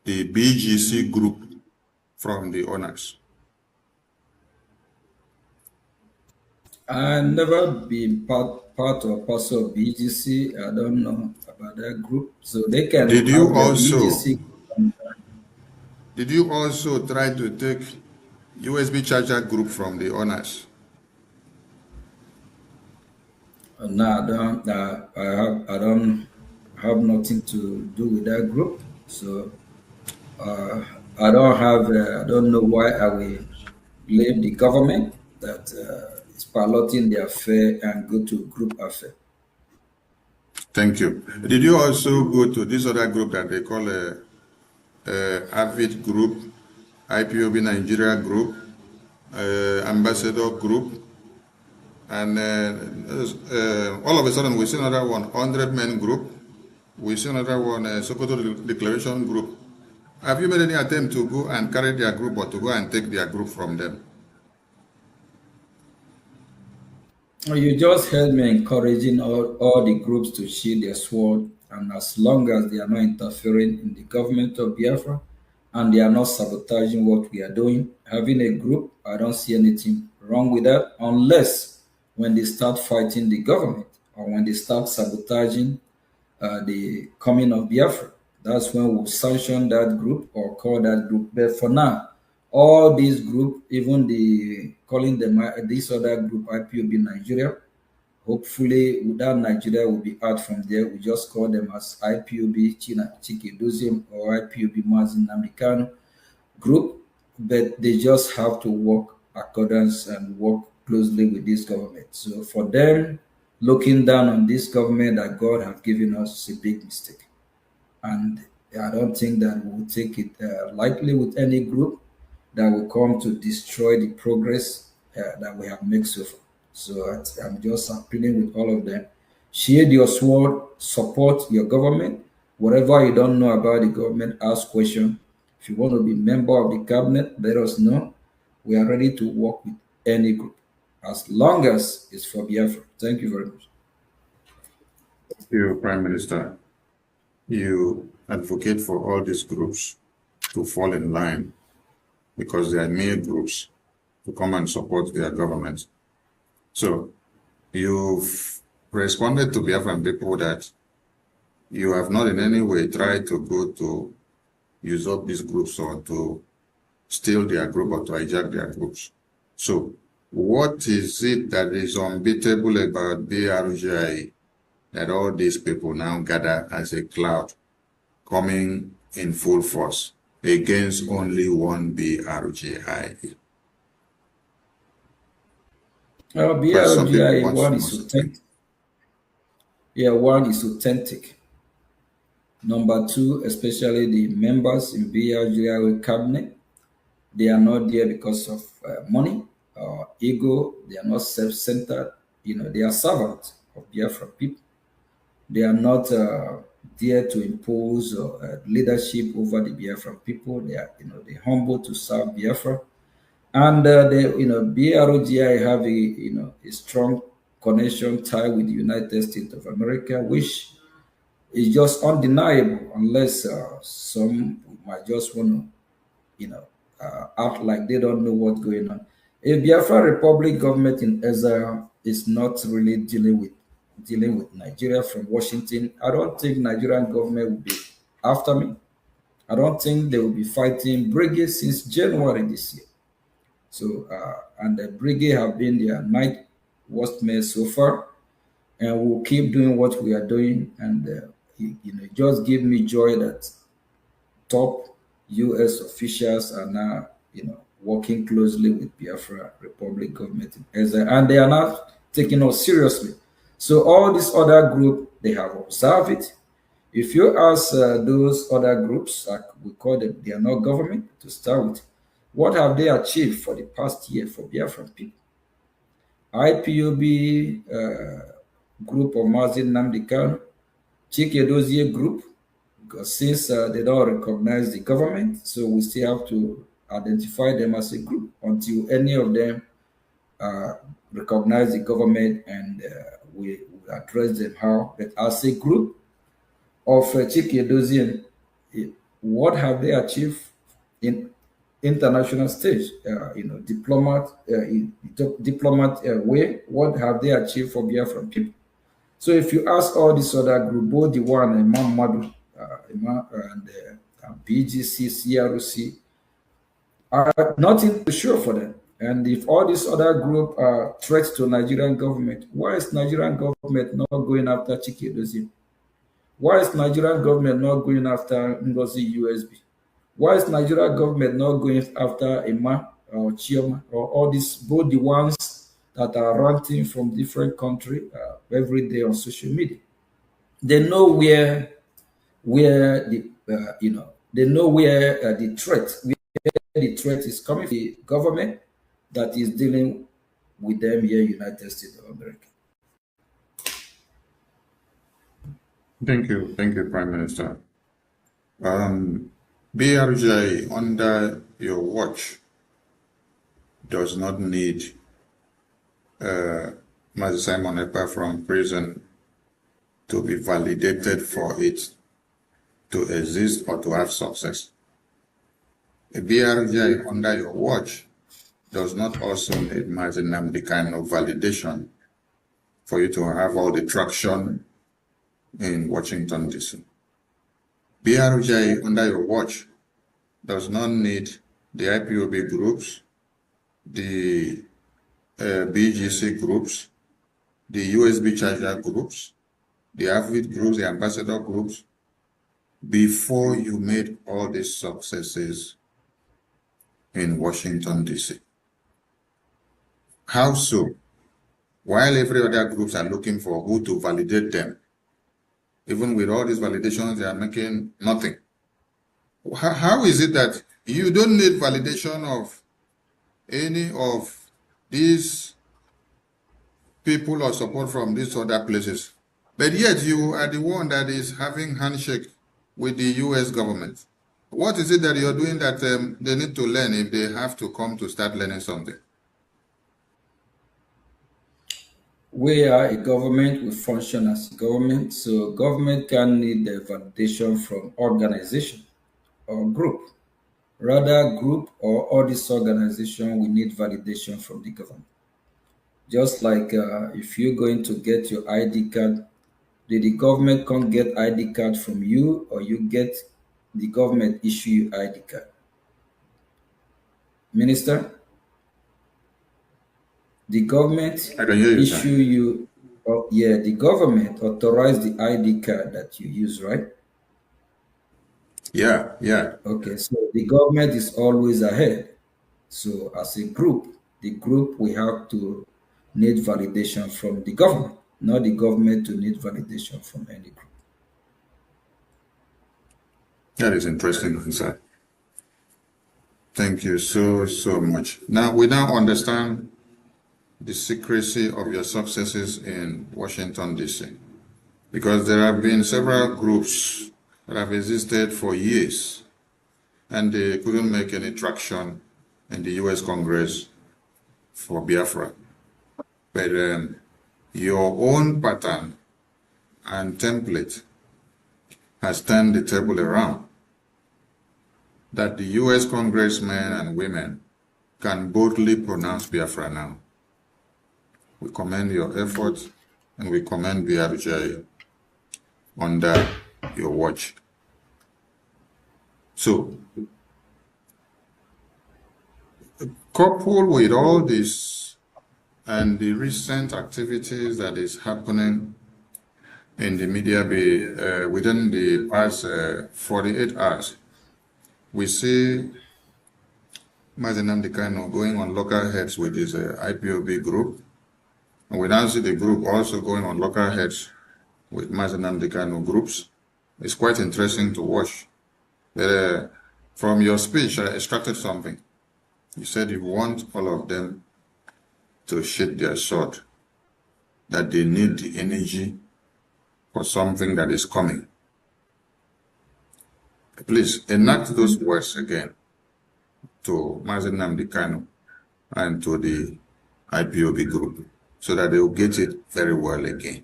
BGC group from the owners? I never been part or parcel of BGC. I don't know about that group. So they can Did you have their also BGC. did you also try to take USB charger group from the owners? No, I don't. I don't have nothing to do with that group. So uh, I don't have. I don't know why I will blame the government that is piloting the affair and go to group affair. Thank you. Did you also go to this other group that they call a AVID group, IPOB Nigeria group, Ambassador group, and all of a sudden we see another one, 100 men group. We see another one, Sokoto Declaration group. Have you made any attempt to go and carry their group or to go and take their group from them? You just heard me encouraging all the groups to sheathe their sword, and as long as they are not interfering in the government of Biafra and they are not sabotaging what we are doing, having a group, I don't see anything wrong with that, unless when they start fighting the government or when they start sabotaging the coming of Biafra. That's when we'll sanction that group or call that group. But for now, all these group, even the calling them this other group IPOB Nigeria, hopefully without Nigeria will be out from there. We just call them as IPOB China Chike Dozim or IPOB Mazin Namikano group, but they just have to work accordance and work closely with this government. So for them, looking down on this government that God has given us is a big mistake. And I don't think that we will take it lightly with any group that will come to destroy the progress that we have made so far. So I'm just appealing with all of them. Shield your sword, support your government. Whatever you don't know about the government, ask questions. If you want to be member of the cabinet, let us know. We are ready to work with any group as long as it's for Biafra. Thank you very much. Thank you, Prime Minister. You advocate for all these groups to fall in line because they are mere groups to come and support their government. So you've responded to Biafran people that you have not in any way tried to go to usurp these groups or to steal their group or to hijack their groups. So what is it that is unbeatable about BRGI that all these people now gather as a cloud coming in full force against only one BRGI? Because some people BRGI, want one to is know. authentic. Yeah, one is authentic. Number two, especially the members in BRGI cabinet, they are not there because of money or ego. They are not self-centered. They are servants of Biafra people. They are not there to impose leadership over the Biafran people. They are, they humble to serve Biafra, and BROGI have a strong connection tie with the United States of America, which is just undeniable, unless some might just want to act like they don't know what's going on. If Biafra Republic government in Israel is not really dealing with Nigeria from Washington, I don't think Nigerian government will be after me. I don't think they will be fighting Brgie since January this year. So and the Brgie have been their night watchmen so far, and we'll keep doing what we are doing. And just give me joy that top U.S. officials are now, working closely with Biafra Republic government in Israel, and they are not taking us seriously. So all this other group, they have observed it. If you ask those other groups, like we call them, they are not government to start with. What have they achieved for the past year for Biafran people? IPOB group of Mazin Namdekan, Chike Dozie group, because since they don't recognize the government, so we still have to identify them as a group until any of them recognize the government, and we address them how. But as a group of Chike Dozie, what have they achieved in international stage, diplomat way. What have they achieved for Biafran people? So if you ask all these other group, both the one Imam Madu, and BGC, CRC, are nothing to show for them. And if all these other group are threats to Nigerian government, why is Nigerian government not going after Chike Dozie? Why is Nigerian government not going after Ngozi USB? Why is Nigerian government not going after Emma or Chioma or all these, both the ones that are ranting from different country every day on social media? They know where they know where the threat is coming from the government that is dealing with them here in United States of America. Thank you, Prime Minister. BRJ under your watch does not need Mazi Simon Ekpa from prison to be validated for it to exist or to have success. A BRJ under your watch does not also need Mazi Nnamdi kind of validation for you to have all the traction in Washington, D.C. BRJ under your watch does not need the IPOB groups, the BGC groups, the USB charger groups, the AVID groups, the ambassador groups, before you made all these successes in Washington, D.C. How so? While every other groups are looking for who to validate them, even with all these validations, they are making nothing. How is it that you don't need validation of any of these people or support from these other places, but yet you are the one that is having handshake with the U.S. government? What is it that you're doing that they need to learn if they have to come to start learning something? We are a government, we function as a government, so government can need the validation from organization or group. Rather, group or all this organization, we need validation from the government. Just like if you're going to get your ID card, the government can't get ID card from you, or you get the government issue you ID card. Minister, the government I can hear you, issue sir. you, the government authorize the ID card that you use, right? Yeah. Okay, so the government is always ahead. So as a group, the group we have to need validation from the government, not the government to need validation from any group. That is interesting, sir. Thank you so much. Now, we now understand the secrecy of your successes in Washington, D.C. because there have been several groups that have existed for years and they couldn't make any traction in the U.S. Congress for Biafra. But your own pattern and template has turned the table around, that the U.S. congressmen and women can boldly pronounce Biafra now. We commend your efforts and we commend BRJ under your watch. So, coupled with all this and the recent activities that is happening in the media within the past 48 hours, we see Mazi Nnamdi Kanu going on lockerheads with his IPOB group. And we now see the group also going on lockerheads with Mazi Nnamdi Kanu groups. It's quite interesting to watch. But, from your speech, I extracted something. You said you want all of them to sheath their sword, that they need the energy for something that is coming. Please enact those words again to Mazi Nnamdi Kanu and to the IPOB group so that they will get it very well again.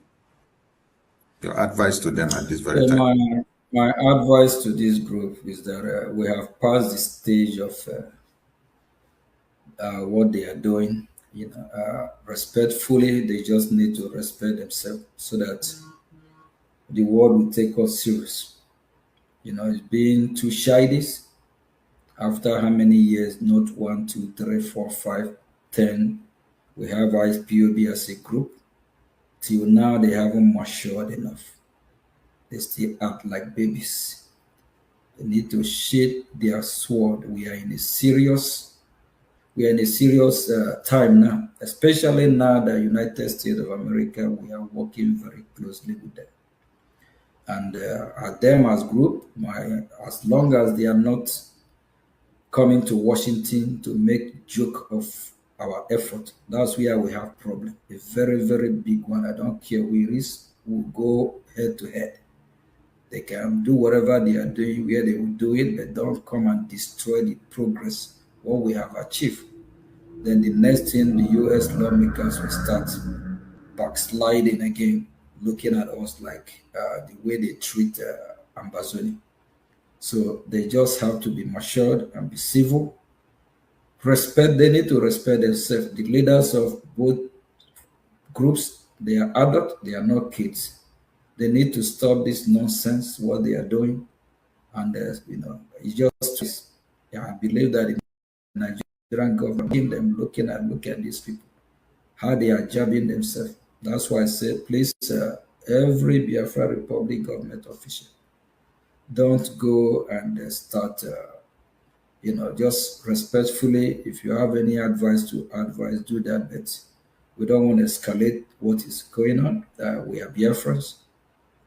Your advice to them at this very time. My advice to this group is that we have passed the stage of what they are doing. Respectfully, they just need to respect themselves so that the world will take us serious. It's being too childish after how many years? Not one, two, three, four, 5, 10. We have IPOB as a group. Till now, they haven't matured enough. They still act like babies. They need to sheath their sword. We are in a serious time now, especially now the United States of America. We are working very closely with them, and at them as group, as long as they are not coming to Washington to make joke of our effort, that's where we have problem. A very very big one. I don't care who it is. We'll go head to head. They can do whatever they are doing where they will do it, but don't come and destroy the progress what we have achieved. Then the next thing, the US lawmakers will start backsliding again, looking at us like the way they treat Ambazoni. So they just have to be matured and be civil. They need to respect themselves. The leaders of both groups, they are adults, they are not kids. They need to stop this nonsense, what they are doing. And, it's just, I believe that the Nigerian government, looking at these people, how they are jabbing themselves. That's why I said, please, every Biafra Republic government official, don't go and start, just respectfully, if you have any advice to advise, do that. But we don't want to escalate what is going on. We are Biafrans.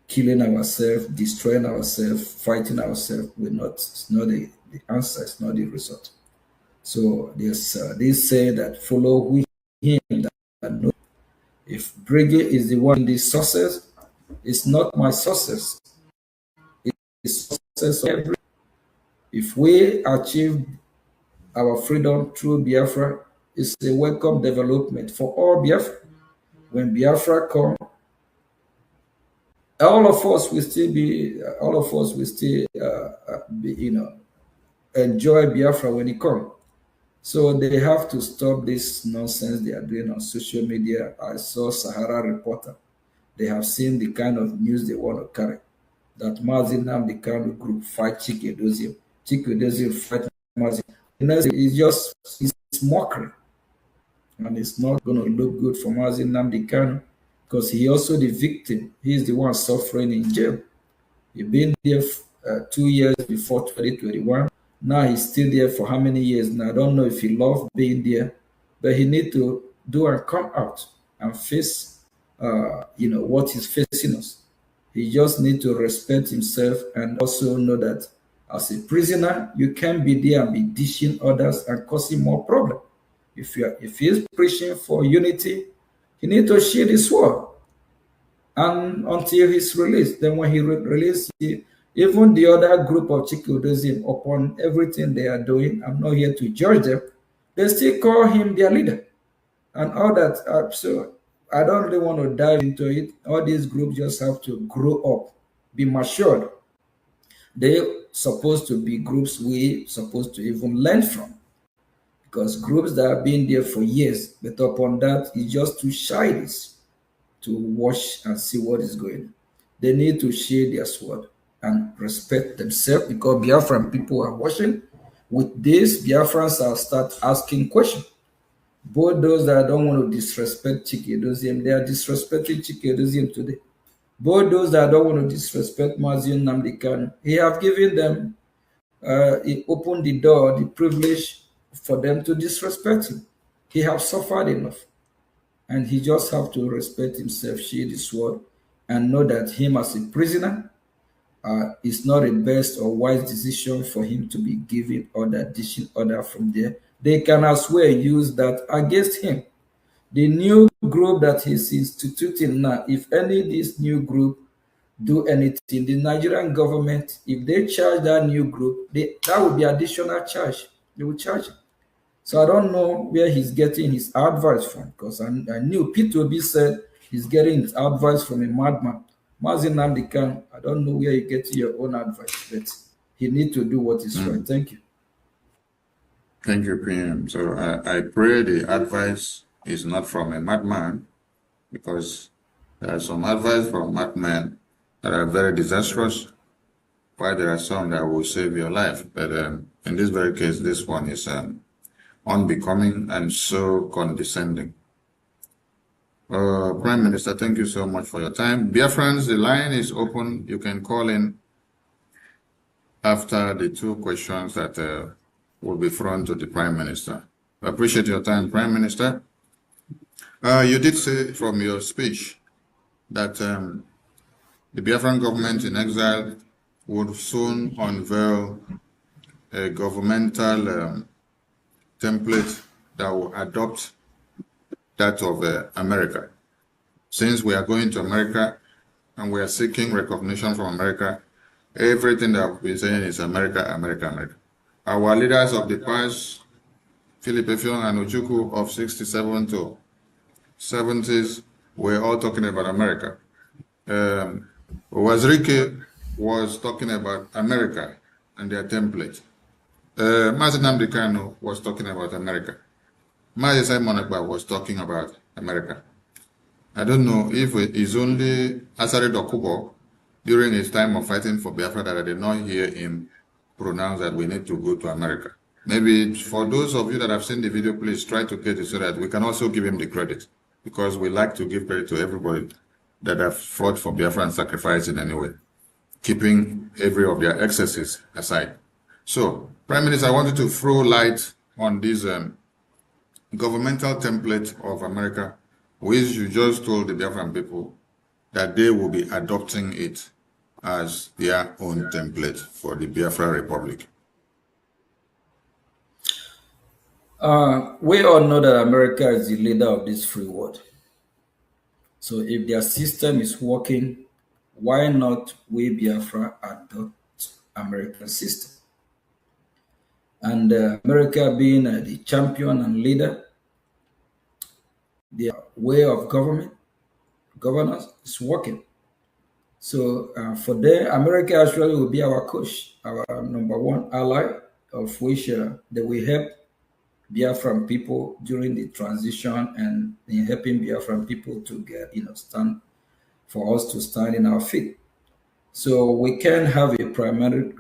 Killing ourselves, destroying ourselves, fighting ourselves, it's not the answer, it's not the result. So there's this say that follow him that know. If Brgie is the one in the success, it's not my success. It's success of every. If we achieve our freedom through Biafra, it's a welcome development for all Biafra. When Biafra come, all of us will still be enjoy Biafra when it comes. So they have to stop this nonsense they are doing on social media. I saw Sahara Reporter. They have seen the kind of news they want to carry. That Mazin Namdi Kanu group fight Chike Doziem. Chike Doziem fight Mazin. It's mockery. And it's not going to look good for Mazin Namdi Kanu because he also the victim. He's the one suffering in jail. He's been there 2 years before 2021. Now he's still there for how many years now? I don't know if he loved being there, but he need to do and come out and face, what he's facing us. He just need to respect himself and also know that as a prisoner, you can't be there and be dishing others and causing more problem. If he's preaching for unity, he need to shield his sword. And until he's released, then when he released, even the other group of Chikudozim, upon everything they are doing, I'm not here to judge them, they still call him their leader and all that. So I don't really want to dive into it. All these groups just have to grow up, be matured. They're supposed to be groups we supposed to even learn from. Because groups that have been there for years, but upon that, it's just too childish to watch and see what is going on. They need to share their sword and respect themselves because Biafran people are watching. With this, Biafrans will start asking questions. Both those that don't want to disrespect Chike, they are disrespecting Chike today. Both those that don't want to disrespect Mazin Namdekan, he have given them, he opened the door, the privilege for them to disrespect him. He have suffered enough. And he just have to respect himself, shield his sword, and know that him as a prisoner is not a best or wise decision for him to be giving order, dishing order from there. They can as well use that against him. The new group that he's instituting now, if any of this new group do anything, the Nigerian government, if they charge that new group, that would be additional charge. They will charge him. So I don't know where he's getting his advice from because I knew P2B said he's getting his advice from a madman. Mazin Namdekan, I don't know where you get your own advice, but he need to do what is right. Thank you. Thank you, PM. So I pray the advice is not from a madman, because there are some advice from madmen that are very disastrous, while there are some that will save your life. But in this very case, this one is unbecoming and so condescending. Prime Minister, thank you so much for your time. Dear friends, the line is open. You can call in after the two questions that will be thrown to the Prime Minister. I appreciate your time, Prime Minister. You did say from your speech that the Biafran government in exile would soon unveil a governmental template that will adopt that of America. Since we are going to America and we are seeking recognition from America, everything that we've been saying is America, America, America. Our leaders of the past, Philip Effiong and Ojukwu of 67 to 70s, were all talking about America. Wazirike was talking about America and their template. Mazi Nnamdi Kanu was talking about America. Mazi Simon Ekpa was talking about America. I don't know if it is only Asari Dokubo during his time of fighting for Biafra that I did not hear him pronounce that we need to go to America. Maybe for those of you that have seen the video, please try to get it so that we can also give him the credit, because we like to give credit to everybody that have fought for Biafra and sacrificed in any way, keeping every of their excesses aside. So, Prime Minister, I wanted to throw light on this governmental template of America, which you just told the Biafran people that they will be adopting it as their own template for the Biafra Republic. We all know that America is the leader of this free world. So if their system is working, why not we Biafra adopt American system? And America being the champion and leader, their way of governance is working. So for them, America actually will be our coach, our number one ally, of which they will help Biafran people during the transition and in helping Biafran people to get, stand for us to stand in our feet. So we can have a primary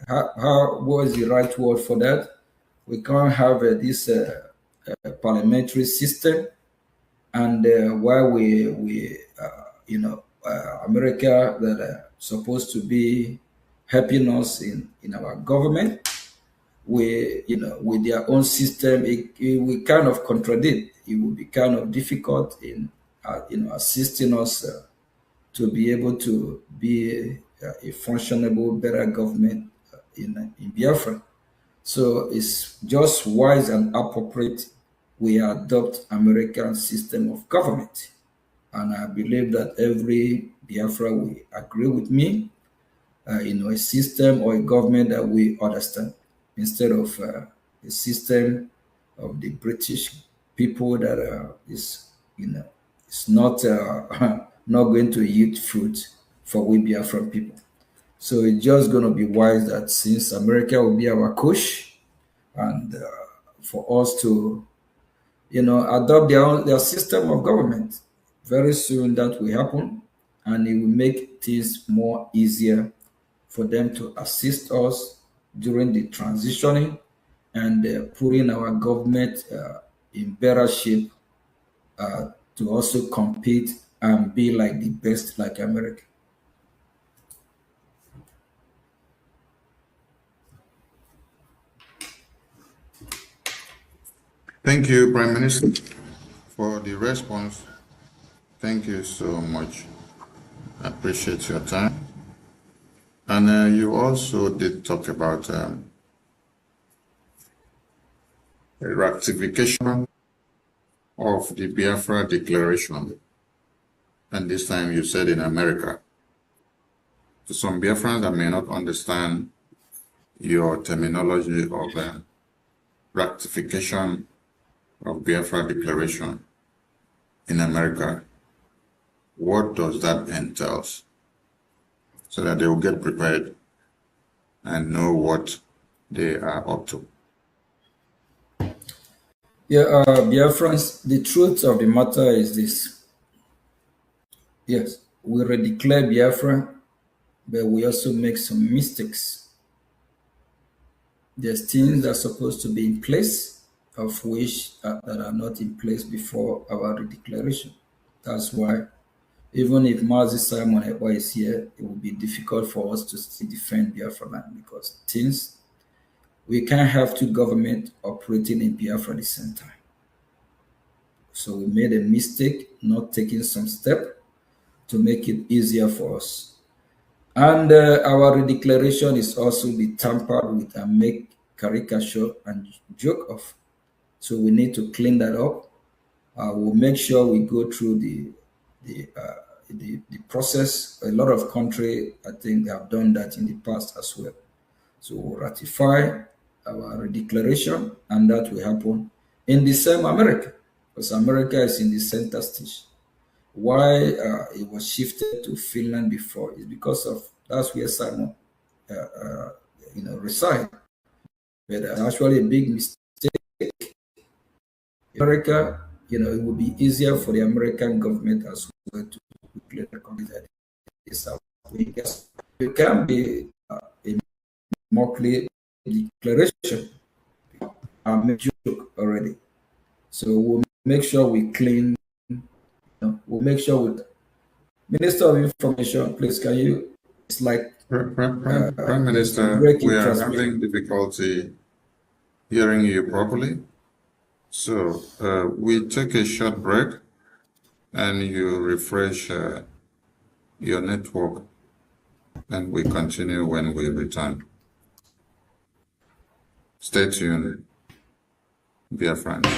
how what is the right word for that? We can't have this parliamentary system, and while America that are supposed to be helping us in our government, with their own system, it will kind of contradict. It will be kind of difficult in assisting us to be able to be a functionable, better government in Biafra. So it's just wise and appropriate we adopt American system of government. And I believe that every Biafra will agree with me, a system or a government that we understand, instead of a system of the British people that is not not going to yield fruit for we Biafran people. So it's just going to be wise that since America will be our coach, and for us to adopt their system of government. Very soon that will happen, and it will make things more easier for them to assist us during the transitioning and putting our government in better shape to also compete and be like the best, like America. Thank you, Prime Minister, for the response. Thank you so much. I appreciate your time. And you also did talk about the ratification of the Biafra Declaration. And this time you said in America. To some Biafrans that may not understand your terminology of ratification of Biafra Declaration in America, what does that entail? So that they will get prepared and know what they are up to. Yeah, Biafrans, the truth of the matter is this. Yes, we redeclare Biafra, but we also make some mistakes. There's things that are supposed to be in place, of which that are not in place before our redeclaration. That's why, even if Mazi Simon Ekpa is here, it will be difficult for us to still defend Biafra land because things we can't have two governments operating in Biafra at the same time. So we made a mistake not taking some step to make it easier for us. And our redeclaration is also be tampered with and make caricature and joke of. So we need to clean that up. We'll make sure we go through the process. A lot of countries, I think, they have done that in the past as well. So we'll ratify our declaration, and that will happen in the same America, because America is in the center stage. Why it was shifted to Finland before is because of that's where Simon, reside. But actually a big mistake. America, it would be easier for the American government as well to declare the country that is out. It can be a more clear declaration. I made joke already. So we'll make sure we clean. We'll make sure with Minister of Information, please, can you? It's like Prime Minister, we are having difficulty hearing you properly. So we take a short break and you refresh your network, and we continue when we return. Stay tuned, dear friends.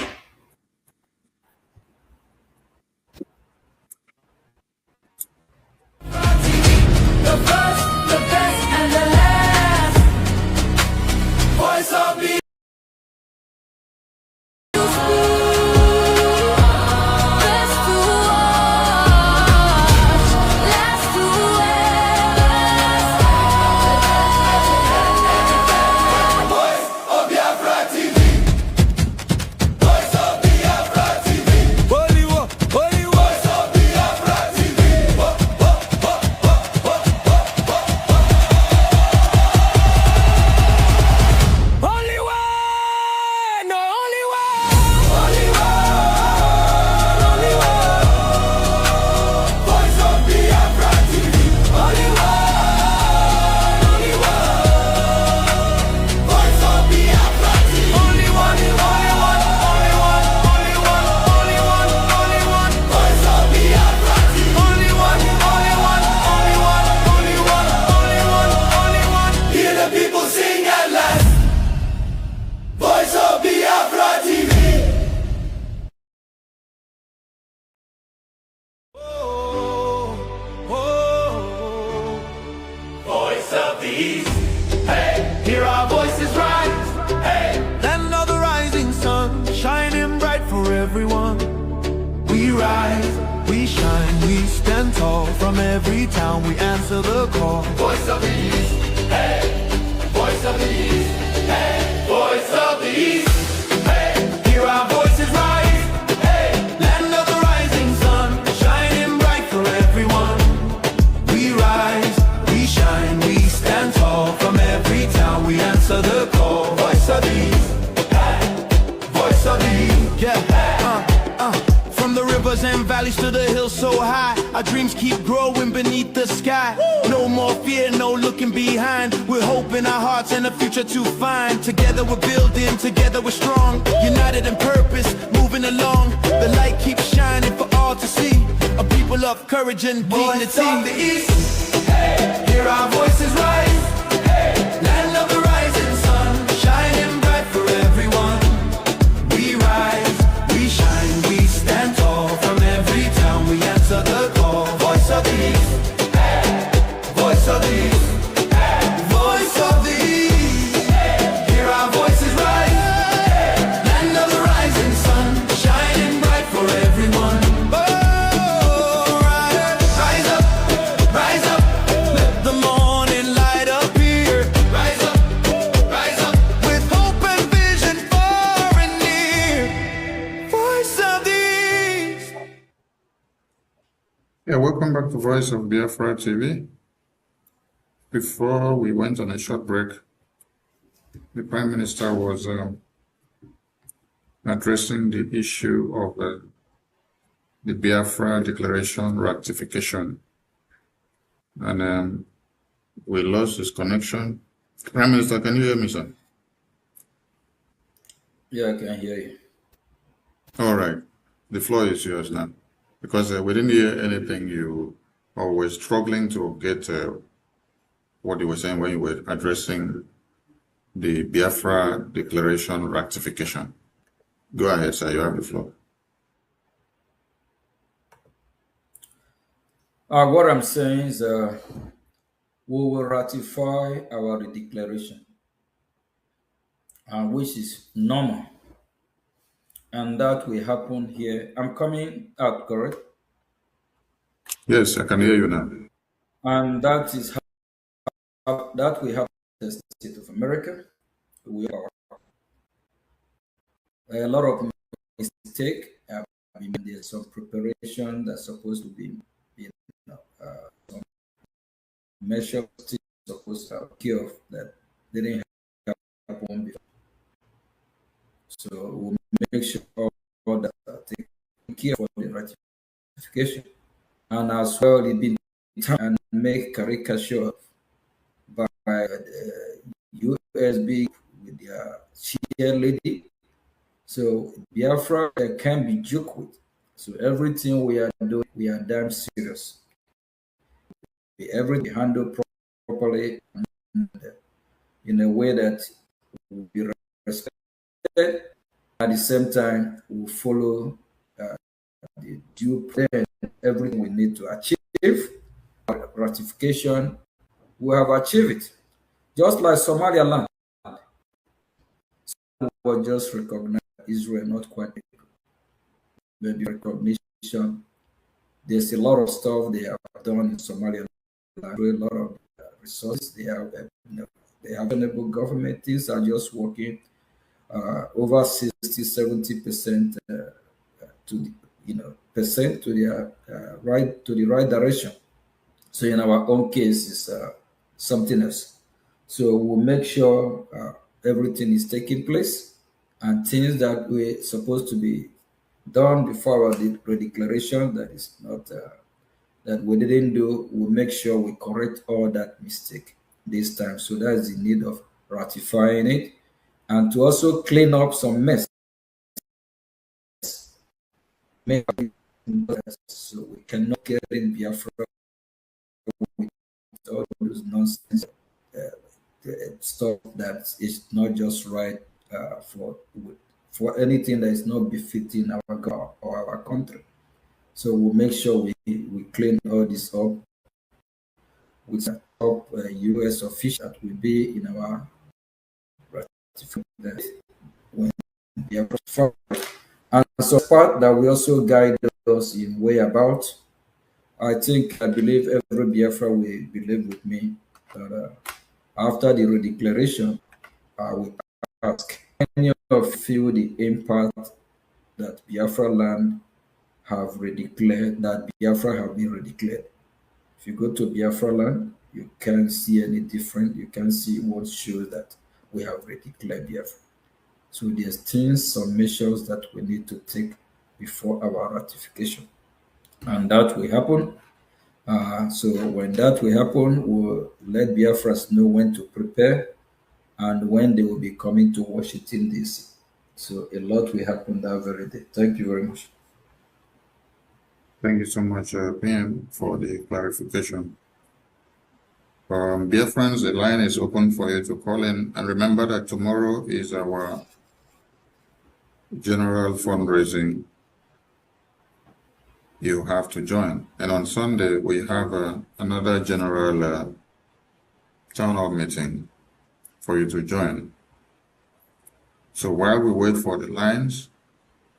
The first, the best, and the last. Voice of the Best to watch, last to Voice of Biafra TV. Voice of Biafra TV. Voice of Biafra TV. only one, no only one, Only one. Only one. Voice of Biafra TV. Only one. Only one. Voice of Biafra TV. only one, only one, only one, only one, only one, only one, Voice of Biafra TV. only one, only one, only one, only one, only one, only one. Hear the people sing at last. Voice of Biafra TV. Voice of the East. Hey, hear our voices rise. Hey, Land of the rising sun, shining bright for everyone. We rise, we shine, we stand tall. From every town we answer the call. voice of the East. Hey, voice of the East. Hey, voice of the East. Hey, hear our voices rise. Hey, Land of the rising sun, shining bright for everyone. We rise, we shine, we stand tall. From every town we answer the call. voice of the East. Hey, voice of the East. Yeah, from the rivers and valleys to the hills so high, our dreams keep growing beneath the sky. No more fear, no looking behind. We're hope in our hearts and a future to find. Together we're building, together we're strong. United in purpose, moving along. The light keeps shining for all to see. A people of courage and Voice dignity. of the East. Hey, hear our voices rise. Hey, land of the rising sun, shining bright for everyone. We rise, we shine, we stand tall. From every town we answer the call. Voice of the East. Hey, voice of the East. Voice of the East. Hear our voices rise. Land of the rising sun, shining bright for everyone. Oh, rise, Rise up, rise up. let the morning light up. Yeah, welcome back to Voice of Biafra TV. Before we went on a short break, the Prime Minister was addressing the issue of the Biafra Declaration ratification. And we lost his connection. Prime Minister, can you hear me, sir? Yeah, I can hear you. All right. The floor is yours now. Because we didn't hear anything. You were struggling to get what you were saying when you were addressing the Biafra Declaration ratification. Go ahead, sir. You have the floor. What I'm saying is we will ratify our declaration, which is normal. And that will happen here. I'm coming out, correct? Yes, I can hear you now. And that is how that we have the state of America. We are a lot of mistake. I mean, there's some preparation that's supposed to be, some measures supposed to have care of that didn't happen before. So we'll make sure all that are taken care for the ratification, and as well it be and make caricature by USB with their cheerleading. So Biafra can be joked with. So everything we are doing, we are damn serious. Everything handled properly and in a way that will be respected. At the same time, we will follow the due plan, everything we need to achieve. Ratification, we have achieved it. Just like Somaliland was just recognized Israel, not quite maybe recognition. There's a lot of stuff they have done in Somalia, a lot of resources. They have, they have available government. Things are just working over 60-70% to the percent to the right direction. So in our own case, it's something else. So we'll make sure everything is taking place, and things that we're supposed to be done before our declaration that is not that we didn't do, we'll make sure we correct all that mistake this time. So that's the need of ratifying it, and to also clean up some mess. So we cannot get in Biafra with all those nonsense stuff that is not just right for anything that is not befitting our God or our country. So we'll make sure we clean all this up with some top U.S. officials that will be in our ratification when we are ratified. And so part that will also guide us in way about. I believe every Biafra will believe with me that after the redeclaration, I will ask any of you the impact that Biafra land have redeclared, that Biafra have been redeclared. If you go to Biafra land, you can't see any different. You can see what shows that we have redeclared Biafra. So there's things, some measures that we need to take before our ratification, and that will happen. So when that will happen, we'll let Biafras know when to prepare and when they will be coming to Washington, D.C. So a lot will happen that very day. Thank you very much. Thank you so much, PM, for the clarification. Biafrans, the line is open for you to call in. And remember that tomorrow is our general fundraising. You have to join. And on Sunday, we have another general town hall meeting for you to join. So while we wait for the lines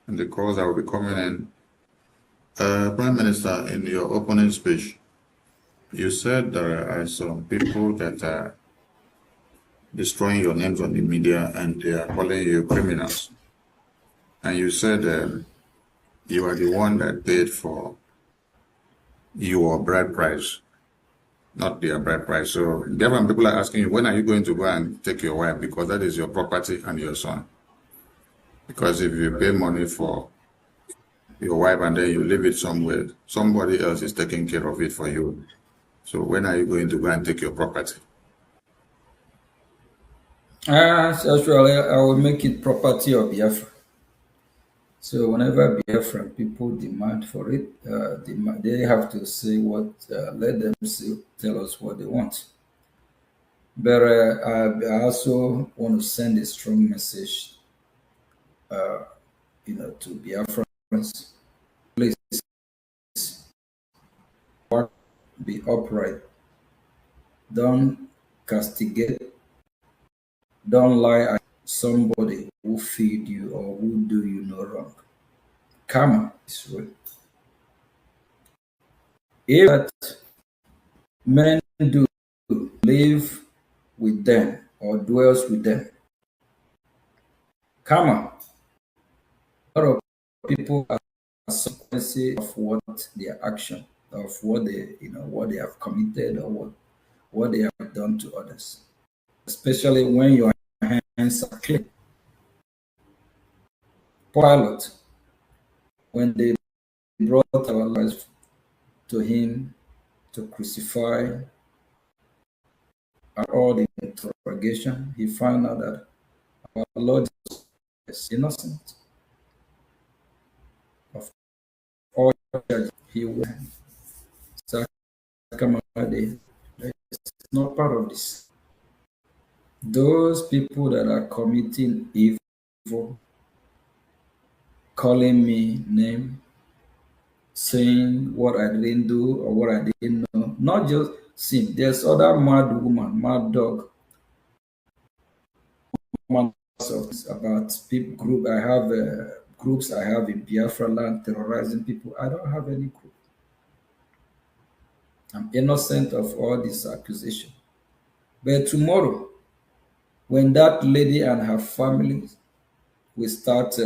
and the calls that will be coming in, Prime Minister, in your opening speech, you said there are some people that are destroying your names on the media and they are calling you criminals. And you said you are the one that paid for your bride price, not their bride price. So Biafran people are asking you, when are you going to go and take your wife? Because that is your property and your son. Because if you pay money for your wife and then you leave it somewhere, somebody else is taking care of it for you. So when are you going to go and take your property? Actually, I will make it property of Biafra. So whenever Biafran people demand for it, they have to say what. Let them tell us what they want. But I also want to send a strong message, to Biafrans. Please be upright. Don't castigate. Don't lie at somebody who feed you or who do you no wrong. Karma is real. If that men do live with them or dwells with them, karma. A lot of people are consequences of what their action, of what they have committed or what they have done to others. Especially when your hands are clean. Pilate, when they brought our lives to him to crucify at all the interrogation, he found out that our Lord is innocent of all charges. He was not part of this. Those people that are committing evil, calling me name, saying what I didn't do or what I didn't know, not just sin. There's other mad woman, mad dog, about people group. I have groups I have in Biafra land terrorizing people. I don't have any group. I'm innocent of all this accusation. But tomorrow, when that lady and her family will start,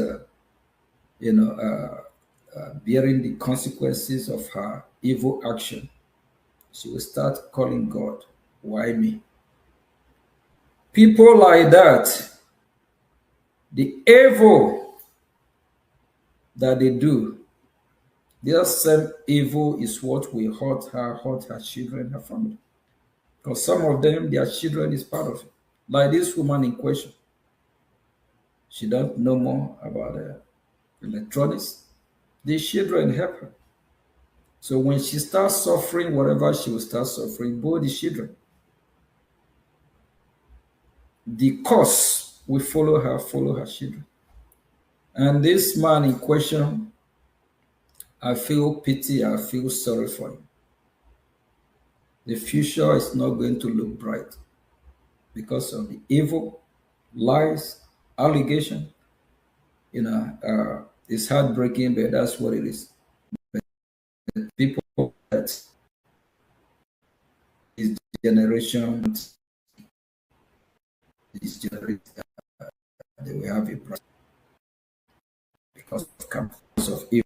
bearing the consequences of her evil action, she will start calling God, why me? People like that, the evil that they do, their same evil is what will hurt her children, her family. Because some of them, their children is part of it. Like this woman in question. She don't know more about electronics. The children help her. So when she starts suffering, whatever she will start suffering, both the children, the cause will follow her children. And this man in question, I feel pity, I feel sorry for him. The future is not going to look bright because of the evil, lies, allegation. It's heartbreaking, but that's what it is. But people that this generation, they will have a bright because of evil.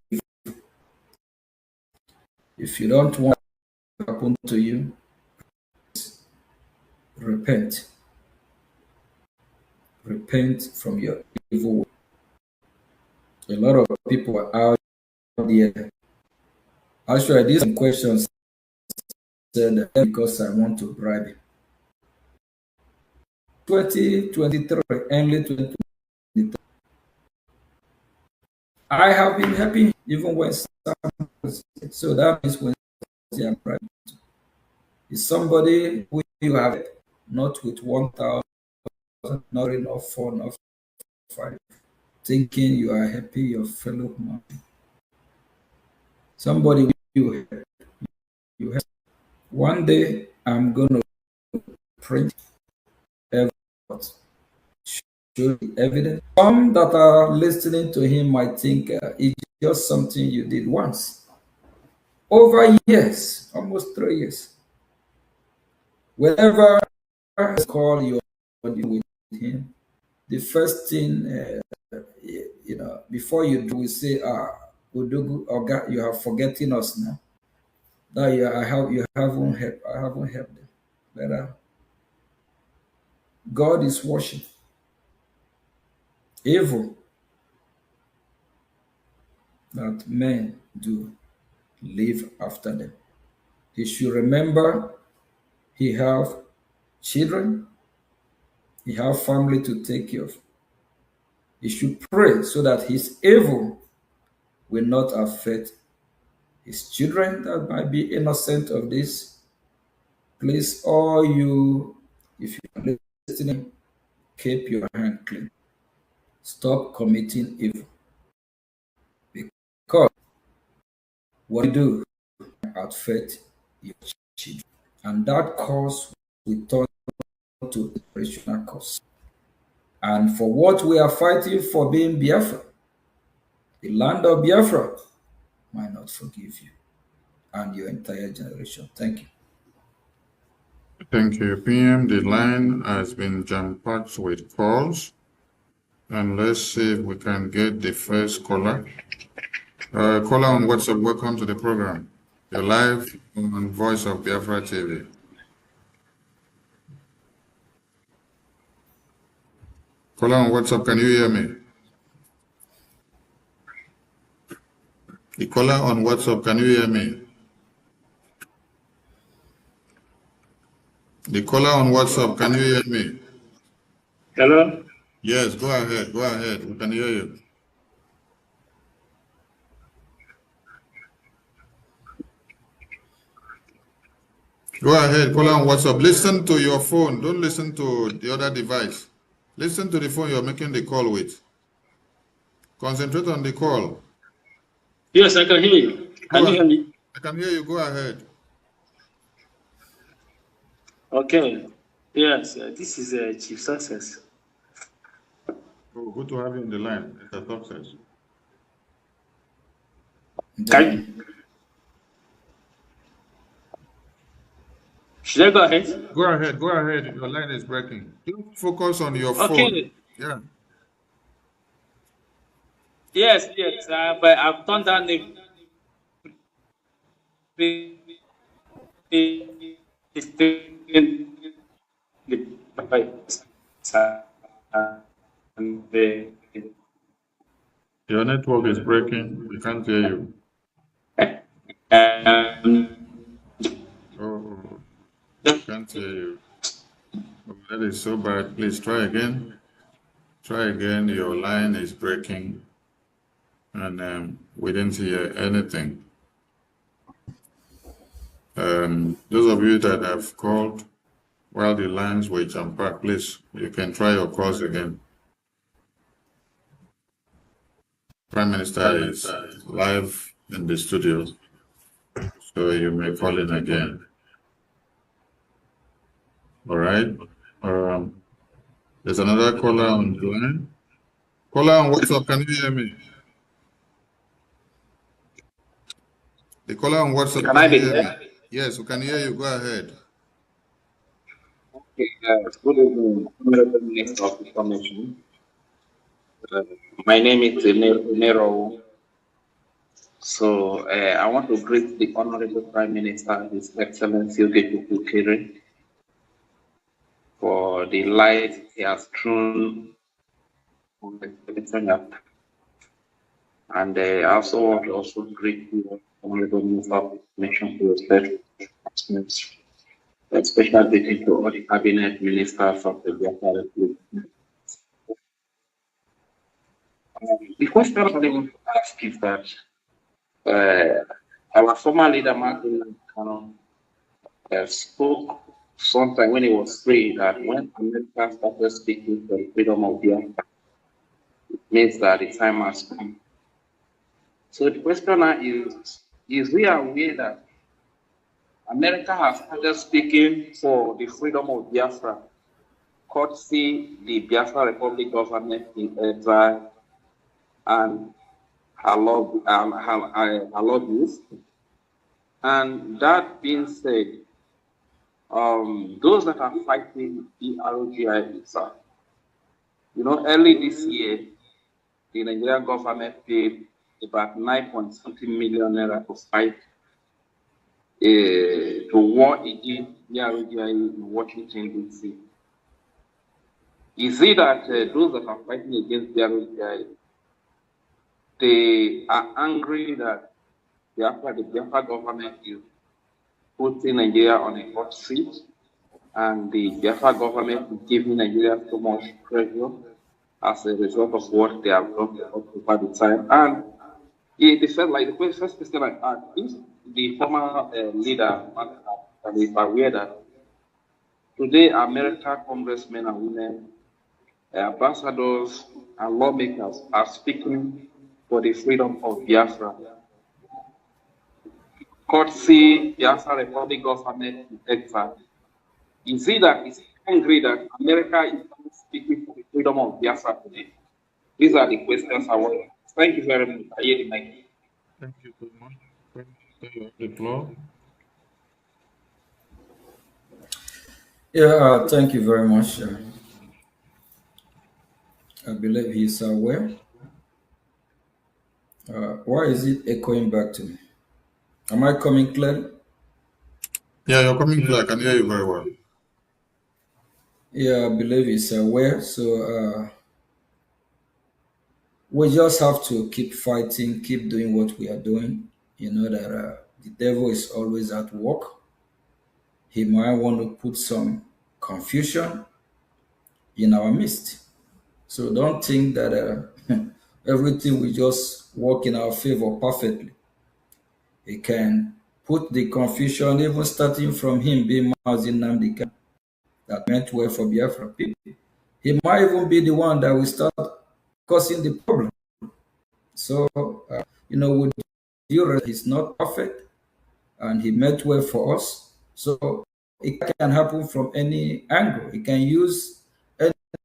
If you don't want it to happen to you, repent. Repent from your evil way. A lot of people are out there. Actually, these questions said that because I want to bribe him. 2023, early 2023. I have been happy even when so that means when I'm bribing. Is somebody who you have not with 1,000, not enough 4, not 5, thinking you are happy, your fellow man. Somebody you have. One day I'm going to print evidence, show the evidence. Some that are listening to him might think it's just something you did once. Over years, almost 3 years. Whenever I call you with him, the first thing, before you do, we say, Udugu, Oga, you are forgetting us now. that you haven't helped them. But God is watching. Evil that men do live after them. He should remember he have children, he have family to take care of. He should pray so that his evil will not affect his children that might be innocent of this. Please, all you, if you are listening, keep your hand clean. Stop committing evil. Because what you do affect your children. And that cause will turn to generational cause. And for what we are fighting for being Biafra, the land of Biafra might not forgive you and your entire generation. Thank you. Thank you, PM. The line has been jam-packed with calls. And let's see if we can get the first caller. Caller on WhatsApp, welcome to the program. You're live on Voice of Biafra TV. Caller on WhatsApp, can you hear me? The caller on WhatsApp, can you hear me? The caller on WhatsApp, can you hear me? Hello? Yes, go ahead, we can hear you. Go ahead, caller on WhatsApp. Listen to your phone, don't listen to the other device. Listen to the phone you're making the call with. Concentrate on the call. Yes, I can hear you. Can you hear me? I can hear you, go ahead. Okay. Yes, this is Chief Success. Oh, good to have you in the line. It's a success. Should I go ahead? Go ahead. Your line is breaking. Don't focus on your phone. Okay. Yeah. Yes, but I've turned down the Your network is breaking. We can't hear you. Oh, we can't hear you. Oh, that is so bad. Please try again. Try again. Your line is breaking. And we didn't hear anything. Those of you that have called while the lines were jam-packed, please, you can try your calls again. Prime Minister is live in the studio, so you may call in again. All right. There's another caller on the line. Caller on WhatsApp, can you hear me? The caller on WhatsApp, can you hear me? Yes, we can hear you. Go ahead. Okay, good evening, Honorable Minister of Information. My name is Nero. So I want to greet the Honorable Prime Minister, His Excellency Ogechuku Kere, for the light he has thrown on the California. And I also want to also greet the Honorable Minister of Information for your special announcements. A special greeting to all the cabinet ministers of the Biafra Republic. The question I want to ask is that our former leader, Martin Cannon, spoke sometime when he was free that when America started speaking for the freedom of Biafra, it means that the time has come. So the question now is we aware that America has started speaking for the freedom of Biafra, courtesy the Biafra Republic government in exile and her lobbies. And that being said, those that are fighting BRGI, early this year, the Nigerian government paid about 9.something million naira to fight to war against Brgie in Washington, D.C. Is it that those that are fighting against Brgie, they are angry that the Biafra government is putting Nigeria on a hot seat, and the Biafra government is giving Nigeria so much pressure as a result of what they have done over the time? And they felt like the first question I asked, is the former leader is aware that today American congressmen and women, ambassadors and lawmakers are speaking for the freedom of Biafra. Courtesy Biafra Republic government in Texas. Is it that it's angry that America is speaking for the freedom of Biafra today? These are the questions I want to ask. Thank you very much. I hear the mic. Thank you so much. The floor. Yeah, thank you very much. I believe he's aware. Why is it echoing back to me? Am I coming clear? Yeah, you're coming clear. I can hear you very well. Yeah, I believe he's aware. So we just have to keep fighting, keep doing what we are doing. You know that the devil is always at work. He might want to put some confusion in our midst. So don't think that everything will just work in our favor perfectly. He can put the confusion, even starting from him being Mazi Nnamdi Kanu, that meant well for Biafra people. He might even be the one that will start causing the problem. So, with you, he's not perfect, and he meant well for us. So it can happen from any angle. He can use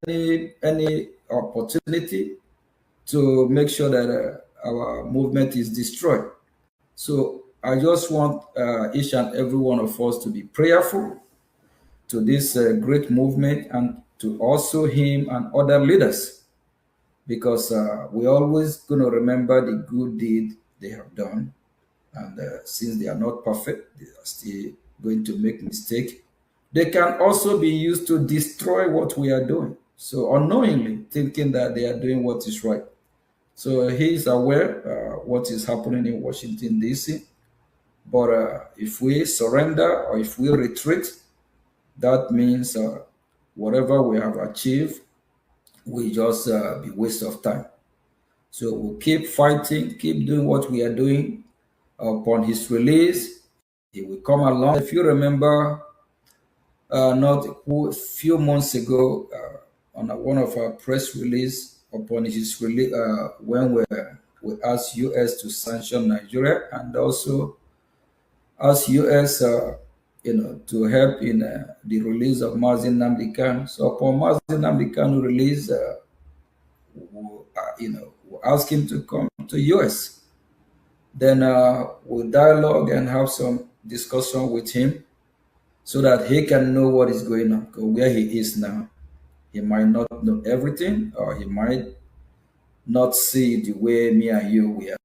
any opportunity to make sure that our movement is destroyed. So I just want each and every one of us to be prayerful to this great movement, and to also him and other leaders, because we're always going to remember the good deed they have done. And since they are not perfect, they are still going to make mistakes. They can also be used to destroy what we are doing. So unknowingly thinking that they are doing what is right. So he is aware what is happening in Washington, D.C. But if we surrender or if we retreat, that means whatever we have achieved will just be waste of time. So we'll keep fighting, keep doing what we are doing. Upon his release, he will come along. If you remember, not a few months ago, on one of our press release, upon his release, when we asked US to sanction Nigeria, and also asked US, to help in the release of Mazi Nnamdi Kanu. So upon Mazi Nnamdi Kanu release, we ask him to come to US. Then we'll dialogue and have some discussion with him, so that he can know what is going on. Because where he is now, he might not know everything, or he might not see the way me and we are,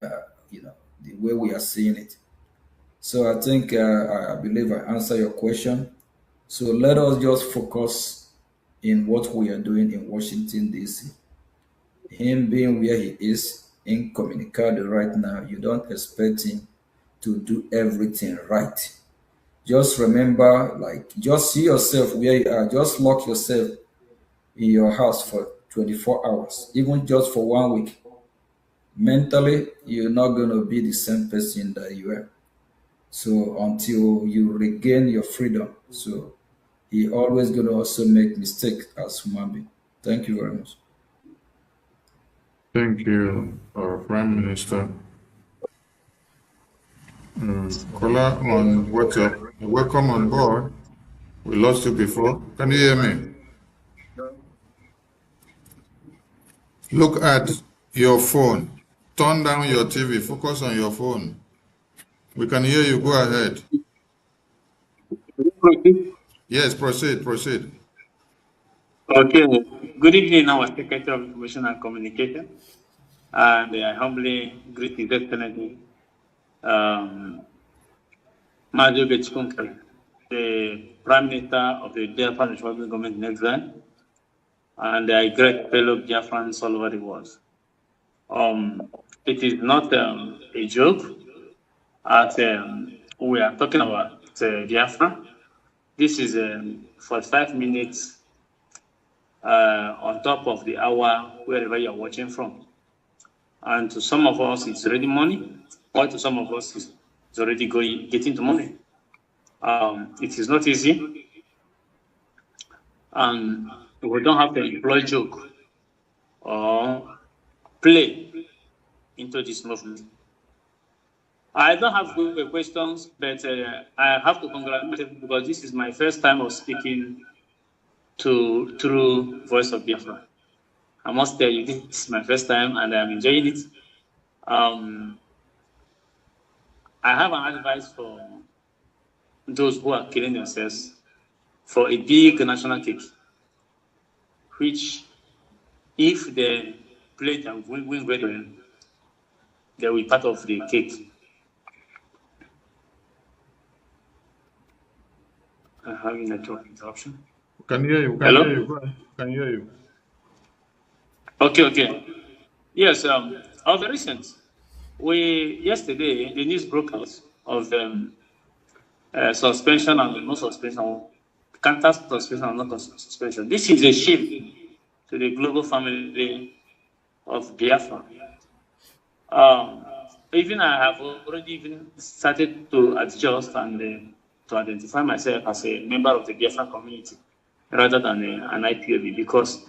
the way we are seeing it. So I think I believe I answer your question. So let us just focus in what we are doing in Washington, D.C. Him being where he is in Communicado right now, you don't expect him to do everything right. Just remember, just see yourself where you are. Just lock yourself in your house for 24 hours, even just for 1 week. Mentally, you're not going to be the same person that you were. So until you regain your freedom. So he always going to also make mistakes as human being. Thank you very much. Thank you, Prime Minister. Kola on WhatsApp, welcome on board. We lost you before. Can you hear me? Look at your phone. Turn down your TV. Focus on your phone. We can hear you. Go ahead. Yes, proceed. Okay. Good evening, our Secretary of Information and Communication. And I humbly greet His Excellency, Mario Getchkunkari, the Prime Minister of the Biafran Republic Government in exile, and I great fellow Biafrans all over the world. It is not a joke. As we are talking about Biafra, this is 45 minutes on top of the hour wherever you are watching from. And to some of us, it's already money, or to some of us, it's already getting to money. It is not easy, and we don't have to employ joke or play into this movement. I don't have good questions, but I have to congratulate you because this is my first time of speaking through Voice of Biafra. I must tell you, this is my first time, and I'm enjoying it. I have an advice for those who are killing themselves for a big national cake, which, if they play and win great, they will be part of the cake. I'm having a network interruption. Can hear you. Hello? Hear you. Go ahead. Can hear you. Okay. Yes, of the recent, yesterday, the news broke out of suspension and no suspension, counter suspension and not suspension. This is a shame to the global family of Biafra. Even I have already even started to adjust and to identify myself as a member of the Biafra community rather than an IPOB, because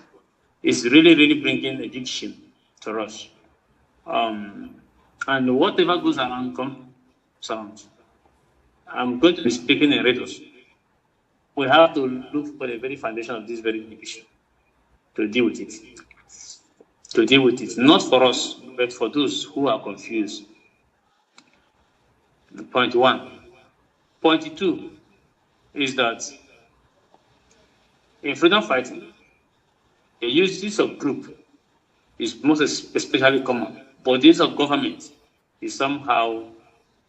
it's really bringing a big shame to us. And whatever goes around comes around. I'm going to be speaking in riddles. We have to look for the very foundation of this very big issue to deal with it. To deal with it, not for us, but for those who are confused. Point one. Point two is that in freedom fighting, the use of group is most especially common, but the use of government is somehow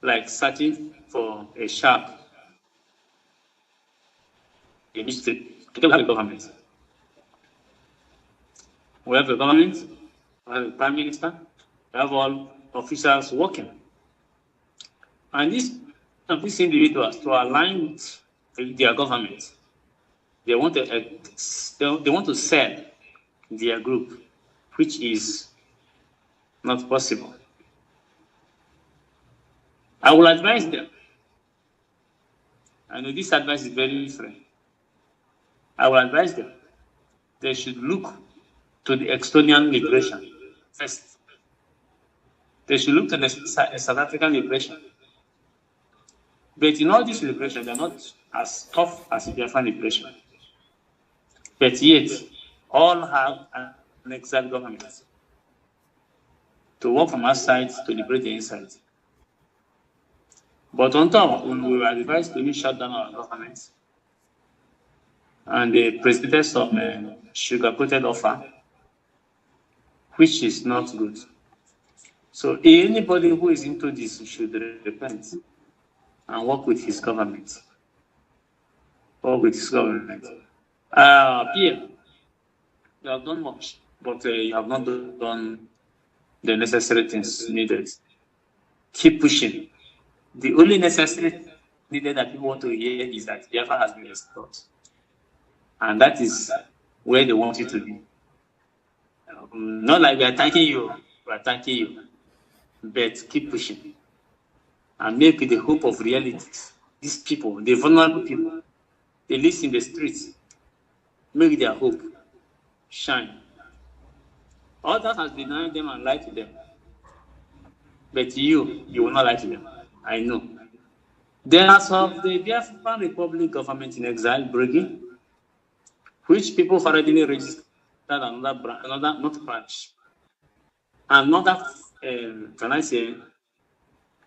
like searching for a shark in history. We have a government. We have a government, we have a prime minister, we have all officials working. And these individuals, to align with their government, they want to sell their group, which is not possible. I will advise them. I know this advice is very different. I will advise them. They should look to the Estonian liberation first. They should look to the South African liberation. But in all this liberation, they're not as tough as the Biafran liberation. But yet, all have an exiled government to work from outside to liberate the inside. But on top, we were advised to shut down our government, and they presented some sugar-coated offer, which is not good. So anybody who is into this should repent and work with his government. Pierre, you have done much, but you have not done the necessary things needed. Keep pushing. The only necessary needed that people want to hear is that Biafra has been restored. And that is where they want you to be. Not like we are thanking you, but keep pushing. And make the hope of reality. These people, the vulnerable people, they live in the streets. Make their hope shine. Others has denied them and lied to them. But you will not lie to them. I know. There are some of the Biafran Republic government in exile, Brgie, which people have already registered another branch. Another, can I say,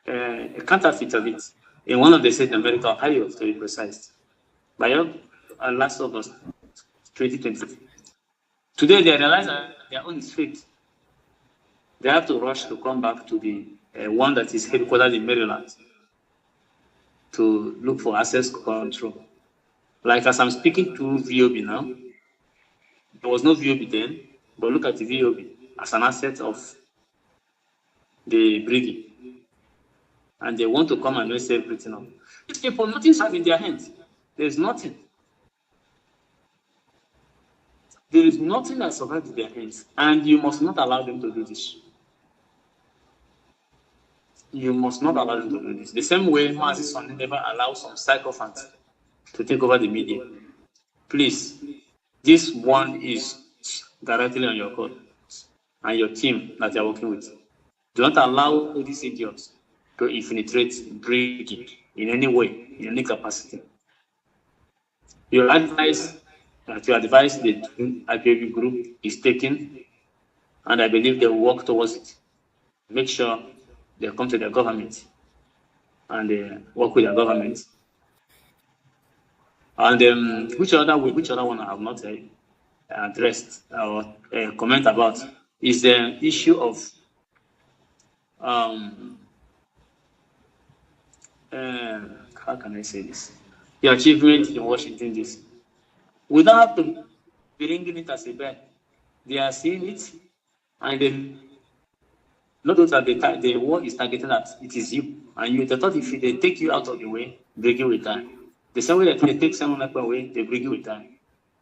a counterfeit of it in one of the states in America, Ohio, to be precise, by last August 2020. Today, they realize that their own is fake. They have to rush to come back to the one that is headquartered in Maryland. to look for access control. Like as I'm speaking to VOB now, there was no VOB then, but look at the VOB as an asset of the Brgie. And they want to come and mess everything up. These people, nothing's have in their hands. There's nothing. There is nothing that survives in their hands. And you must not allow them to do this. You must not allow them to do this. The same way Mazi Sonny never allows some sycophants to take over the media. Please, this one is directly on your code and your team that you're working with. Do not allow these idiots to infiltrate Brgie in any way, in any capacity. Your advice that you advise the IPAB group is taken, and I believe they will work towards it. Make sure they come to their government and work with their government. And which other one I have not addressed or comment about is the issue of how can I say this? The achievement in Washington DC. We don't have to bring it as a bad. They are seeing it, and then not only that the war is targeted at it is you, and you. They thought if they take you out of the way, Brgie will die. The same way that they take someone up away, the Brgie will die.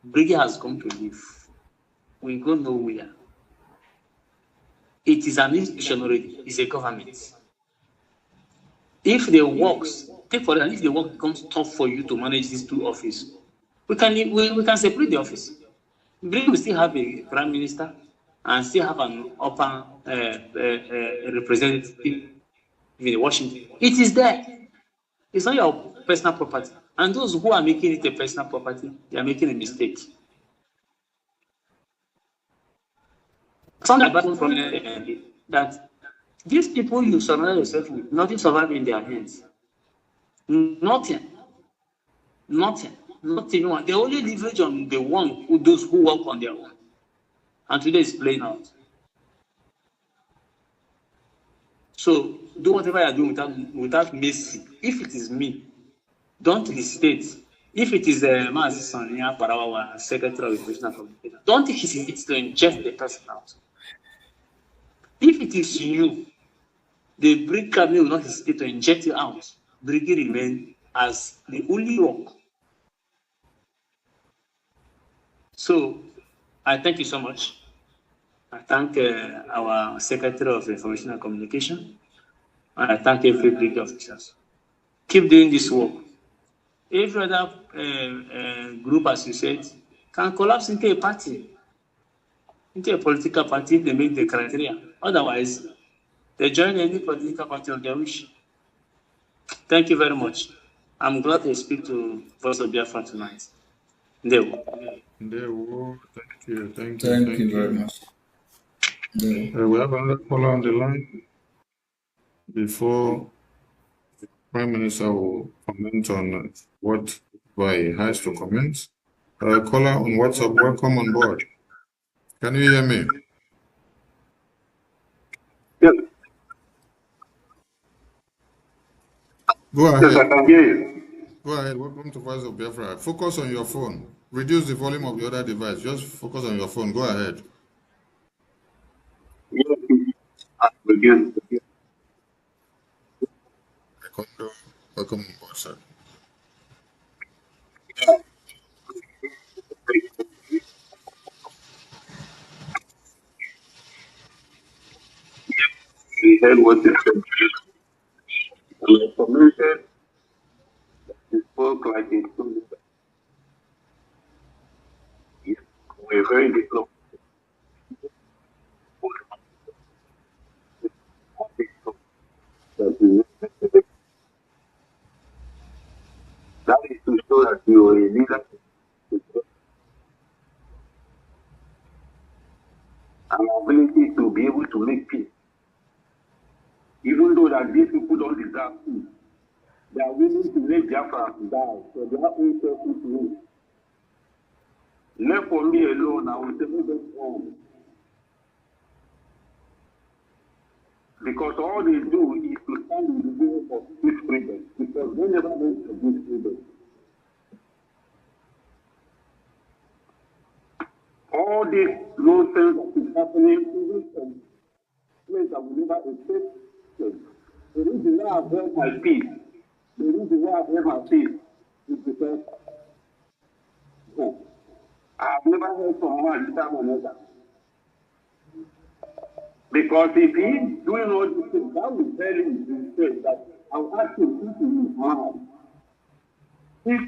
Brgie has come to live. We go nowhere. It is an institution already. It's a government. If the works, take for example, if the work becomes tough for you to manage these two offices, we can separate the office. Brgie will still have a prime minister and still have an upper representative in Washington. It is there. It's not your personal property. And those who are making it a personal property, they are making a mistake. Some advice from that these people you surround yourself with, nothing survives in their hands. Nothing. Not even one. They only leverage on the one who those who work on their own. And today is playing out. So do whatever you are doing without mercy. If it is me, don't hesitate. If it is Mazi Sonny Parawa, Secretary of Information Communication, don't hesitate to inject the person out. If it is you, the Brgie cabinet will not hesitate to inject you out. Brgie remain as the only rock. So I thank you so much. I thank our Secretary of Information and Communication, and I thank every Brgie officers. Keep doing this work. Every other group, as you said, can collapse into a party, into a political party. They make the criteria. Otherwise, they join any political party of their wish. Thank you very much. I'm glad to speak to Voice of Biafra tonight. Thank you. Thank you very much. We have another caller on the line. Before the Prime Minister will comment on what he has to comment, caller on WhatsApp, welcome on board. Can you hear me? Yes. Go ahead. Yes, I can hear you. Go ahead. Welcome to Voice of Biafra. Focus on your phone. Reduce the volume of the other device. Just focus on your phone. Go ahead. Yes. Again. Welcome on board, sir. We heard what they said. And for me, he spoke like a student. We're very diplomatic. That is to show that you are a leader. An ability to be able to make peace. Even though that these people don't deserve peace, they are willing to let Biafra die for their own selfish needs. Left for me alone, I will take them home. Because all they do is to stand in the way of peace freedom. Because whenever they all this nonsense that is happening in this place that we never expected. The reason why I've held my peace, the reason why I've held my peace is because I've never heard from man without another. Because if he's doing all these things, that will tell him himself that I'll ask him if he is mad. If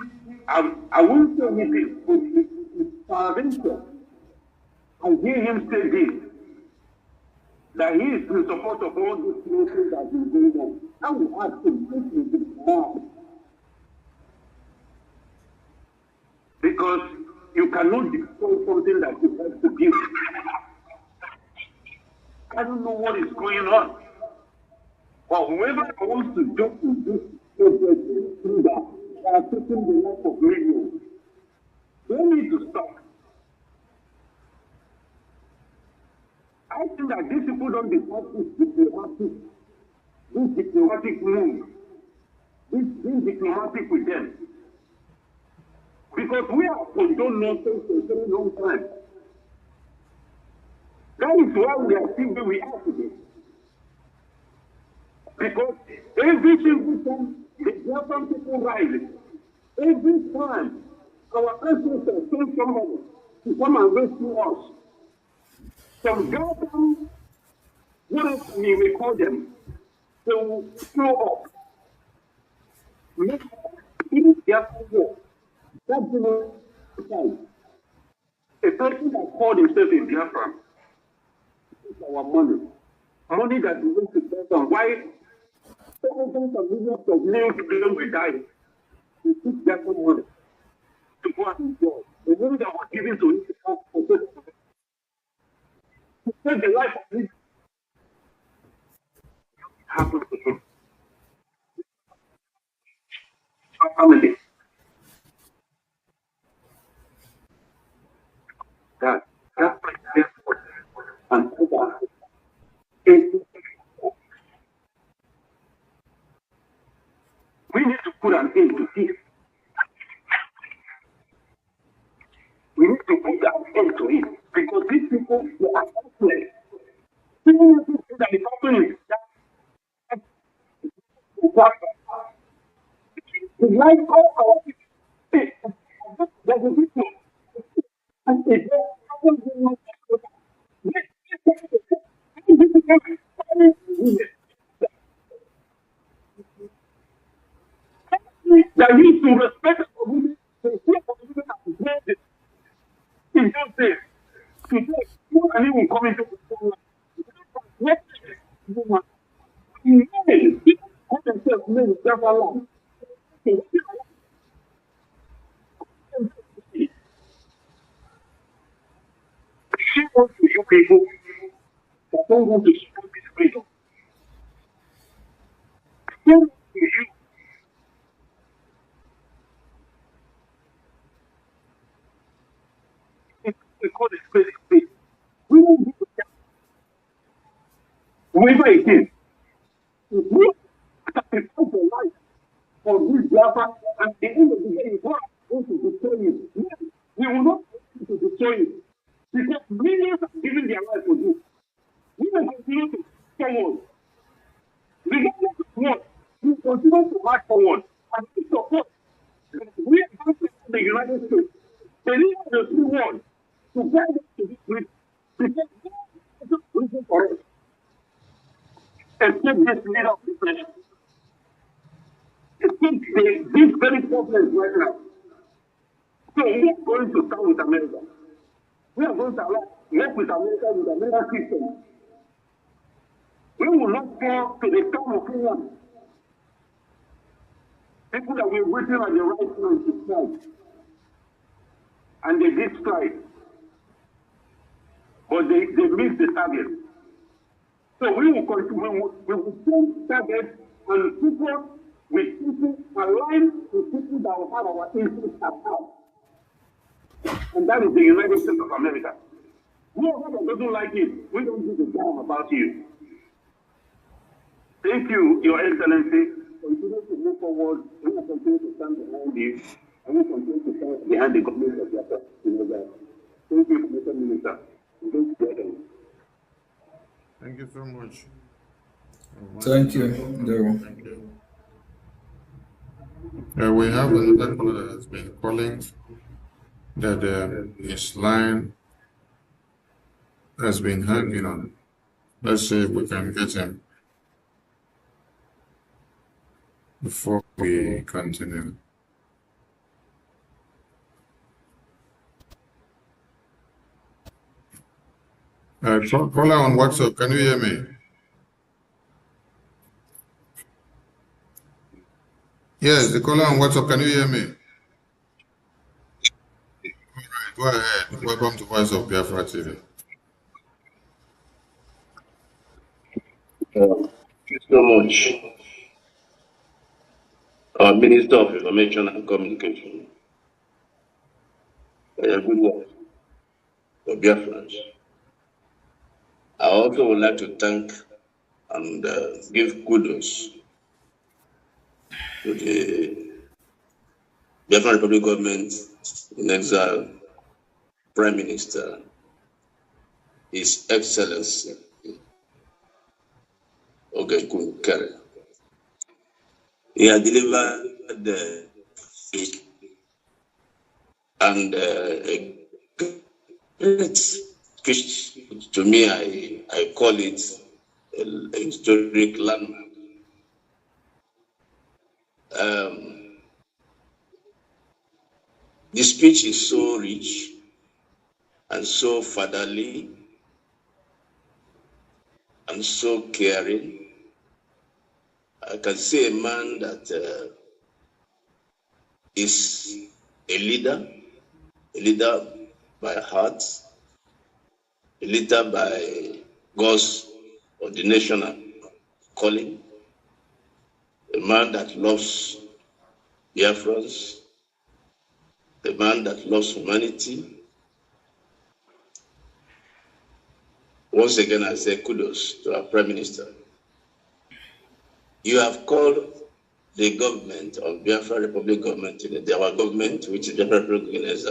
I won't say anything, but it's salvation. I hear him say this, that he is in support of all these things that he's doing. I will ask him if he is mad. Because you cannot destroy something that you have to build. I don't know what is going on. But whoever wants to do this project through that, they are taking the life of millions. They need to stop. I think that these people don't deserve this diplomatic move, this diplomatic with them. Because we have condoned nonsense for a very long time. That is why we are still where we are today. Because every single time the Biafran people rise, every time our ancestors send somebody to come and rescue us, some Biafran, whatever we call them, they will show up. Make Biafran war. That's the time. A person that called himself a Biafran, our money that we want to spend on. Why thousands of millions of millions will die? We took that money to go and enjoy. The money that was given to him to save the life of him happened to him. Our family. That's and we need to put an end to this. We need to put an end to it because these people they are helpless. People think that the problem is that the life of our people. There's a people. And if that need to respect the community, in those days, today, you and even come into the she wants to you people that don't want to support this freedom. She wants to you. We call this place space. We don't need to whoever it is, if we sacrifice your life for this Biafra, and at the end of the day, God wants to destroy you. We will not want to destroy you. Because millions are giving their life for you. We will continue to forward. Regardless of what, we will continue to march forward and to support. We are going to the United States. The leader of the free world to guide us to this place. Because God is waiting for us. Except this leader of the nation. Except this very problem right now. So we are going to start with America. We are going to work with America with American system. We will not fall to the storm of England. People that were waiting at the right time to strike. And they did strike. But they missed the target. So we will continue, we will send targets and people with people aligned with people that will have our interests at heart. And that is the United States of America. Whoever that doesn't like it, we don't give a damn about you. Thank you, Your Excellency. Continue to move forward. We will continue to stand behind you. And we will continue to stand behind the government of Biafra. Thank you, Mr. Minister. Thank you so much. Thank you, Daryl. Thank you. We have another caller that has been calling that his line has been hanging on. Let's see if we can get him before we continue. Caller on WhatsApp, can you hear me? Yes, the caller on WhatsApp, can you hear me? Go ahead. Welcome to Voice of Biafra TV. Thank you so much. Our Minister of Information and Communication. A good work for Biafrans. I also would like to thank and give kudos to the Biafran Republic government in exile, Prime Minister, His Excellency Ogenkun Kere. He has delivered the and a great speech. To me, I call it a historic landmark. The speech is so rich and so fatherly and so caring. I can see a man that is a leader by heart, a leader by God's ordination and calling, a man that loves Biafrans, a man that loves humanity. Once again, I say kudos to our Prime Minister. You have called the government of Biafra Republic government, our government, which is Biafra Republic, as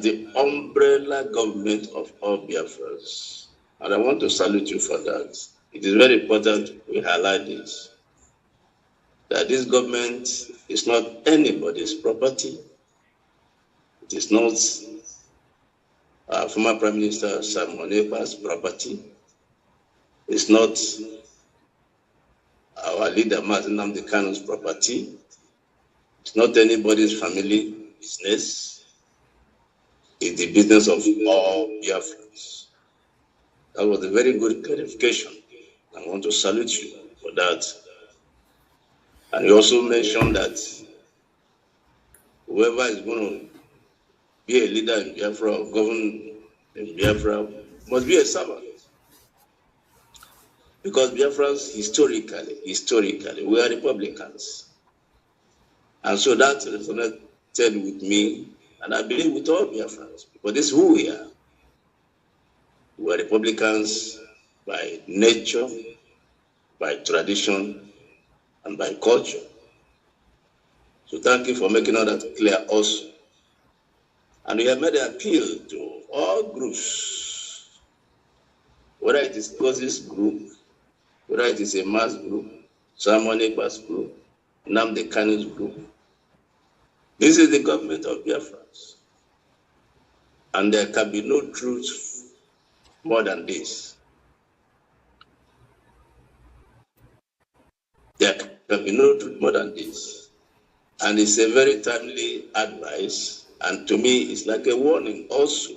the umbrella government of all Biafrans. And I want to salute you for that. It is very important we highlight this, that this government is not anybody's property. It is not former Prime Minister Simon Ekpa's property. It's not our leader Martin Nnamdi Kanu's property. It's not anybody's family business. It's the business of all Biafrans. That was a very good clarification. I want to salute you for that. And you also mentioned that whoever is going to be a leader in Biafra or govern in Biafra must be a servant. Because Biafrans, historically, we are Republicans. And so that resonated with me, and I believe with all Biafrans, because this is who we are. We are Republicans by nature, by tradition, and by culture. So thank you for making all that clear also. And we have made an appeal to all groups, whether it is Kozi's group, whether it is a mass group, Simon Ekpa's group, Nnamdi Kanu's group. This is the government of Biafrans. And there can be no truth more than this. There can be no truth more than this. And it's a very timely advice. And to me, it's like a warning also.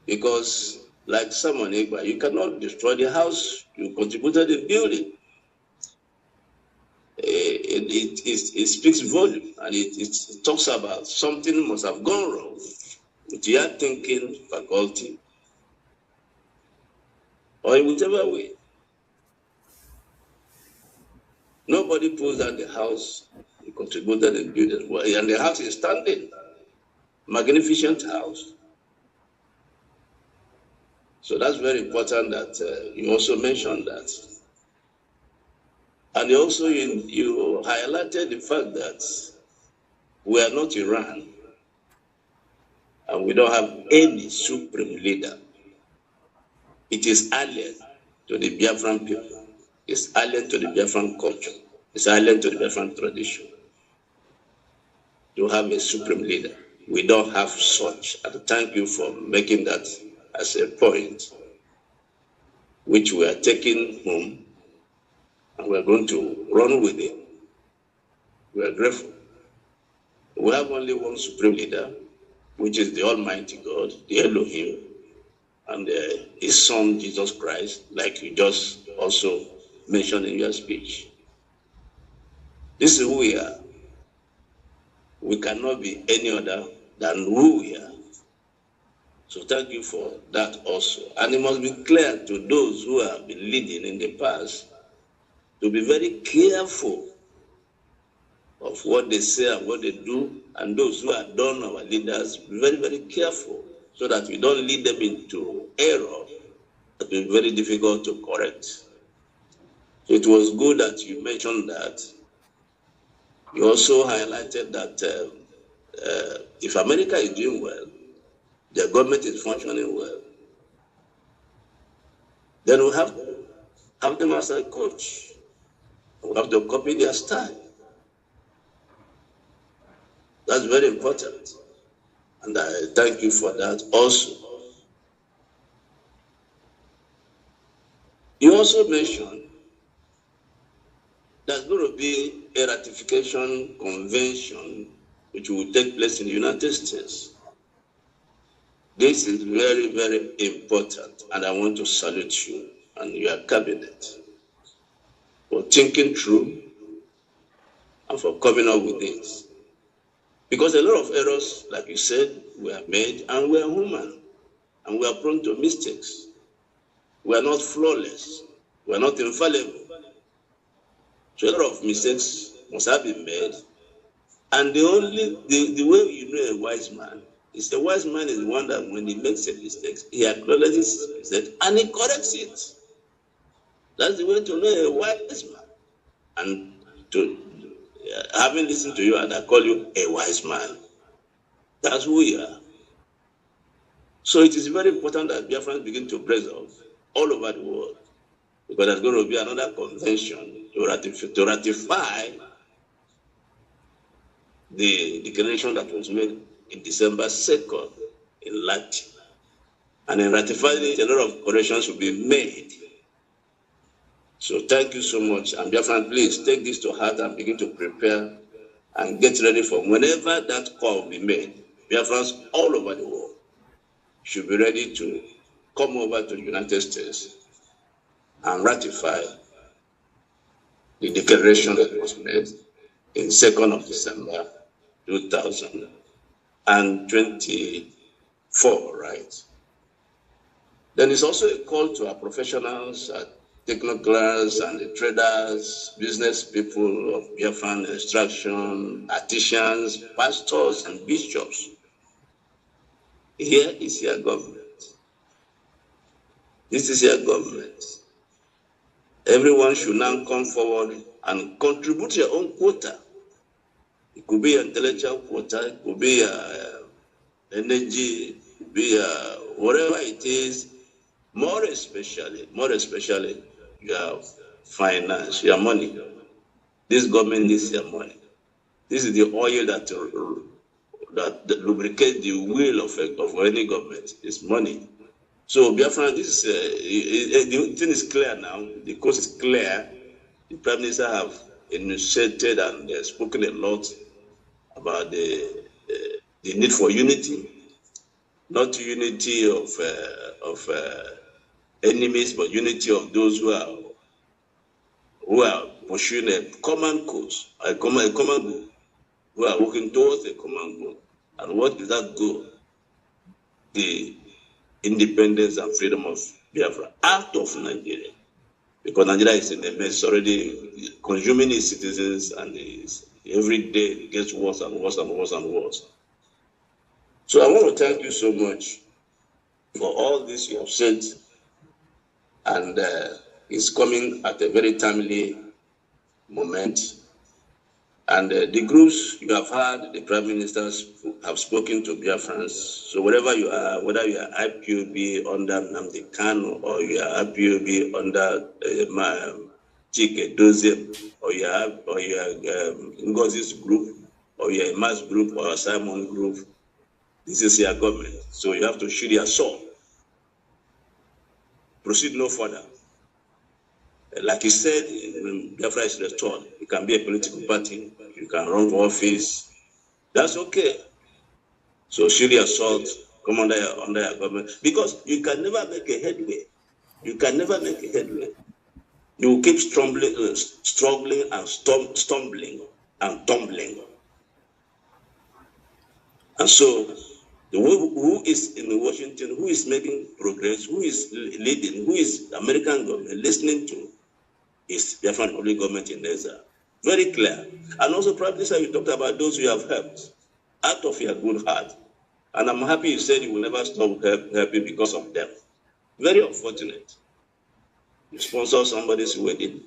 Because like Simon Ekpa, you cannot destroy the house you contributed in building. It speaks volume, and it talks about something must have gone wrong with your thinking faculty, or in whichever way. Nobody pulls down the house you contributed in building, and the house is standing. Magnificent house. So that's very important that you also mentioned that. And also you highlighted the fact that we are not Iran. and we don't have any supreme leader. It is alien to the Biafran people. It's alien to the Biafran culture. It's alien to the Biafran tradition to have a supreme leader. We don't have such. And thank you for making that as a point, which we are taking home, and we're going to run with it. We are grateful. We have only one supreme leader, which is the Almighty God, the Elohim, and his son, Jesus Christ, like you just also mentioned in your speech. This is who we are. We cannot be any other than who we are. So thank you for that also. And it must be clear to those who have been leading in the past to be very careful of what they say and what they do, and those who are done, our leaders, be very, very careful so that we don't lead them into error that will be very difficult to correct. So it was good that you mentioned that. You also highlighted that if America is doing well, their government is functioning well, then we have to have them as a coach. We have to copy their style. That's very important. And I thank you for that also. You also mentioned there's going to be a ratification convention which will take place in the United States. This is very, very important, and I want to salute you and your cabinet for thinking through and for coming up with this. Because a lot of errors, like you said, were made, and we are human, and we are prone to mistakes. We are not flawless. We are not infallible. So a lot of mistakes must have been made. And the way you know a wise man is the wise man is the one that when he makes a mistake, he acknowledges his mistake and he corrects it. That's the way to know a wise man. And to having listened to you, and I call you a wise man. That's who we are. So it is very important that Biafrans begin to praise off all over the world, because there's going to be another convention to ratify the declaration that was made in December 2nd in Latin. And in ratifying it, a lot of corrections will be made. So thank you so much. And Biafran, please take this to heart and begin to prepare and get ready for whenever that call will be made. Biafrans all over the world should be ready to come over to the United States and ratify the declaration that was made in 2nd of December 2024, right? Then it's also a call to our professionals, technocrats and the traders, business people of Biafran instruction, artisans, pastors, and bishops. Here is your government. This is your government. Everyone should now come forward and contribute your own quota. It could be an intellectual quota, it could be energy, it could be whatever it is. More especially, your finance, your money. This government needs your money. This is the oil that lubricates the wheel of any government. It's money. So Biafran, this the thing is clear now. The course is clear. The Prime Minister have initiated and spoken a lot about the need for unity, not unity of enemies, but unity of those who are pursuing a common cause, a common goal, who are working towards a common goal. And what is that goal? The independence and freedom of Biafra out of Nigeria. Because Nigeria is in a mess already, consuming its citizens, and every day it gets worse and worse and worse and worse. So I want to thank you so much for all this you have said, and it's coming at a very timely moment. And the groups you have heard, the prime ministers have spoken to Biafrans. So wherever you are, whether you are IPOB under Nnamdi Kanu or you are IPOB under Chike Doziem, or you are Ngozi's group, or you are a mass group or a Simon group, this is your government. So you have to shoot your sword. Proceed no further. Like he said, when Biafra is restored, you can be a political party, you can run for office. That's okay. So shoot your sword, come under your government. Because you can never make a headway. You can never make a headway. You will keep struggling and stumbling and tumbling. And so, who is in Washington, who is making progress, who is leading, who is the American government listening to, is Biafran only government in Neza. Very clear. And also, probably, sir, you talked about those you have helped out of your good heart. And I'm happy you said you will never stop helping because of them. Very unfortunate. You sponsor somebody's wedding.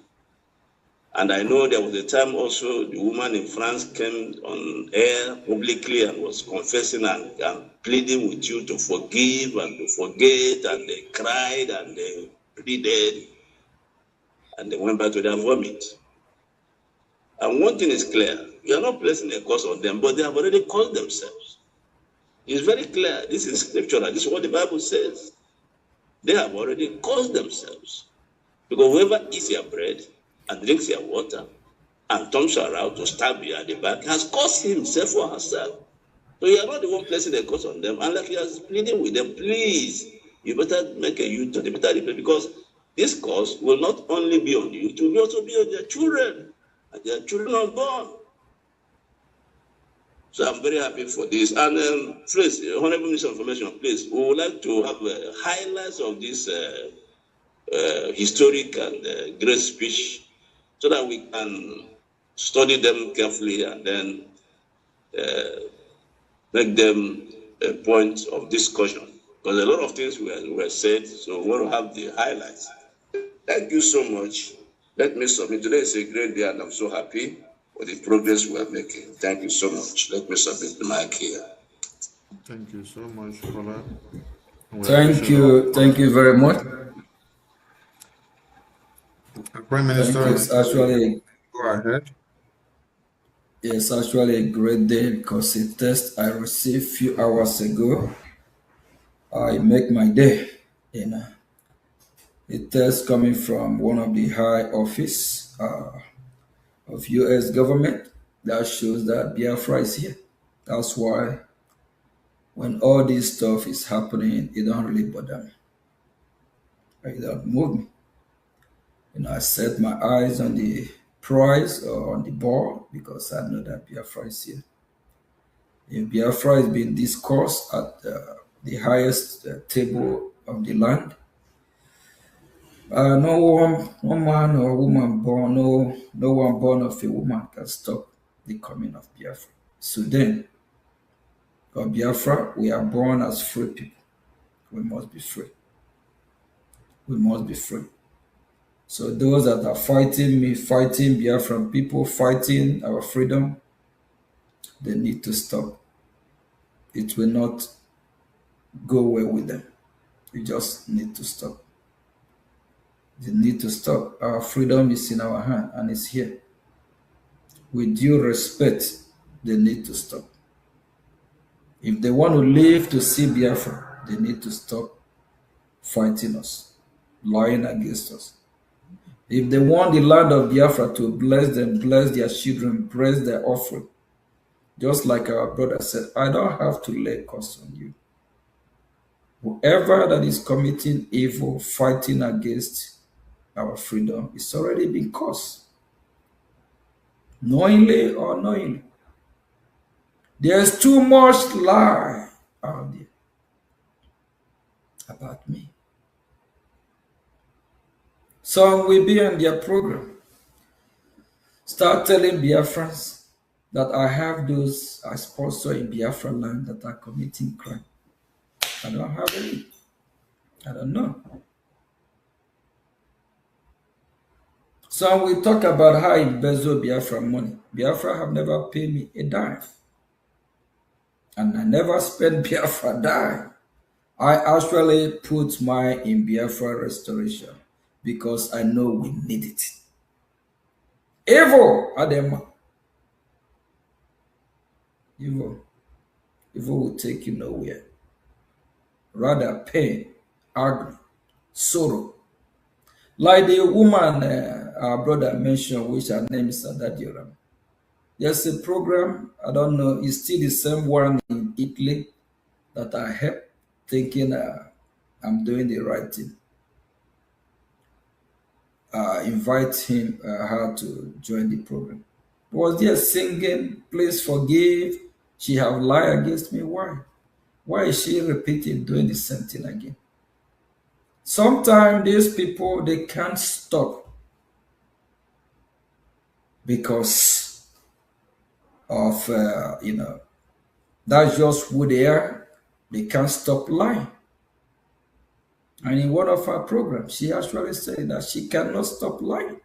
And I know there was a time also the woman in France came on air publicly and was confessing and pleading with you to forgive and to forget, and they cried and they pleaded and they went back to their vomit. And one thing is clear, you are not placing a curse on them, but they have already caused themselves. It's very clear, this is scriptural, this is what the Bible says. They have already caused themselves. Because whoever eats your bread and drinks your water and turns around to stab you at the back has caused himself or herself. So you are not the one placing the curse on them. And like you are pleading with them, please, you better make a U-turn, you better repent, because this curse will not only be on you, it will also be on their children. And their children are born. So I'm very happy for this. And please, Honorable Minister of Information, please, we would like to have highlights of this historic and great speech so that we can study them carefully and then make them a point of discussion. Because a lot of things were said, so we want to have the highlights. Thank you so much. Let me submit. Today is a great day and I'm so happy for the progress we are making. Thank you so much. Let me submit the mic here. Thank you so much, Kola. Thank you very much. Prime Minister, Thank you. It's actually, go ahead. it's actually a great day because a test I received a few hours ago, I make my day. You know, a test coming from one of the high office of U.S. government that shows that Biafra is here. That's why when all this stuff is happening, it don't really bother me. It don't move me. You know, I set my eyes on the prize or on the ball because I know that Biafra is here. If Biafra is being discussed at the highest table of the land, no one man or woman born, no one born of a woman can stop the coming of Biafra. So then, for Biafra, we are born as free people. We must be free. We must be free. So those that are fighting me, fighting Biafran people, fighting our freedom, they need to stop. It will not go well with them. We just need to stop. They need to stop. Our freedom is in our hand and it's here. With due respect, they need to stop. If they want to live to see Biafra, they need to stop fighting us, lying against us. If they want the land of Biafra to bless them, bless their children, bless their offering, just like our brother said, I don't have to lay cost on you. Whoever that is committing evil, fighting against our freedom, it's already been caused. Knowingly or unknowingly. There's too much lie out there about me. Some will be on their program. Start telling Biafrans that I have those I sponsor in Biafra land that are committing crime. I don't have any. I don't know. Some will talk about how I embezzle Biafra money. Biafra have never paid me a dime. And I never spent Biafra dime. I actually put mine in Biafra restoration because I know we need it. Evil, Adema. Evil. Evil will take you nowhere. Rather pain, agony, sorrow. Like the woman our brother mentioned, which her name is Adadioram. There's a program, I don't know, it's still the same one in Italy that I helped, thinking I'm doing the right thing. Invite her to join the program. Was there singing, please forgive, she have lied against me? Why? Why is she repeating, doing the same thing again? Sometimes these people, they can't stop because of, that's just who they are. They can't stop lying. And in one of our programs, she actually said that she cannot stop lying.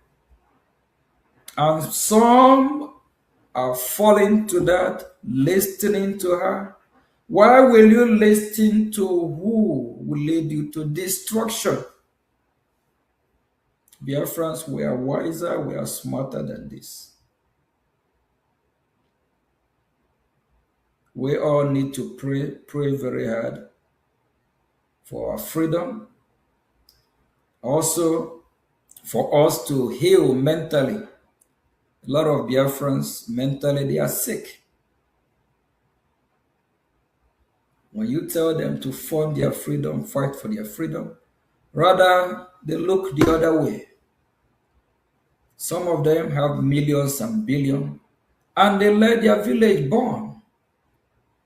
And some are falling to that, listening to her. Why will you listen to who will lead you to destruction? Biafrans, we are wiser, we are smarter than this. We all need to pray very hard for our freedom. Also, for us to heal mentally. A lot of Biafrans, mentally, they are sick. When you tell them to form their freedom, fight for their freedom, rather, they look the other way. Some of them have millions and billions, and they let their village burn.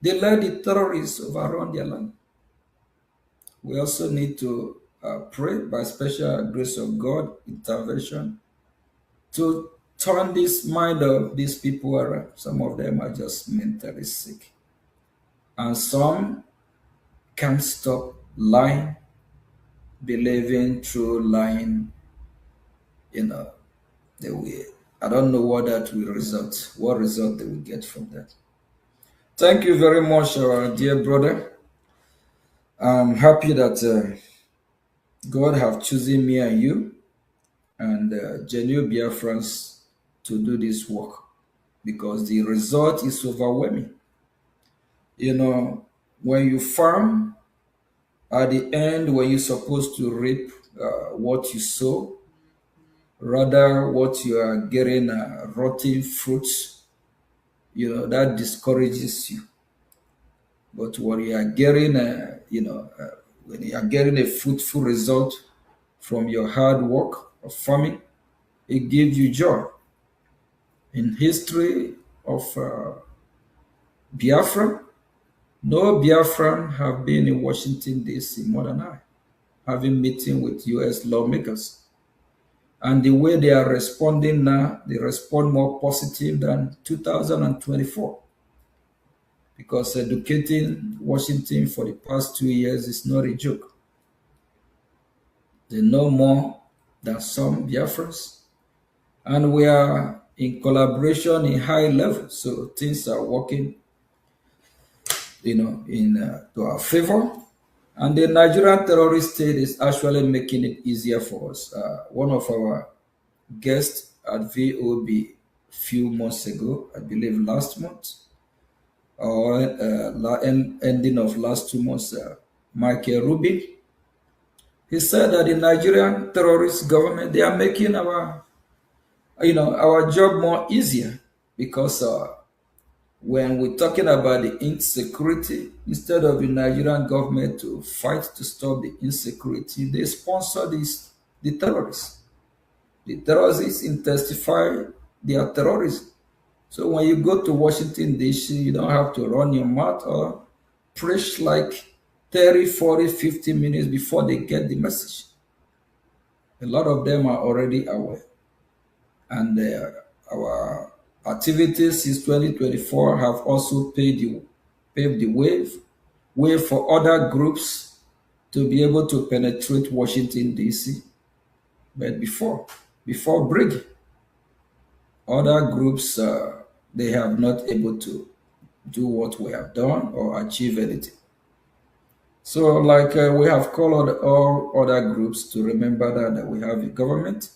They let the terrorists overrun their land. We also need to pray by special grace of God, intervention, to turn this mind of these people around. Some of them are just mentally sick. And some can't stop lying, believing through lying, they will. I don't know what that will result, what result they will get from that. Thank you very much, our dear brother. I'm happy that God have chosen me and you and genuine Biafrans to do this work because the result is overwhelming. When you farm, at the end, when you're supposed to reap what you sow, rather what you are getting rotten fruits, that discourages you. But when you are getting, when you are getting a fruitful result from your hard work of farming, it gives you joy. In history of Biafra, no Biafran have been in Washington, D.C. more than I, having meeting with U.S. lawmakers. And the way they are responding now, they respond more positive than 2024. Because educating Washington for the past 2 years is not a joke. They know more than some Biafrans. And we are in collaboration in high level. So things are working, to our favor. And the Nigerian terrorist state is actually making it easier for us. One of our guests at VOB a few months ago, I believe last month, or ending of last 2 months, Michael Rubin, he said that the Nigerian terrorist government, they are making our job more easier because when we're talking about the insecurity, instead of the Nigerian government to fight to stop the insecurity, they sponsor the terrorists. The terrorists intensify their terrorism. So when you go to Washington, D.C., you don't have to run your mouth or preach like 30, 40, 50 minutes before they get the message. A lot of them are already aware. And our activities since 2024 have also paved the way for other groups to be able to penetrate Washington, D.C. But before, before Brgie. Other groups, they have not able to do what we have done or achieve anything. So, like we have called all other groups to remember that we have a government.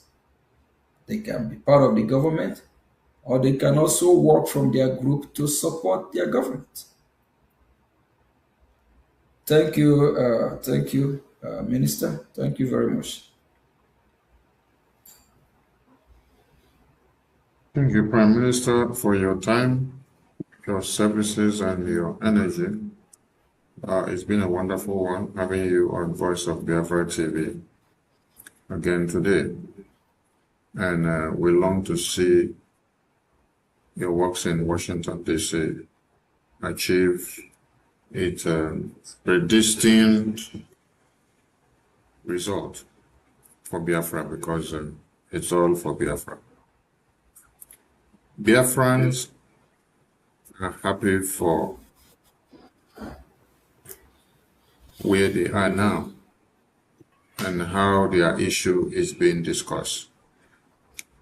They can be part of the government, or they can also work from their group to support their government. Thank you, Minister. Thank you very much. Thank you, Prime Minister, for your time, your services, and your energy. It's been a wonderful one having you on Voice of Biafra TV again today. And we long to see your works in Washington, D.C. achieve its predestined result for Biafra, because it's all for Biafra. Biafrans are happy for where they are now and how their issue is being discussed.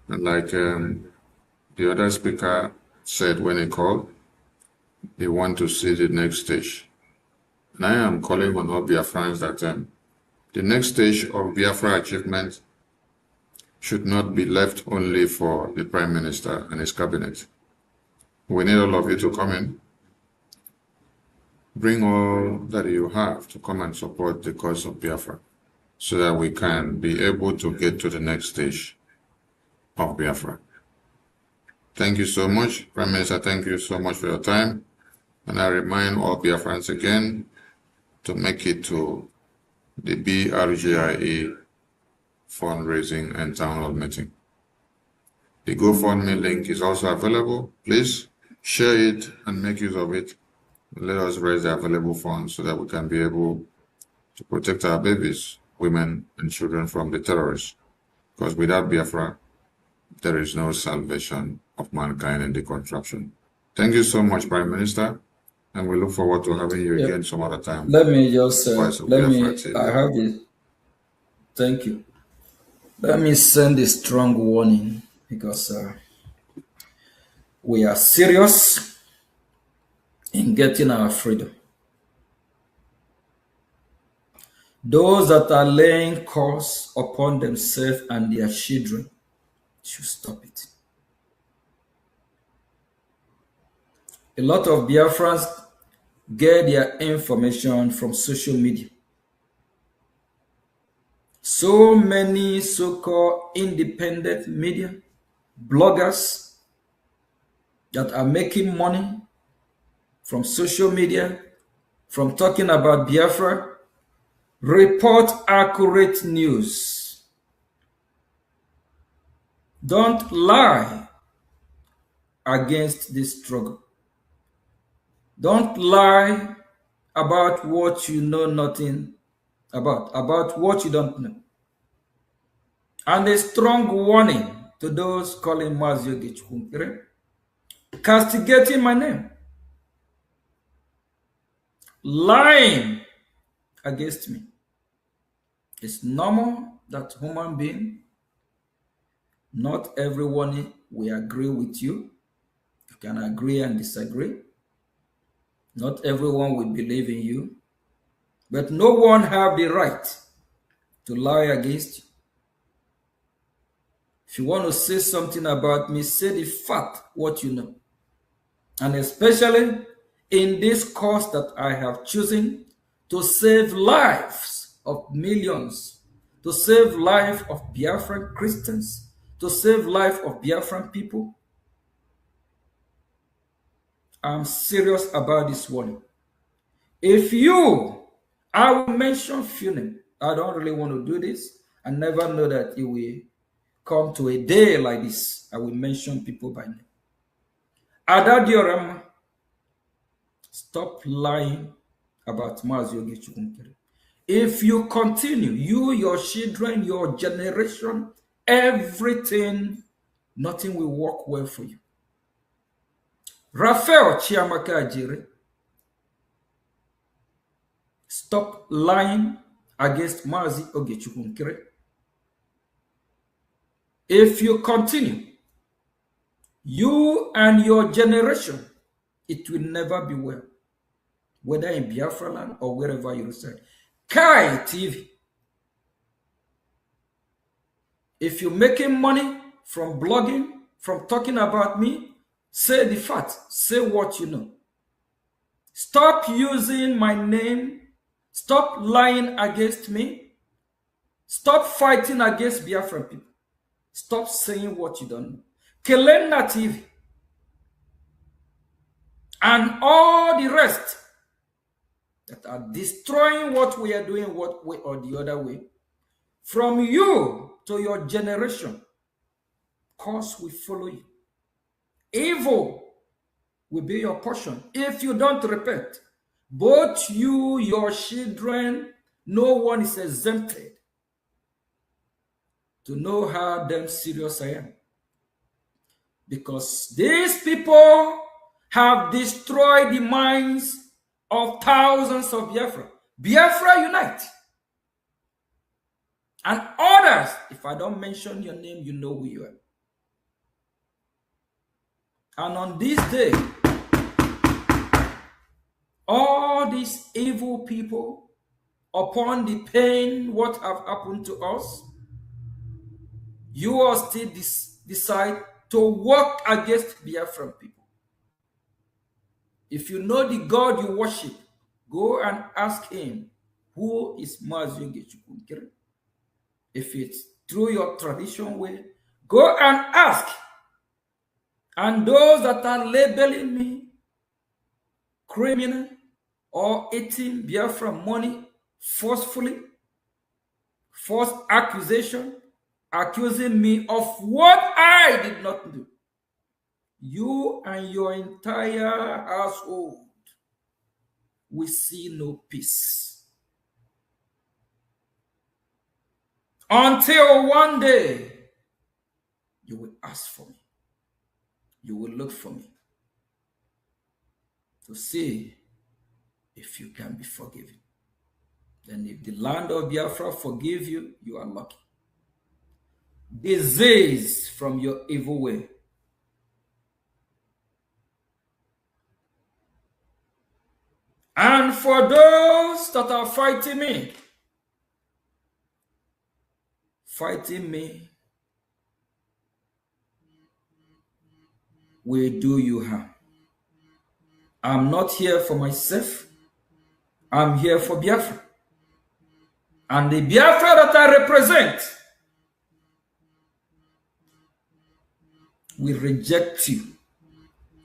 And like the other speaker said when he called, they want to see the next stage. And I am calling on all Biafrans that the next stage of Biafra achievement should not be left only for the Prime Minister and his cabinet. We need all of you to come in. Bring all that you have to come and support the cause of Biafra so that we can be able to get to the next stage of Biafra. Thank you so much, Prime Minister. Thank you so much for your time. And I remind all Biafrans again to make it to the Brgie fundraising and town hall meeting. The GoFundMe link is also available. Please share it and make use of it. Let us raise the available funds so that we can be able to protect our babies, women, and children from the terrorists. Because without Biafra, there is no salvation of mankind in the contraption. Thank you so much, Prime Minister, and we look forward to having you again some other time. Let me just, thank you. Let me send a strong warning because we are serious in getting our freedom. Those that are laying curse upon themselves and their children should stop it. A lot of Biafrans get their information from social media. So many so-called independent media, bloggers that are making money from social media, from talking about Biafra, report accurate news. Don't lie against this struggle. Don't lie about what you know nothing about what you don't know. And a strong warning to those calling Mazio Gichukunkere, castigating my name, lying against me. It's normal that human being, not everyone will agree with you. You can agree and disagree. Not everyone will believe in you. But no one have the right to lie against you. If you want to say something about me, say the fact, what you know. And especially in this cause that I have chosen to save lives of millions, to save life of Biafran Christians, to save life of Biafran people. I'm serious about this one. If you, I will mention few names. I don't really want to do this. I never know that it will come to a day like this. I will mention people by name. Ada Diorama, stop lying about Mazio Gichukunkere. If you continue, you, your children, your generation, everything, nothing will work well for you. Raphael Chiamaka Ajire, stop lying against Mazi Ogechukunkere. If you continue, you and your generation, it will never be well, whether in Biafra land or wherever you reside. Kai TV. If you're making money from blogging, from talking about me, say the fact, say what you know. Stop using my name. Stop lying against me. Stop fighting against Biafran people. Stop saying what you don't know. Kelena TV and all the rest that are destroying what we are doing, what way or the other way, from you to your generation, cause we follow you. Evil will be your portion if you don't repent. Both you, your children, no one is exempted to know how damn serious I am. Because these people have destroyed the minds of thousands of Biafra. Biafra unite. And others, if I don't mention your name, you know who you are. And on this day, all these evil people, upon the pain, what have happened to us, you all still decide to work against Biafran people. If you know the God you worship, go and ask him, who is Mazunge Chukwunkere? If it's through your tradition way, go and ask. And those that are labeling me criminal or eating Biafra money forcefully, false accusation, accusing me of what I did not do, you and your entire household will see no peace. Until one day, you will ask for me. You will look for me to see if you can be forgiven. Then if the land of Biafra forgive you, you are lucky. Disease from your evil way. And for those that are fighting me will do you harm. I'm not here for myself. I'm here for Biafra. And the Biafra that I represent will reject you.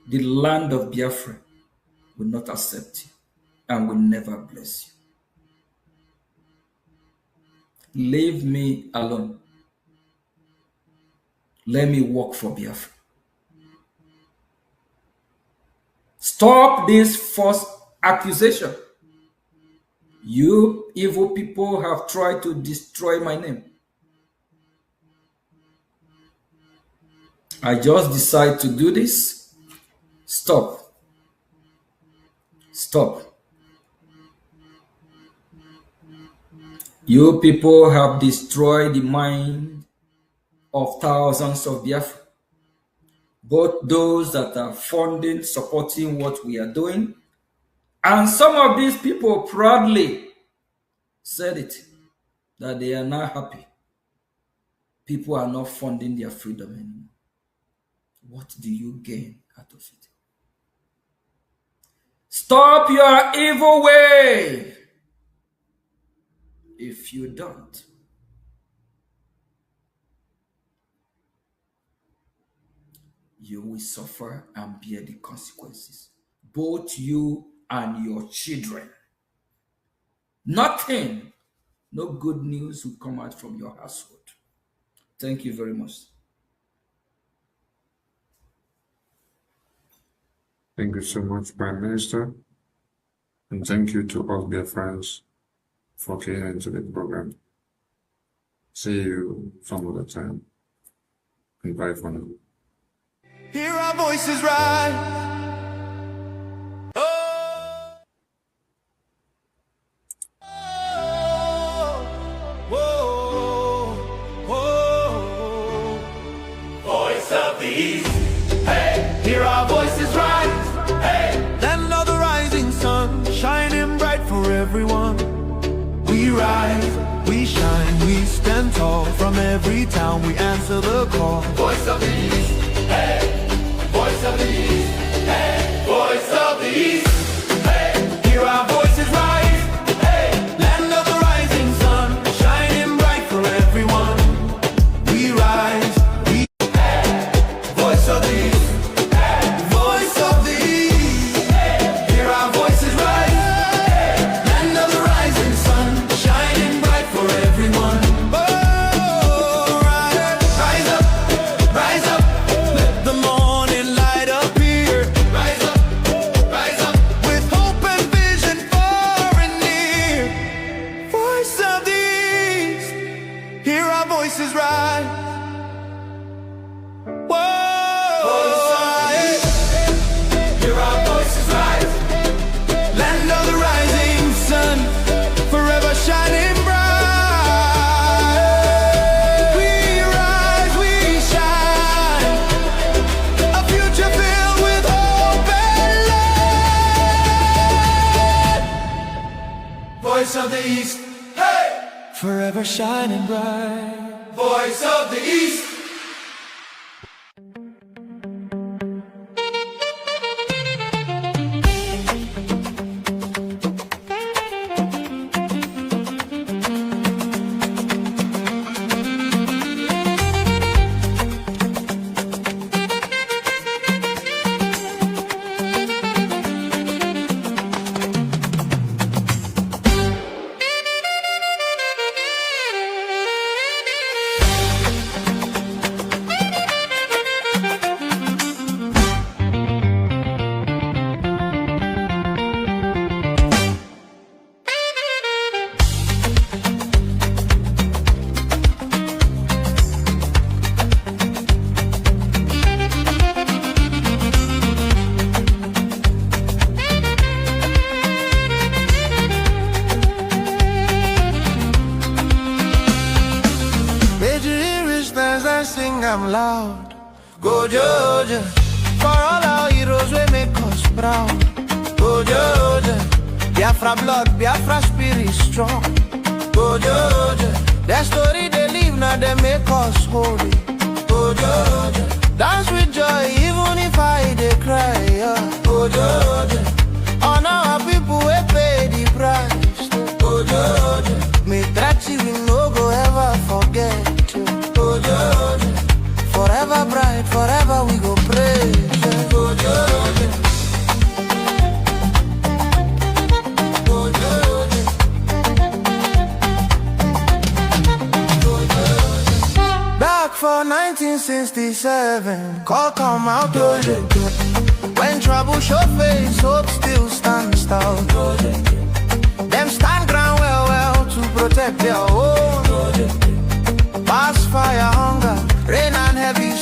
The land of Biafra will not accept you and will never bless you. Leave me alone. Let me work for Biafra. Stop this false accusation. You evil people have tried to destroy my name. I just decide to do this. Stop. Stop. You people have destroyed the mind of thousands of Biafra. Both those that are funding, supporting what we are doing, and some of these people proudly said it, that they are not happy. People are not funding their freedom anymore. What do you gain out of it? Stop your evil way. If you don't, you will suffer and bear the consequences. Both you and your children. Nothing, no good news will come out from your household. Thank you very much. Thank you so much, Prime Minister. And thank you to all dear friends for tuning into the program. See you some other time. And bye for now. Hear our voices rise. East. Hey, hear our voices rise. Hey, Land of the rising sun, shining bright for everyone. We rise, we shine, we stand tall. From every town we answer the call. voice of the East. Hey, voice of the East. Hey, voice of the East. Hey, hear our voices rise. Hey, Land of the rising sun, shining bright for everyone. We rise, we voice of the East. voice of the East. Hear our voices rise. Land of the rising sun, shining bright for everyone. Oh, Rise up, rise up, let the morning light appear. rise up, rise up. With hope and vision far and near. Voice of the East, hear our voices rise. Whoa, Hear our voices rise. land of the rising sun, forever shining bright. We rise, we shine, a future filled with hope and light. Voice of the East. Hey, Forever shining bright. voice of the East. Sing I'm loud. Go Georgia, for all our heroes we make us proud. Go Georgia, Biafra blood, Biafra spirit strong. Go Georgia, their story they live now they make us holy. Go Georgia, dance with joy even if I they cry. Go Georgia, honor our people we pay the price. Go Georgia, me Trachi we no go ever forget you. Go Georgia, forever bright, forever we go praise. Go Georgia, go Georgia, go Georgia. Back for 1967, call come out Georgia. When trouble show face, hope still stands tall. Them stand ground well to protect their own. Past fire, hunger, rain and heavy